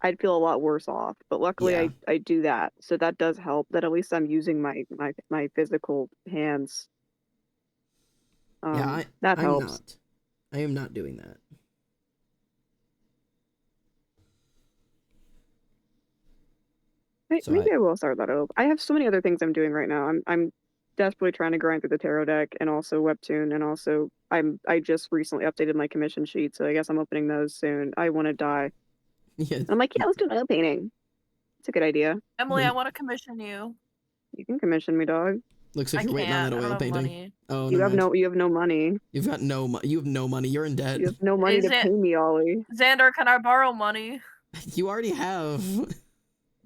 I'd feel a lot worse off. But luckily, yeah. I do that, so that does help. That at least I'm using my physical hands. Yeah, that I'm helps. not. I am not doing that. Maybe I will start that up. I have so many other things I'm doing right now. I'm desperately trying to grind through the tarot deck and also Webtoon, and also I just recently updated my commission sheet, so I guess I'm opening those soon. I want to die. Yeah. I'm like, yeah, let's do an oil painting. It's a good idea. Emily, I want to commission you. You can commission me, dog. Looks like you're waiting on that oil painting. Money. Oh, you have no money. You have no money. You're in debt. You have no money to pay me, Ollie. Xander, can I borrow money? You already have.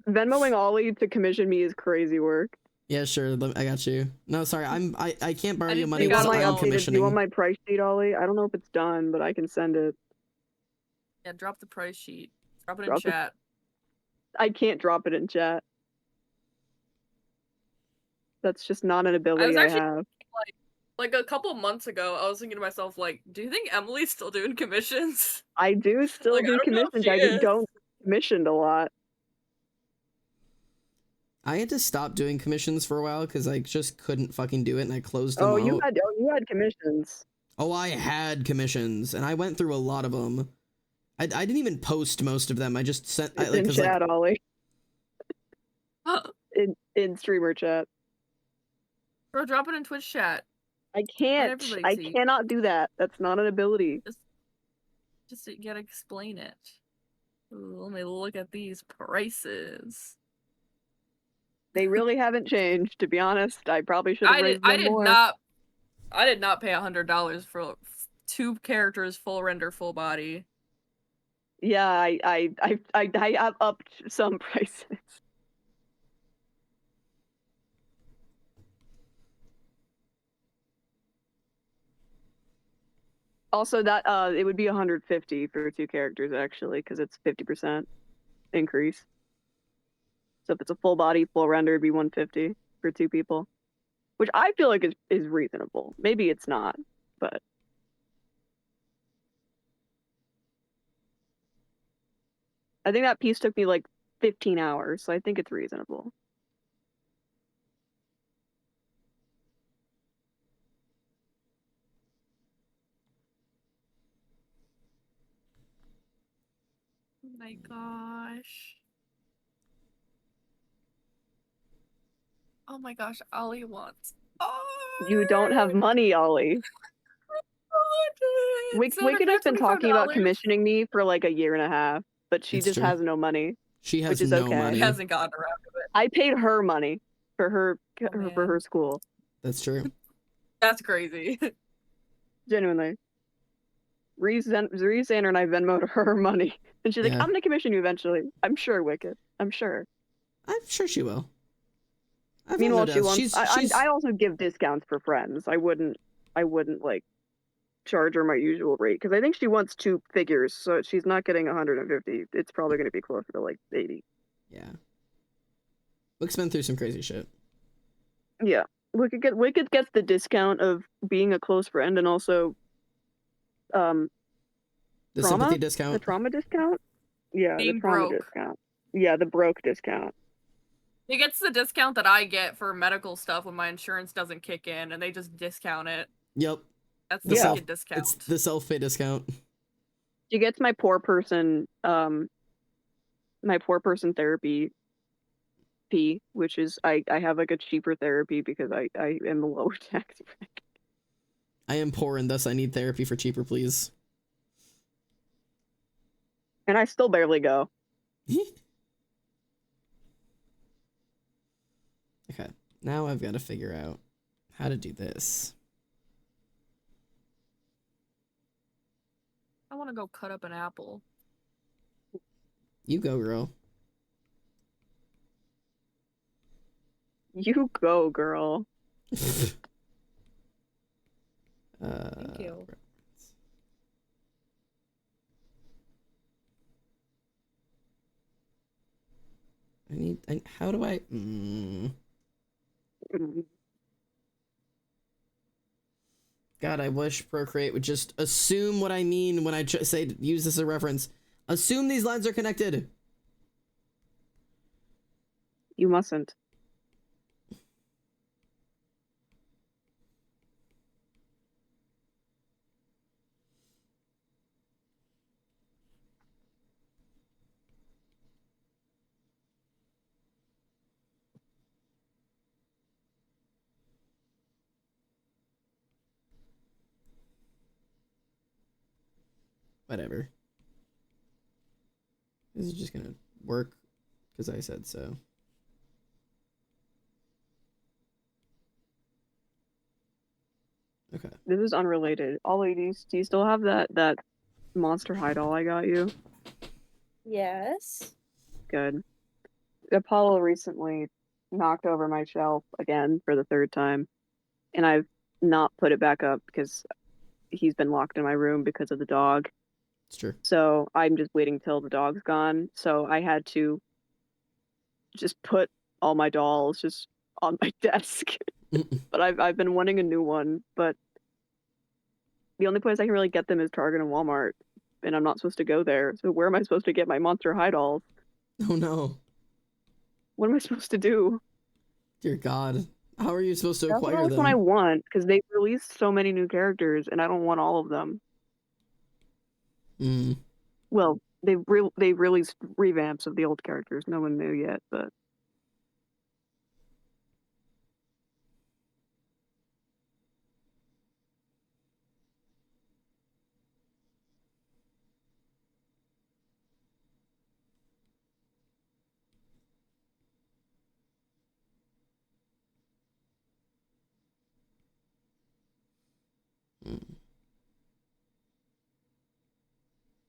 Venmoing Ollie to commission me is crazy work. Yeah, sure. I got you. No, sorry. I can't borrow you money You want because my I'm updated? commissioning. You want my price sheet, Ollie? I don't know if it's done, but I can send it. Yeah, drop the price sheet. Drop it in chat. I can't drop it in chat. That's just not an ability I have. Like a couple months ago, I was thinking to myself, like, do you think Emily's still doing commissions? I do still do commissions. I just don't commissioned a lot. I had to stop doing commissions for a while because I just couldn't fucking do it, and I closed them out. You had commissions. Oh, I had commissions, and I went through a lot of them. I didn't even post most of them. I just sent. It's in chat, Ollie. in streamer chat. Bro, drop it in Twitch chat. I can't. I cannot do that. That's not an ability. Just you gotta explain it. Ooh, let me look at these prices. They really haven't changed, to be honest. I probably should have raised them more. I did not pay $100 for 2 characters, full render, full body. Yeah, I have upped some prices. Also, that it would be 150 for 2 characters actually, because it's 50% increase. So if it's a full body, full render, it'd be 150 for 2 people, which I feel like is reasonable. Maybe it's not, but I think that piece took me like 15 hours, so I think it's reasonable. Oh my gosh. Oh my gosh, Ollie wants. You don't have money, Ollie. Wicked has been talking about commissioning me for like a year and a half, but she just has no money. She has which is no okay. money. She hasn't gotten around to it. I paid her money for her for her school. That's true. That's crazy. Genuinely. Reese Xander and I Venmoed her money. And she's like, I'm gonna commission you eventually. I'm sure, Wicked. I'm sure. I'm sure she will. Meanwhile, she wants. I also give discounts for friends. I wouldn't like charge her my usual rate because I think she wants 2 figures, so she's not getting 150. It's probably going to be closer to like 80. Yeah. Wick's been through some crazy shit. Yeah, Wicked gets the discount of being a close friend and also, the sympathy discount. The trauma discount. Yeah, being the trauma broke. discount. Yeah, the broke discount. He gets the discount that I get for medical stuff when my insurance doesn't kick in, and they just discount it. Yep. That's the Wicked discount. It's the self-pay discount. She gets my poor person therapy fee, which is I have like a cheaper therapy because I am a lower tax bracket. I am poor and thus I need therapy for cheaper, please. And I still barely go. Okay, now I've got to figure out how to do this. I want to go cut up an apple. You go, girl. You go, girl. Thank you. How do I... God, I wish Procreate would just assume what I mean when I say use this as a reference. Assume these lines are connected. You mustn't. Whatever. This is just gonna work because I said so. Okay. This is unrelated. Ollie, do you still have that Monster High doll I got you? Yes. Good. Apollo recently knocked over my shelf again for the 3rd time, and I've not put it back up because he's been locked in my room because of the dog. It's true. So I'm just waiting till the dog's gone. So I had to just put all my dolls just on my desk. But I've been wanting a new one, but the only place I can really get them is Target and Walmart, and I'm not supposed to go there. So where am I supposed to get my Monster High dolls? Oh no. What am I supposed to do? Dear God. How are you supposed to acquire them? That's what I want, because they released so many new characters, and I don't want all of them. Well, they released revamps of the old characters. No one knew yet, but...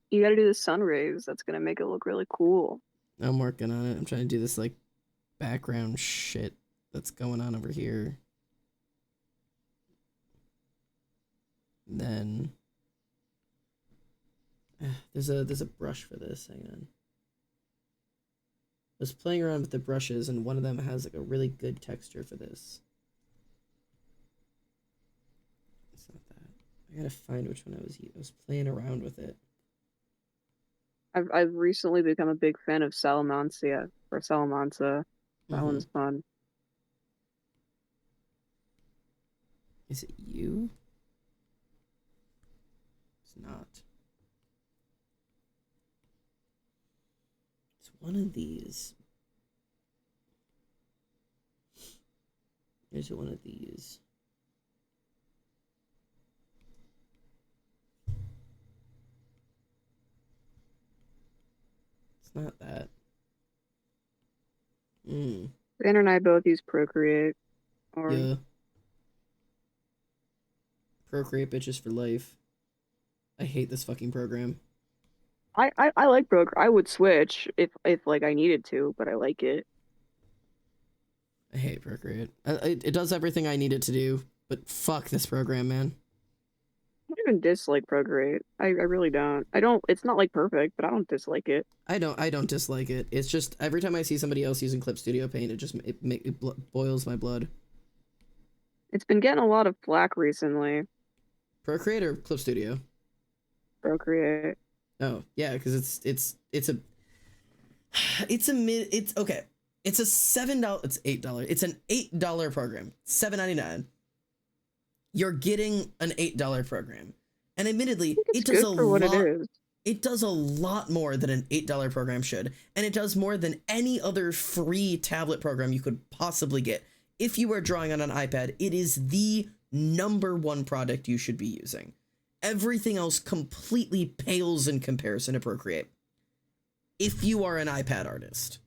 You gotta do the sun rays. That's gonna make it look really cool. I'm working on it. I'm trying to do this, like, background shit that's going on over here. And then... there's a brush for this. Hang on. I was playing around with the brushes, and one of them has, like, a really good texture for this. It's not that. I gotta find which one I was playing around with it. I've recently become a big fan of Salamancia or Salamanca. That one's fun. Is it you? It's not. It's one of these. Is it one of these? It's not that. Dan and I both use Procreate. Or... Yeah. Procreate bitches for life. I hate this fucking program. I like Procreate. I would switch if like I needed to, but I like it. I hate Procreate. It does everything I need it to do, but fuck this program, man. I don't even dislike Procreate. I really don't. It's not like perfect, but I don't dislike it. I don't dislike it. It's just every time I see somebody else using Clip Studio Paint, it boils my blood. It's been getting a lot of flack recently. Procreate or Clip Studio? Procreate. Oh yeah, because it's okay. It's a $7. It's $8. It's an $8 program. $7.99. You're getting an $8 program, and admittedly, it does a lot. It does a lot more than an $8 program should, and it does more than any other free tablet program you could possibly get. If you are drawing on an iPad, it is the #1 product you should be using. Everything else completely pales in comparison to Procreate. If you are an iPad artist,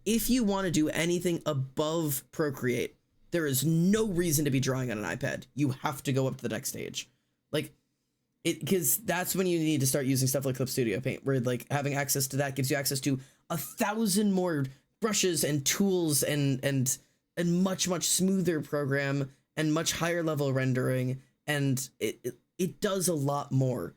if you want to do anything above Procreate, there is no reason to be drawing on an iPad. You have to go up to the next stage. Like, because that's when you need to start using stuff like Clip Studio Paint, where like having access to that gives you access to 1,000 more brushes and tools and much smoother program and much higher level rendering, and it does a lot more.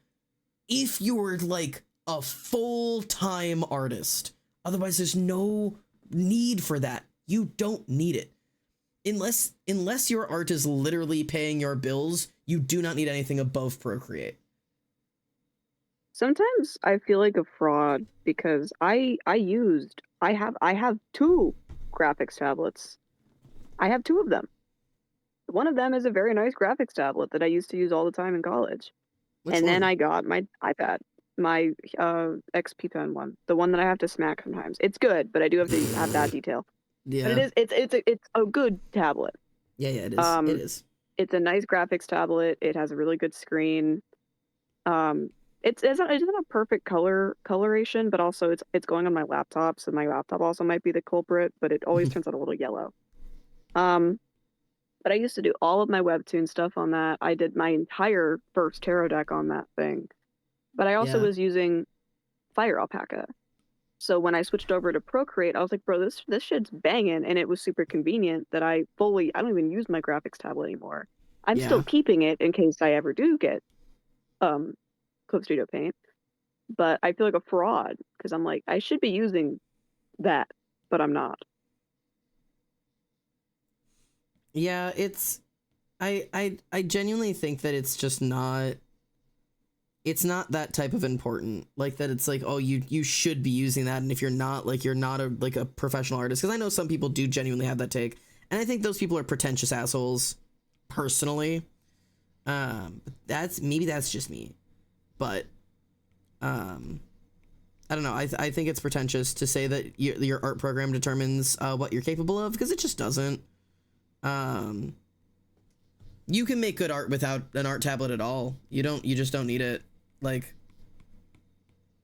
If you're like a full-time artist, otherwise there's no need for that. You don't need it. Unless your art is literally paying your bills, you do not need anything above Procreate. Sometimes I feel like a fraud because I have 2 graphics tablets. I have 2 of them. One of them is a very nice graphics tablet that I used to use all the time in college. Then I got my iPad, my XP Pen one, the one that I have to smack sometimes. It's good, but I do have to have that detail. Yeah. But it's a good tablet. Yeah, it is. It is. It's a nice graphics tablet. It has a really good screen. It's not a perfect coloration, but also it's going on my laptop, so my laptop also might be the culprit, but it always turns out a little yellow. But I used to do all of my webtoon stuff on that. I did my entire first tarot deck on that thing. But I also was using Fire Alpaca. So when I switched over to Procreate, I was like, bro, this shit's banging, and it was super convenient that I don't even use my graphics tablet anymore. I'm still keeping it in case I ever do get Clip Studio Paint. But I feel like a fraud because I'm like, I should be using that, but I'm not. Yeah, I genuinely think that it's just not, it's not that type of important, like that it's like, oh, you should be using that, and if you're not, like, you're not a professional artist, because I know some people do genuinely have that take, and I think those people are pretentious assholes, personally. Maybe that's just me, but I don't know, I think it's pretentious to say that your art program determines what you're capable of, because it just doesn't. You can make good art without an art tablet at all. You just don't need it. Like,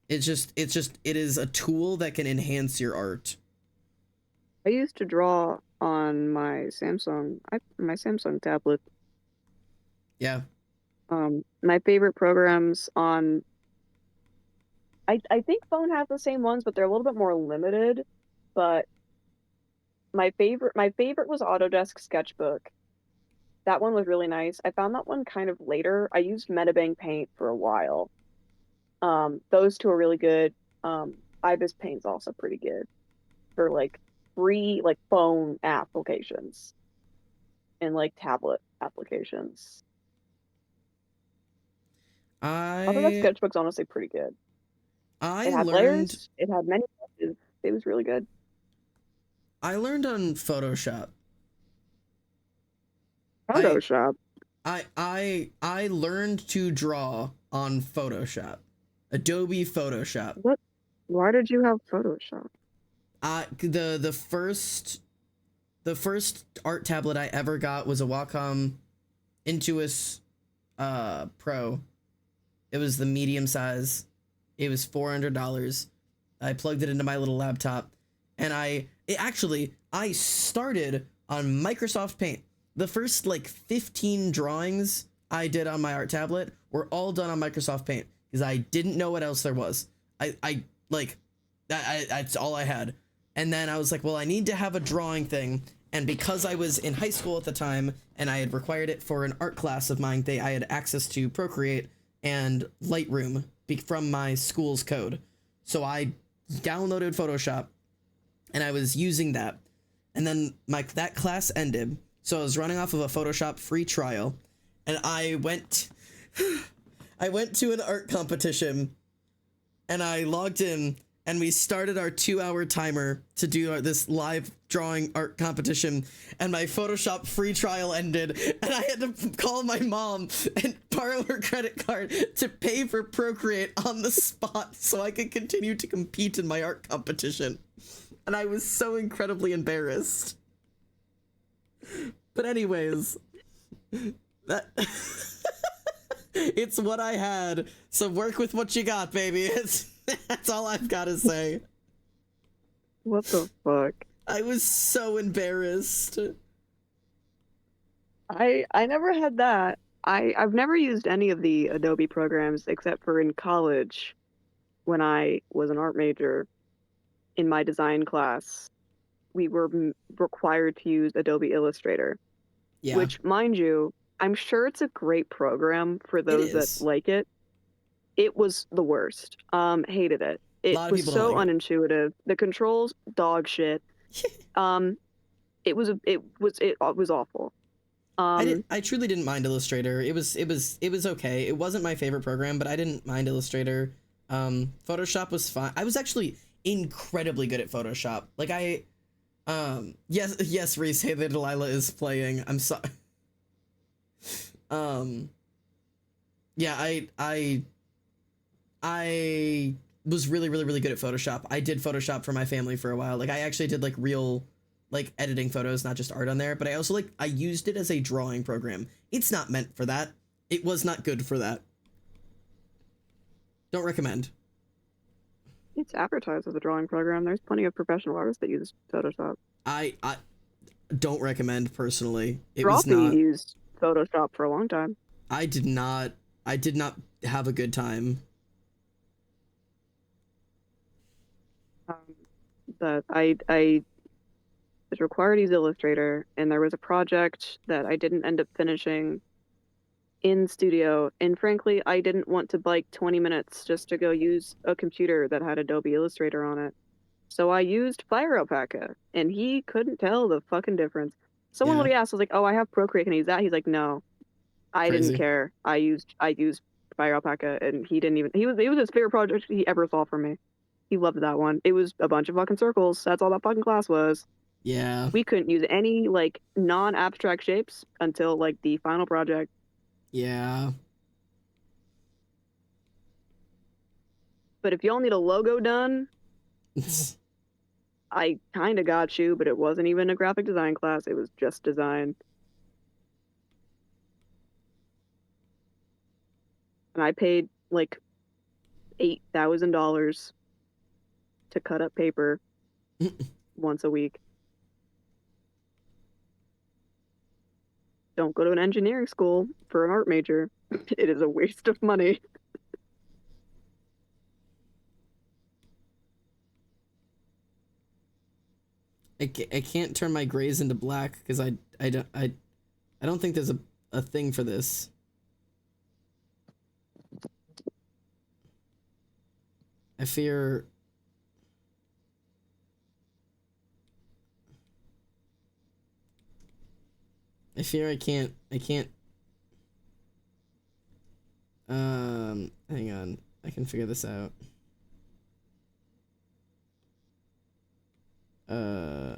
it is a tool that can enhance your art. I used to draw on my Samsung tablet. Yeah. My favorite programs on, I think phone has the same ones, but they're a little bit more limited. But my favorite was Autodesk Sketchbook. That one was really nice. I found that one kind of later. I used Metabang Paint for a while. Those 2 are really good. Ibis Paint's also pretty good for like free like phone applications and like tablet applications. Autodesk Sketchbook's honestly pretty good. I It had learned layers. It had many brushes. It was really good. I learned on Photoshop. I Photoshop. I learned to draw on Photoshop. Adobe Photoshop. What? Why did you have Photoshop? The first art tablet I ever got was a Wacom Intuos Pro. It was the medium size. It was $400. I plugged it into my little laptop, and I started on Microsoft Paint. The first like 15 drawings I did on my art tablet were all done on Microsoft Paint because I didn't know what else there was. That's all I had. And then I was like, well, I need to have a drawing thing. And because I was in high school at the time and I had required it for an art class of mine, I had access to Procreate and Lightroom from my school's code. So I downloaded Photoshop and I was using that. And then that class ended. So I was running off of a Photoshop free trial, and I went to an art competition, and I logged in, and we started our 2-hour timer to do this live drawing art competition, and my Photoshop free trial ended, and I had to call my mom and borrow her credit card to pay for Procreate on the spot so I could continue to compete in my art competition. And I was so incredibly embarrassed. But anyways, that it's what I had. So work with what you got, baby. That's all I've got to say. What the fuck? I was so embarrassed. I never had that. I've never used any of the Adobe programs except for in college when I was an art major. In my design class, we were required to use Adobe Illustrator. Yeah. Which, mind you, I'm sure it's a great program for those that like it. It was the worst. Hated it. It was so unintuitive. The controls, dog shit. It was awful. I truly didn't mind Illustrator. It was okay. It wasn't my favorite program, but I didn't mind Illustrator. Photoshop was fine. I was actually incredibly good at Photoshop. Like yes, Reese, hey, the Delilah is playing. I'm sorry. Yeah, I was really good at Photoshop. I did Photoshop for my family for a while. Like I actually did like real like editing photos, not just art on there, but I also I used it as a drawing program. It's not meant for that. It was not good for that. Don't recommend. It's advertised as a drawing program. There's plenty of professional artists that use Photoshop. I don't recommend personally. It Droppy was not. used Photoshop for a long time. I did not have a good time. But I was required to use Illustrator, and there was a project that I didn't end up finishing in studio, and frankly, I didn't want to bike 20 minutes just to go use a computer that had Adobe Illustrator on it. So I used Fire Alpaca, and he couldn't tell the fucking difference. Someone literally asked, I was like, oh, I have Procreate, can I use that? He's like, no. I didn't care. I used Fire Alpaca, and he didn't even, it was his favorite project he ever saw from me. He loved that one. It was a bunch of fucking circles. That's all that fucking class was. Yeah. We couldn't use any like non-abstract shapes until like the final project. Yeah. But if y'all need a logo done, I kind of got you, but it wasn't even a graphic design class. It was just design. And I paid like $8,000 to cut up paper once a week. Don't go to an engineering school for an art major. It is a waste of money. I can't turn my grays into black because I don't think there's a thing for this. I fear I can't hang on, I can figure this out. Yeah,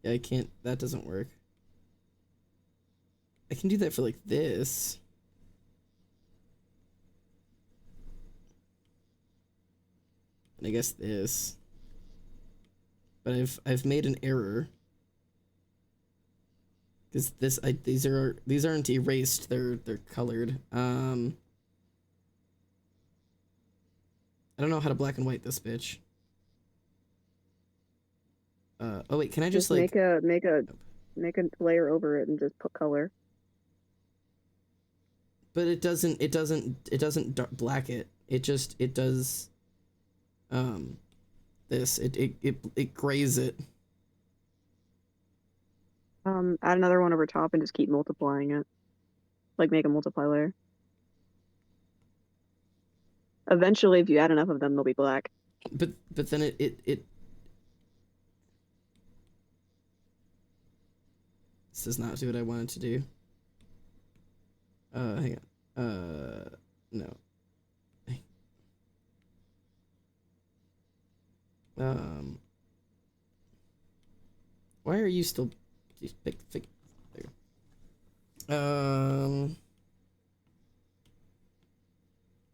I can't, that doesn't work. I can do that for like this. And I guess this. But I've made an error. Because these aren't erased, they're colored. I don't know how to black and white this bitch. Oh wait, can I just like make a layer over it and just put color. But it doesn't black it. It does this. It grays it. Add another one over top and just keep multiplying it. Like make a multiply layer. Eventually, if you add enough of them, they'll be black. But then it this does not do what I wanted to do. Hang on. No. Why are you still there?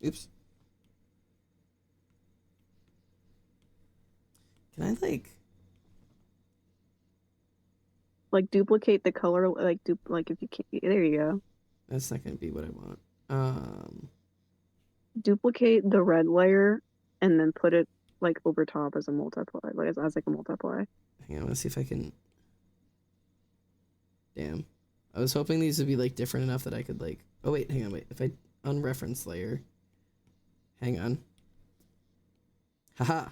Oops. Can I like duplicate the color, like if you can, there you go. That's not gonna be what I want. Duplicate the red layer and then put it like over top as a multiply, like as like a multiply. Hang on, let's see if I can. Damn, I was hoping these would be like different enough that I could like. Oh wait, hang on, wait. If I unreference layer, hang on. Haha.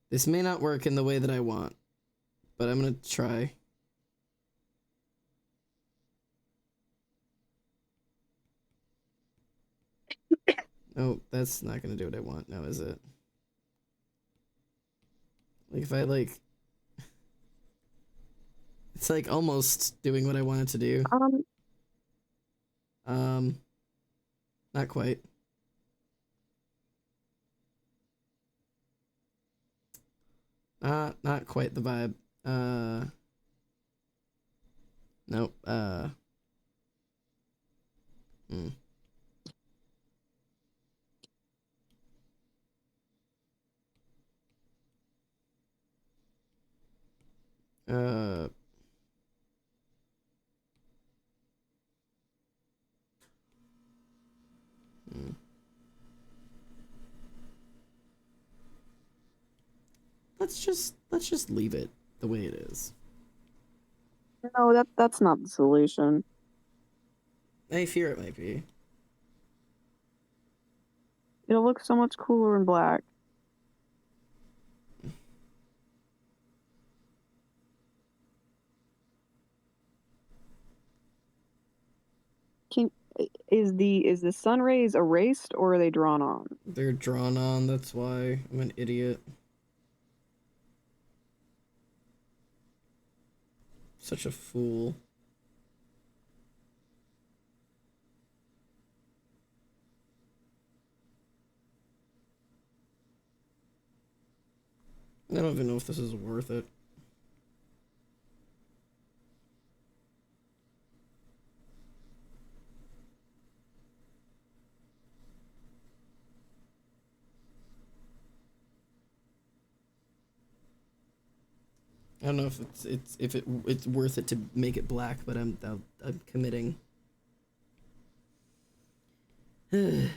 This may not work in the way that I want, but I'm gonna try. No, that's not gonna do what I want now, is it? Like if I like... It's like almost doing what I wanted to do. Not quite. Not quite the vibe. Nope. Hmm. Hmm. Let's just leave it the way it is. No, that's not the solution. I fear it might be. It'll look so much cooler in black. Is the sun rays erased or are they drawn on? They're drawn on, that's why I'm an idiot. Such a fool. I don't even know if this is worth it. I don't know if it's worth it to make it black, but I'm committing. All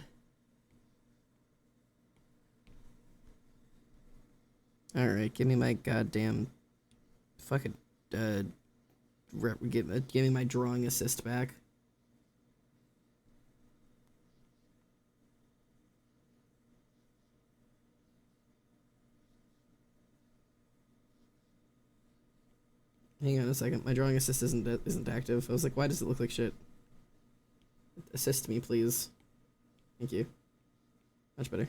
right, give me my goddamn fucking give me my drawing assist back. Hang on a second. My drawing assist isn't active. I was like, why does it look like shit? Assist me, please. Thank you. Much better.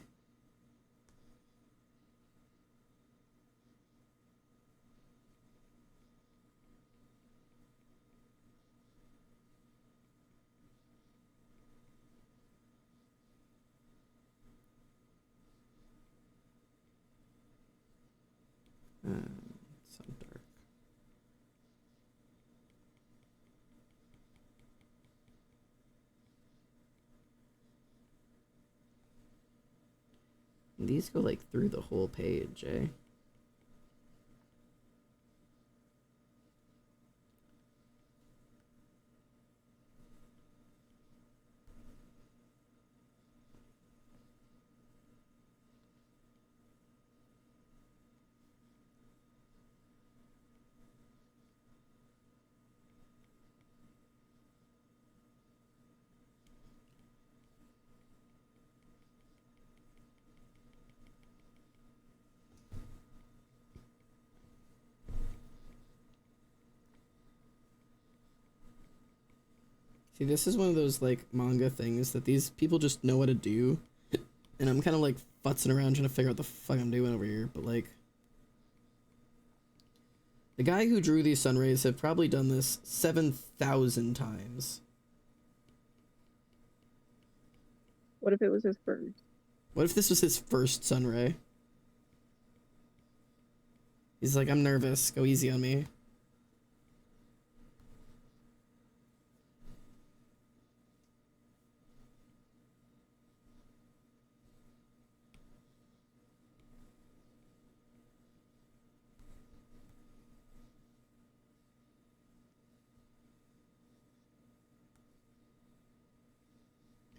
These go like through the whole page, eh? See, this is one of those, like, manga things that these people just know what to do. And I'm kind of, like, futzing around trying to figure out what the fuck I'm doing over here. But, like, the guy who drew these sun rays have probably done this 7,000 times. What if it was his first? What if this was his first sun ray? He's like, I'm nervous. Go easy on me.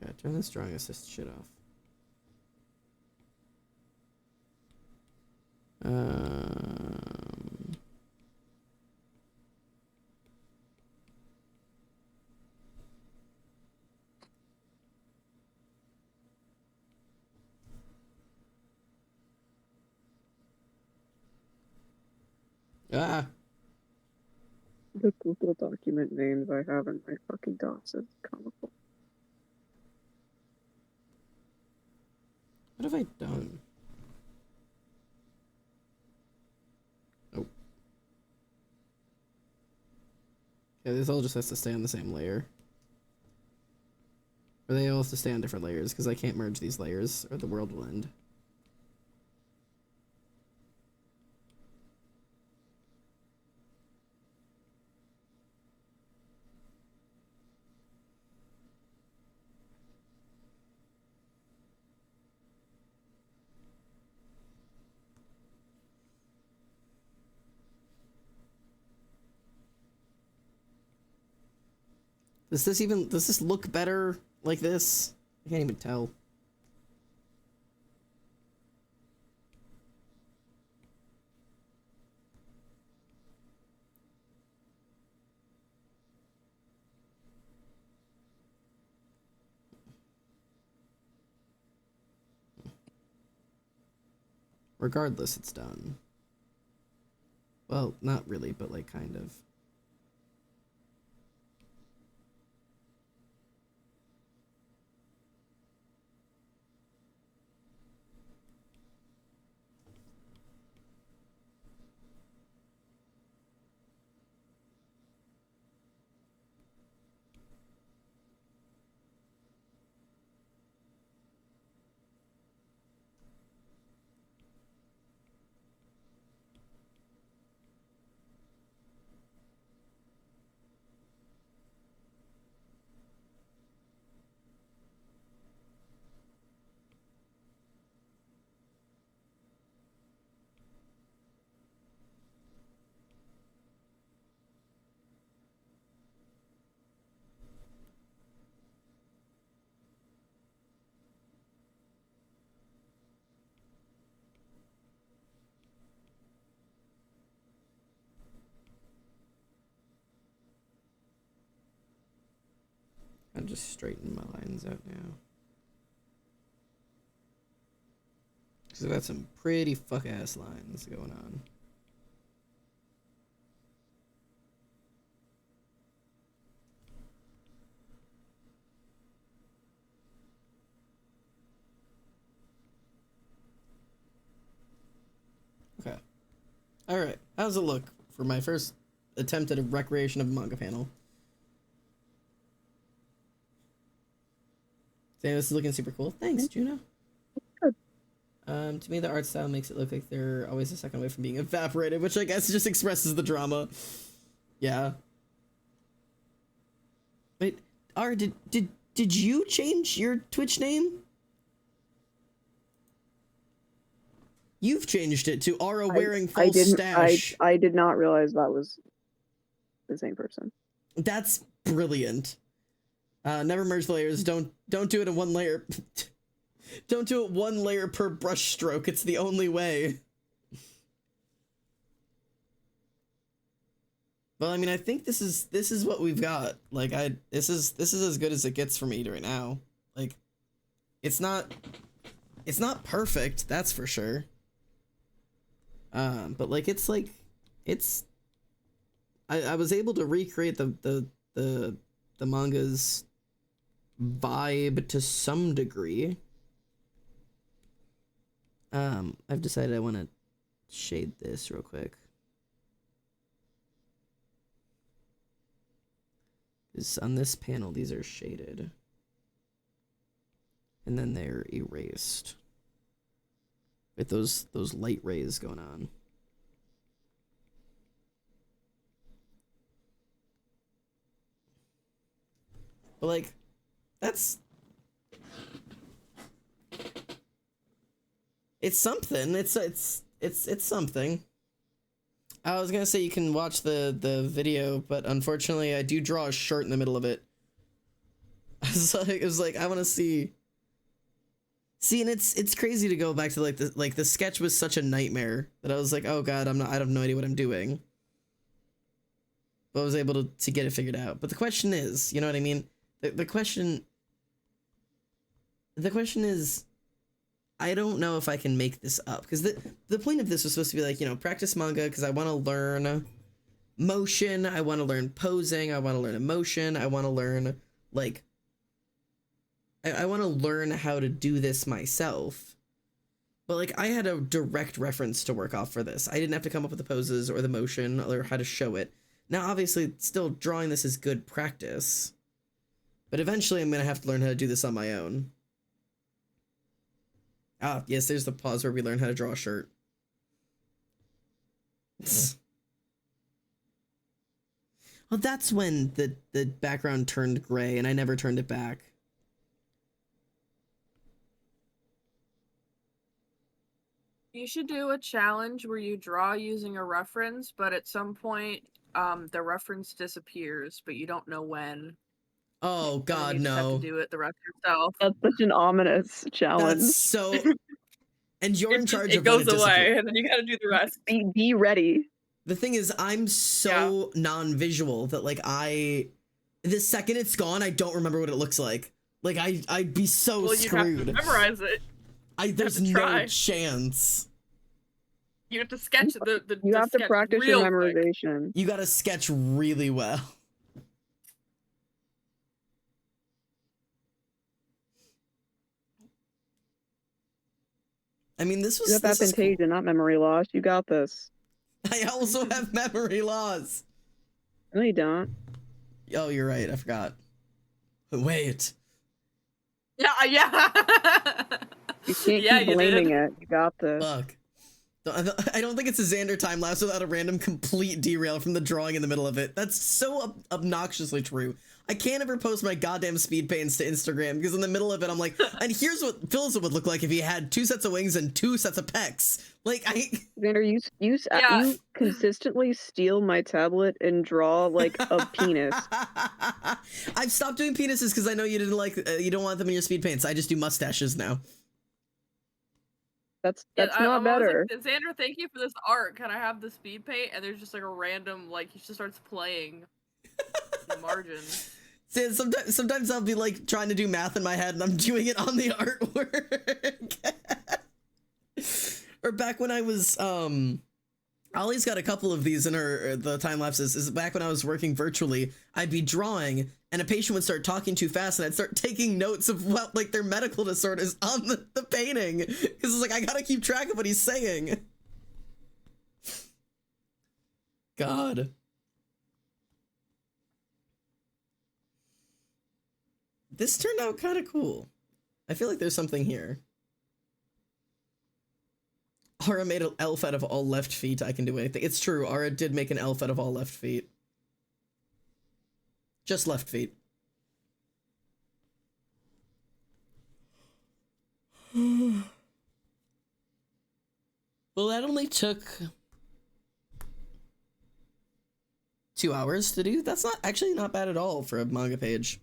Okay, turn this drawing assist shit off. Ah! The Google document names I have in my fucking docs is comical. What have I done? Oh. Yeah, this all just has to stay on the same layer. Or they all have to stay on different layers, because I can't merge these layers, or the world will end. Does this look better like this? I can't even tell. Regardless, it's done. Well, not really, but like kind of. I'm just straightening my lines out now. So that's some pretty fuck-ass lines going on. Okay. Alright, how's it look for my first attempt at a recreation of a manga panel? Saying this is looking super cool. Thanks, Juno. Good. To me, the art style makes it look like they're always a second away from being evaporated, which I guess just expresses the drama. Yeah. Wait, R, did you change your Twitch name? You've changed it to Aura I wearing false stash. I did not realize that was the same person. That's brilliant. Never merge layers. Don't do it in one layer. Don't do it one layer per brush stroke. It's the only way. Well, I mean, I think this is what we've got. Like, this is as good as it gets for me right now. Like, it's not perfect, that's for sure. But like, I was able to recreate the manga's vibe to some degree. I've decided I want to shade this real quick. Because on this panel, these are shaded. And then they're erased. With those light rays going on. But like, it's something. It's something. I was gonna say you can watch the video, but unfortunately I do draw a shirt in the middle of it. It was like I want to see. And it's crazy to go back to the sketch was such a nightmare that I was like, oh god, I have no idea what I'm doing. But I was able to get it figured out. But the question is, you know what I mean? The question is, I don't know if I can make this up, because the point of this was supposed to be like, you know, practice manga because I want to learn motion, I want to learn posing, I want to learn emotion, I want to learn like I want to learn how to do this myself. But like, I had a direct reference to work off for this. I didn't have to come up with the poses or the motion or how to show it. Now, obviously, still drawing this is good practice, but eventually I'm going to have to learn how to do this on my own. Ah, yes, there's the pause where we learn how to draw a shirt. Well, that's when the background turned gray and I never turned it back. You should do a challenge where you draw using a reference, but at some point, the reference disappears, but you don't know when. Oh God, and then you just no! have to do it the rest yourself. That's such an ominous challenge. That's so. And you're in charge of it goes when it away, and then you gotta do the rest. Be ready. The thing is, I'm so non-visual that like the second it's gone, I don't remember what it looks like. Like I'd be so screwed. You have to memorize it. There's no chance. You have to sketch the You have to practice your memorization. You gotta sketch really well. I mean, this was. You have aphantasia, cool. Not memory loss. You got this. I also have memory loss. No, you don't. Oh, you're right. I forgot. Wait. Yeah. You can't keep blaming it. You got this. Fuck. I don't think it's a Xander time lapse without a random complete derail from the drawing in the middle of it. That's so obnoxiously true. I can't ever post my goddamn speed paints to Instagram because in the middle of it, I'm like, and here's what Phil's would look like if he had 2 sets of wings and 2 sets of pecs. Like, Xander, you consistently steal my tablet and draw like a penis. I've stopped doing penises because I know you didn't like, you don't want them in your speed paints. I just do mustaches now. That's not better. Like, Xander, thank you for this art. Can I have the speed paint? And there's just like a random, like, he just starts playing the margins. See, sometimes I'll be like trying to do math in my head and I'm doing it on the artwork. Or back when I was, Ollie's got a couple of these in the time lapses. Is back when I was working virtually, I'd be drawing and a patient would start talking too fast and I'd start taking notes of what like their medical disorders on the painting. Because it's like, I gotta keep track of what he's saying. God. This turned out kind of cool. I feel like there's something here. Aura made an elf out of all left feet. I can do anything. It's true. Aura did make an elf out of all left feet. Just left feet. Well, that only took 2 hours to do. That's not bad at all for a manga page.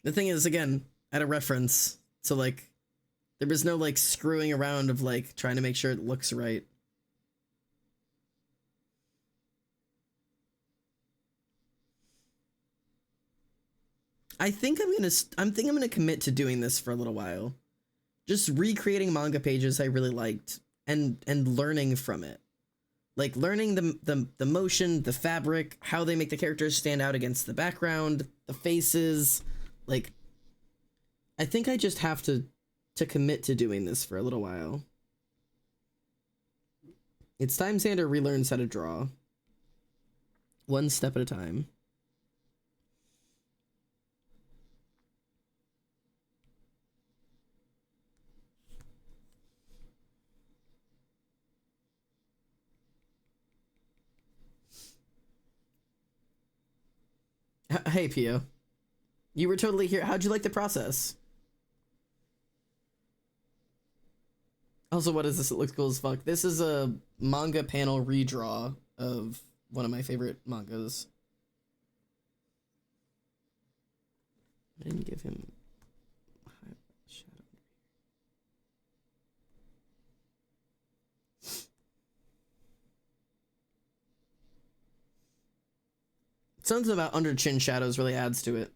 The thing is, again, at a reference, so like there was no like screwing around of like trying to make sure it looks right. I think I'm gonna commit to doing this for a little while. Just recreating manga pages I really liked and learning from it. Like learning the motion, the fabric, how they make the characters stand out against the background, the faces. Like, I think I just have to commit to doing this for a little while. It's time Xander relearns how to draw. One step at a time. Hey, Pio. You were totally here. How'd you like the process? Also, what is this? It looks cool as fuck. This is a manga panel redraw of one of my favorite mangas. I didn't give him shadow. Something about under chin shadows really adds to it.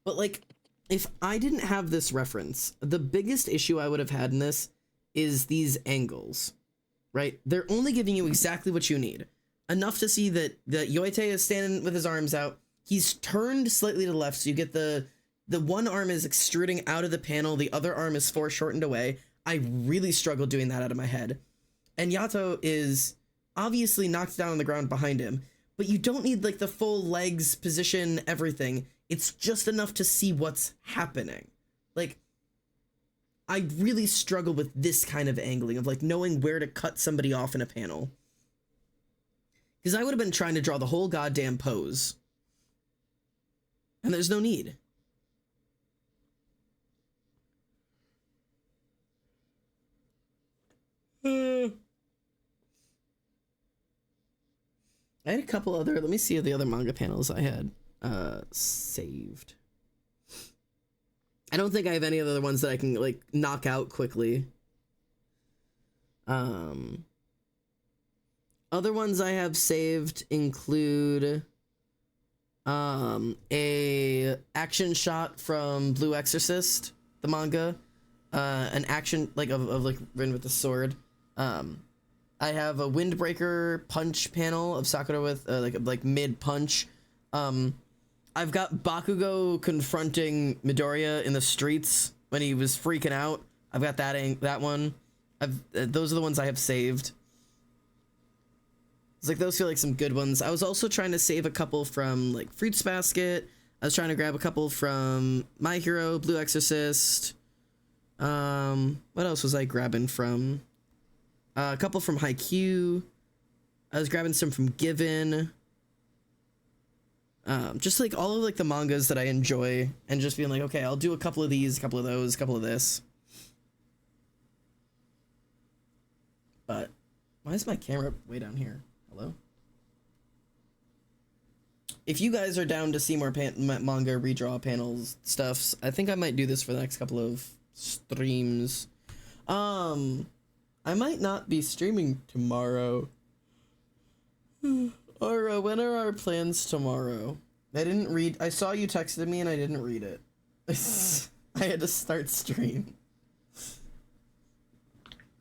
But like, if I didn't have this reference, the biggest issue I would have had in this is these angles, right? They're only giving you exactly what you need. Enough to see that Yoite is standing with his arms out. He's turned slightly to the left, so you get the one arm is extruding out of the panel, the other arm is foreshortened away. I really struggled doing that out of my head. And Yato is obviously knocked down on the ground behind him, but you don't need like the full legs position, everything. It's just enough to see what's happening. Like, I really struggle with this kind of angling of like knowing where to cut somebody off in a panel. Because I would have been trying to draw the whole goddamn pose. And there's no need. I had a couple other, let me see the other manga panels I had saved. I don't think I have any other ones that I can like knock out quickly. Other ones I have saved include a action shot from Blue Exorcist, the manga, an action like of like written with the sword. I have a windbreaker punch panel of Sakura with like mid punch. I've got Bakugo confronting Midoriya in the streets when he was freaking out. I've got that one. Those are the ones I have saved. It's like those feel like some good ones. I was also trying to save a couple from like Fruits Basket. I was trying to grab a couple from My Hero, Blue Exorcist. What else was I grabbing from? A couple from Haikyuu. I was grabbing some from Given. Just like all of like the mangas that I enjoy and just being like, okay, I'll do a couple of these, a couple of those, a couple of this. But why is my camera way down here? Hello? If you guys are down to see more manga redraw panels stuffs, I think I might do this for the next couple of streams. I might not be streaming tomorrow. Or when are our plans tomorrow? I saw you texted me and I didn't read it. I had to start stream.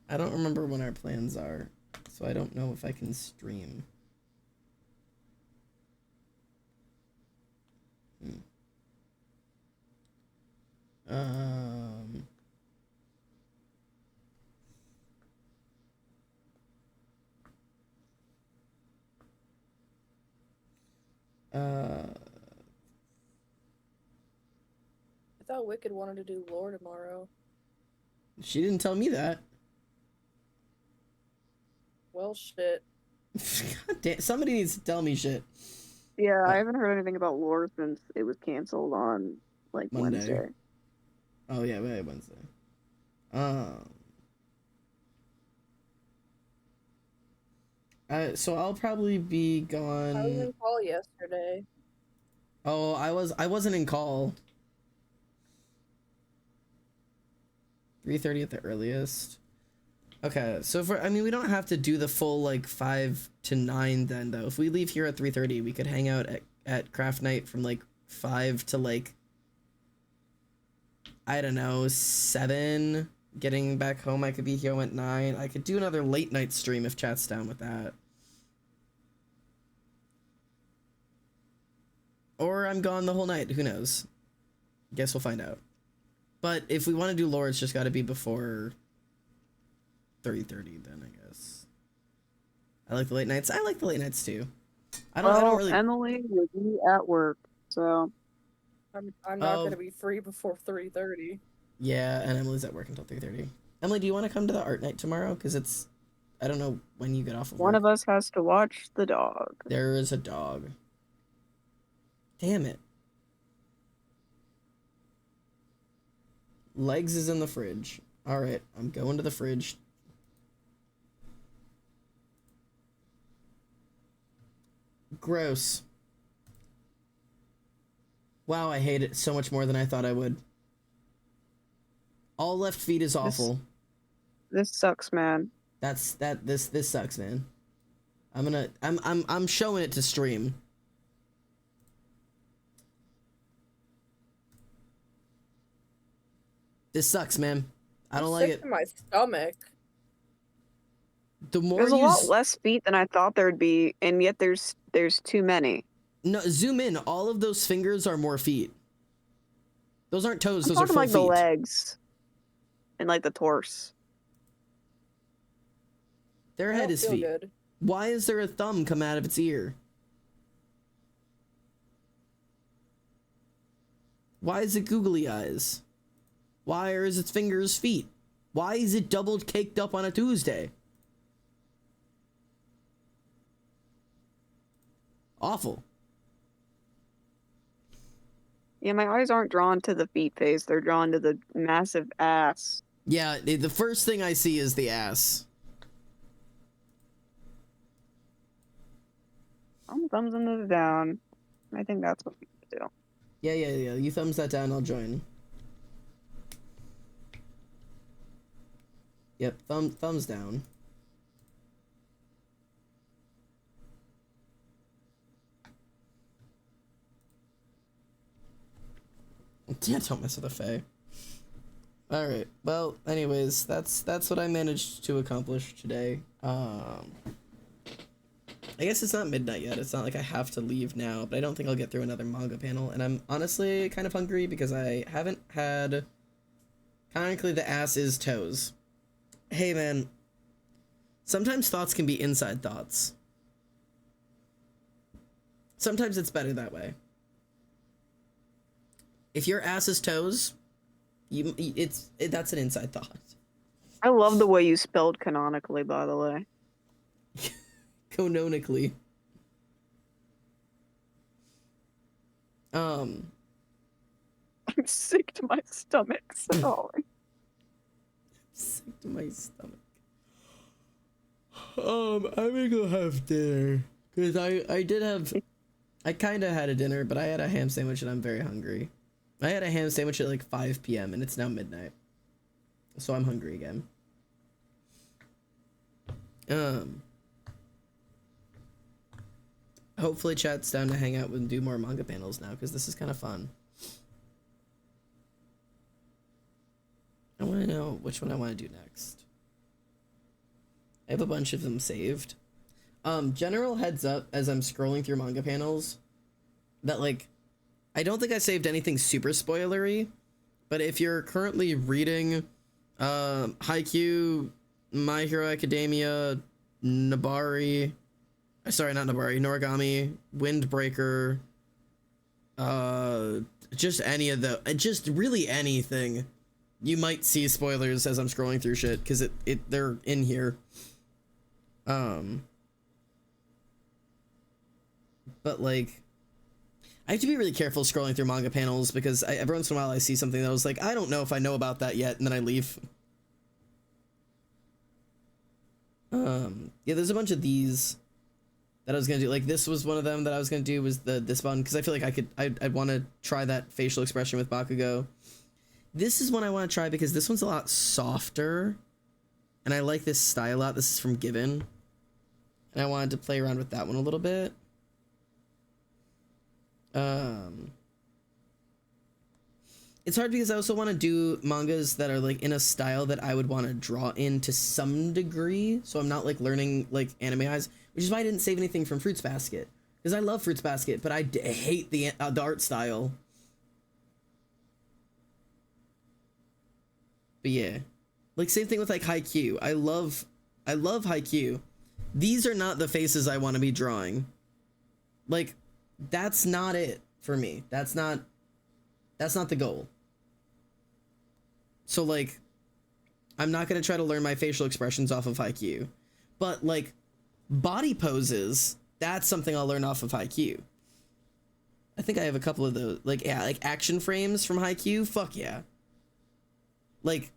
I don't remember when our plans are, so I don't know if I can stream. I thought Wicked wanted to do lore tomorrow. She didn't tell me that. Well, shit. God damn, somebody needs to tell me shit. Yeah, I haven't heard anything about lore since it was canceled on like Monday. Wednesday. Oh yeah, Wednesday. Um. So I'll probably be gone. I was in call yesterday. Oh, I wasn't in call. 3:30 at the earliest. Okay, so we don't have to do the full like 5 to 9 then though. If we leave here at 3:30, we could hang out at craft night from like 5 to like, I don't know, 7. Getting back home, I could be home at 9. I could do another late night stream if chat's down with that. Or I'm gone the whole night, who knows? Guess we'll find out. But if we want to do lore, it's just got to be before 3:30 then, I guess. I like the late nights. I like the late nights too. I don't really... Emily will be at work, so I'm not gonna be free before 3:30. Yeah, and Emily's at work until 3:30. Emily, do you want to come to the art night tomorrow? Because it's... I don't know when you get off of work. one of us has to watch the dog. There is a dog. Damn it. Legs is in the fridge. Alright, I'm going to the fridge. Gross. Wow, I hate it so much more than I thought I would. All left feet is awful. This sucks, man. This sucks, man. I'm showing it to stream. This sucks, man. I don't like it. Sick to my stomach. The more There's a lot less feet than I thought there'd be, and yet there's too many. No, zoom in. All of those fingers are more feet. Those aren't toes. I'm Those are talking full like feet. the legs and like the torso. Their head is feet. Good. Why is there a thumb come out of its ear? Why is it googly eyes? Why is its fingers feet? Why is it doubled caked up on a Tuesday? Awful. Yeah, my eyes aren't drawn to the feet face. They're drawn to the massive ass. Yeah, the first thing I see is the ass. Thumbs into the down. I think that's what we do. Yeah. You thumbs that down, I'll join. Yep, thumbs down. Yeah, don't mess with the Fae. Alright, well, anyways, that's what I managed to accomplish today. I guess it's not midnight yet. It's not like I have to leave now, but I don't think I'll get through another manga panel, and I'm honestly kind of hungry because I haven't had... Canonically, the ass is toes. Hey, man. Sometimes thoughts can be inside thoughts. Sometimes it's better that way. If your ass is toes, that's an inside thought. I love the way you spelled canonically, by the way. Canonically. I'm sick to my stomach, sorry. Sick to my stomach. I'm gonna go have dinner. Cause I kinda had a dinner, but I had a ham sandwich and I'm very hungry. I had a ham sandwich at like 5 p.m. and it's now midnight. So I'm hungry again. Hopefully chat's down to hang out and do more manga panels now, because this is kind of fun. I want to know which one I want to do next. I have a bunch of them saved. General heads up as I'm scrolling through manga panels that, like, I don't think I saved anything super spoilery, but if you're currently reading Haikyuu, My Hero Academia, Noragami, Windbreaker, just any of the, just really anything, you might see spoilers as I'm scrolling through shit, because they're in here. But like, I have to be really careful scrolling through manga panels because every once in a while I see something that I was like, I don't know if I know about that yet, and then I leave. Yeah, there's a bunch of these that I was gonna do. Like this was one of them that I was gonna do, was this one, because I feel like I'd want to try that facial expression with Bakugo. This is one I want to try because this one's a lot softer, and I like this style a lot. This is from Given, and I wanted to play around with that one a little bit. It's hard because I also want to do mangas that are like in a style that I would want to draw in to some degree, so I'm not like learning like anime eyes, which is why I didn't save anything from Fruits Basket, because I love Fruits Basket, but I hate the art style. But yeah, like same thing with like Haikyuu. I love Haikyuu. These are not the faces I want to be drawing. Like, that's not it for me. That's not the goal. So like, I'm not gonna try to learn my facial expressions off of Haikyuu, but like body poses, that's something I'll learn off of Haikyuu. I think I have a couple of those, like, yeah, like action frames from Haikyuu. Fuck yeah. Like,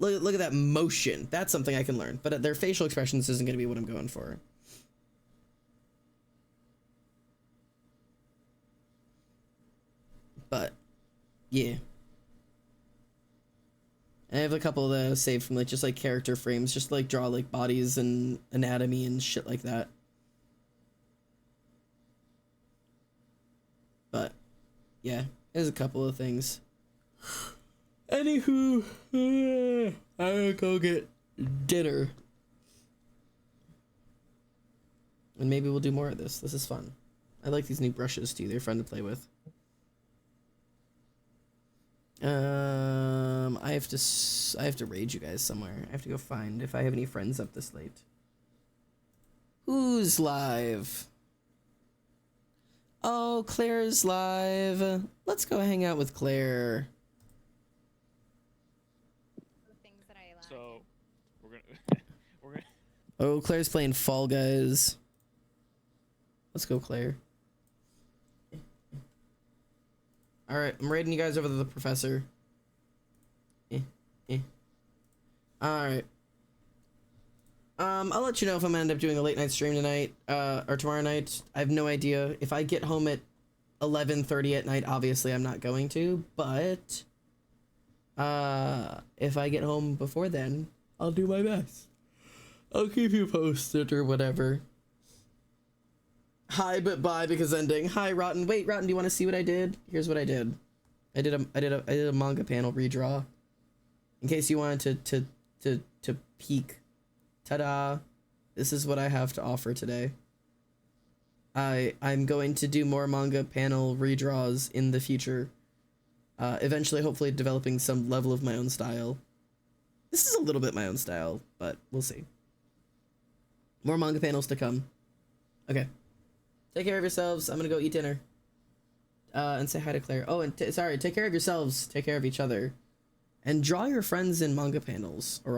look at that motion. That's something I can learn, but their facial expressions isn't gonna be what I'm going for. But yeah, I have a couple that I saved from like just like character frames, just like draw like bodies and anatomy and shit like that. But yeah, there's a couple of things. Anywho, I'm gonna go get dinner, and maybe we'll do more of this. This is fun. I like these new brushes too. They're fun to play with. I have to raid you guys somewhere. I have to go find if I have any friends up this late. Who's live? Oh, Claire's live. Let's go hang out with Claire. Things that I like. So, we're gonna Oh, Claire's playing Fall Guys. Let's go, Claire. Alright, I'm raiding you guys over to the professor. Alright. I'll let you know if I'm gonna end up doing a late night stream tonight, or tomorrow night. I have no idea. If I get home at 11:30 at night, obviously I'm not going to, but if I get home before then, I'll do my best. I'll keep you posted or whatever. Hi, but bye because ending. Hi, Rotten. Wait, Rotten, do you want to see what I did? Here's what I did. I did a manga panel redraw. In case you wanted to peek. Ta-da. This is what I have to offer today. I'm going to do more manga panel redraws in the future. Eventually, hopefully developing some level of my own style. This is a little bit my own style, but we'll see. More manga panels to come. Okay. Take care of yourselves. I'm gonna go eat dinner. And say hi to Claire. Oh, and sorry, take care of yourselves. Take care of each other. And draw your friends in manga panels, or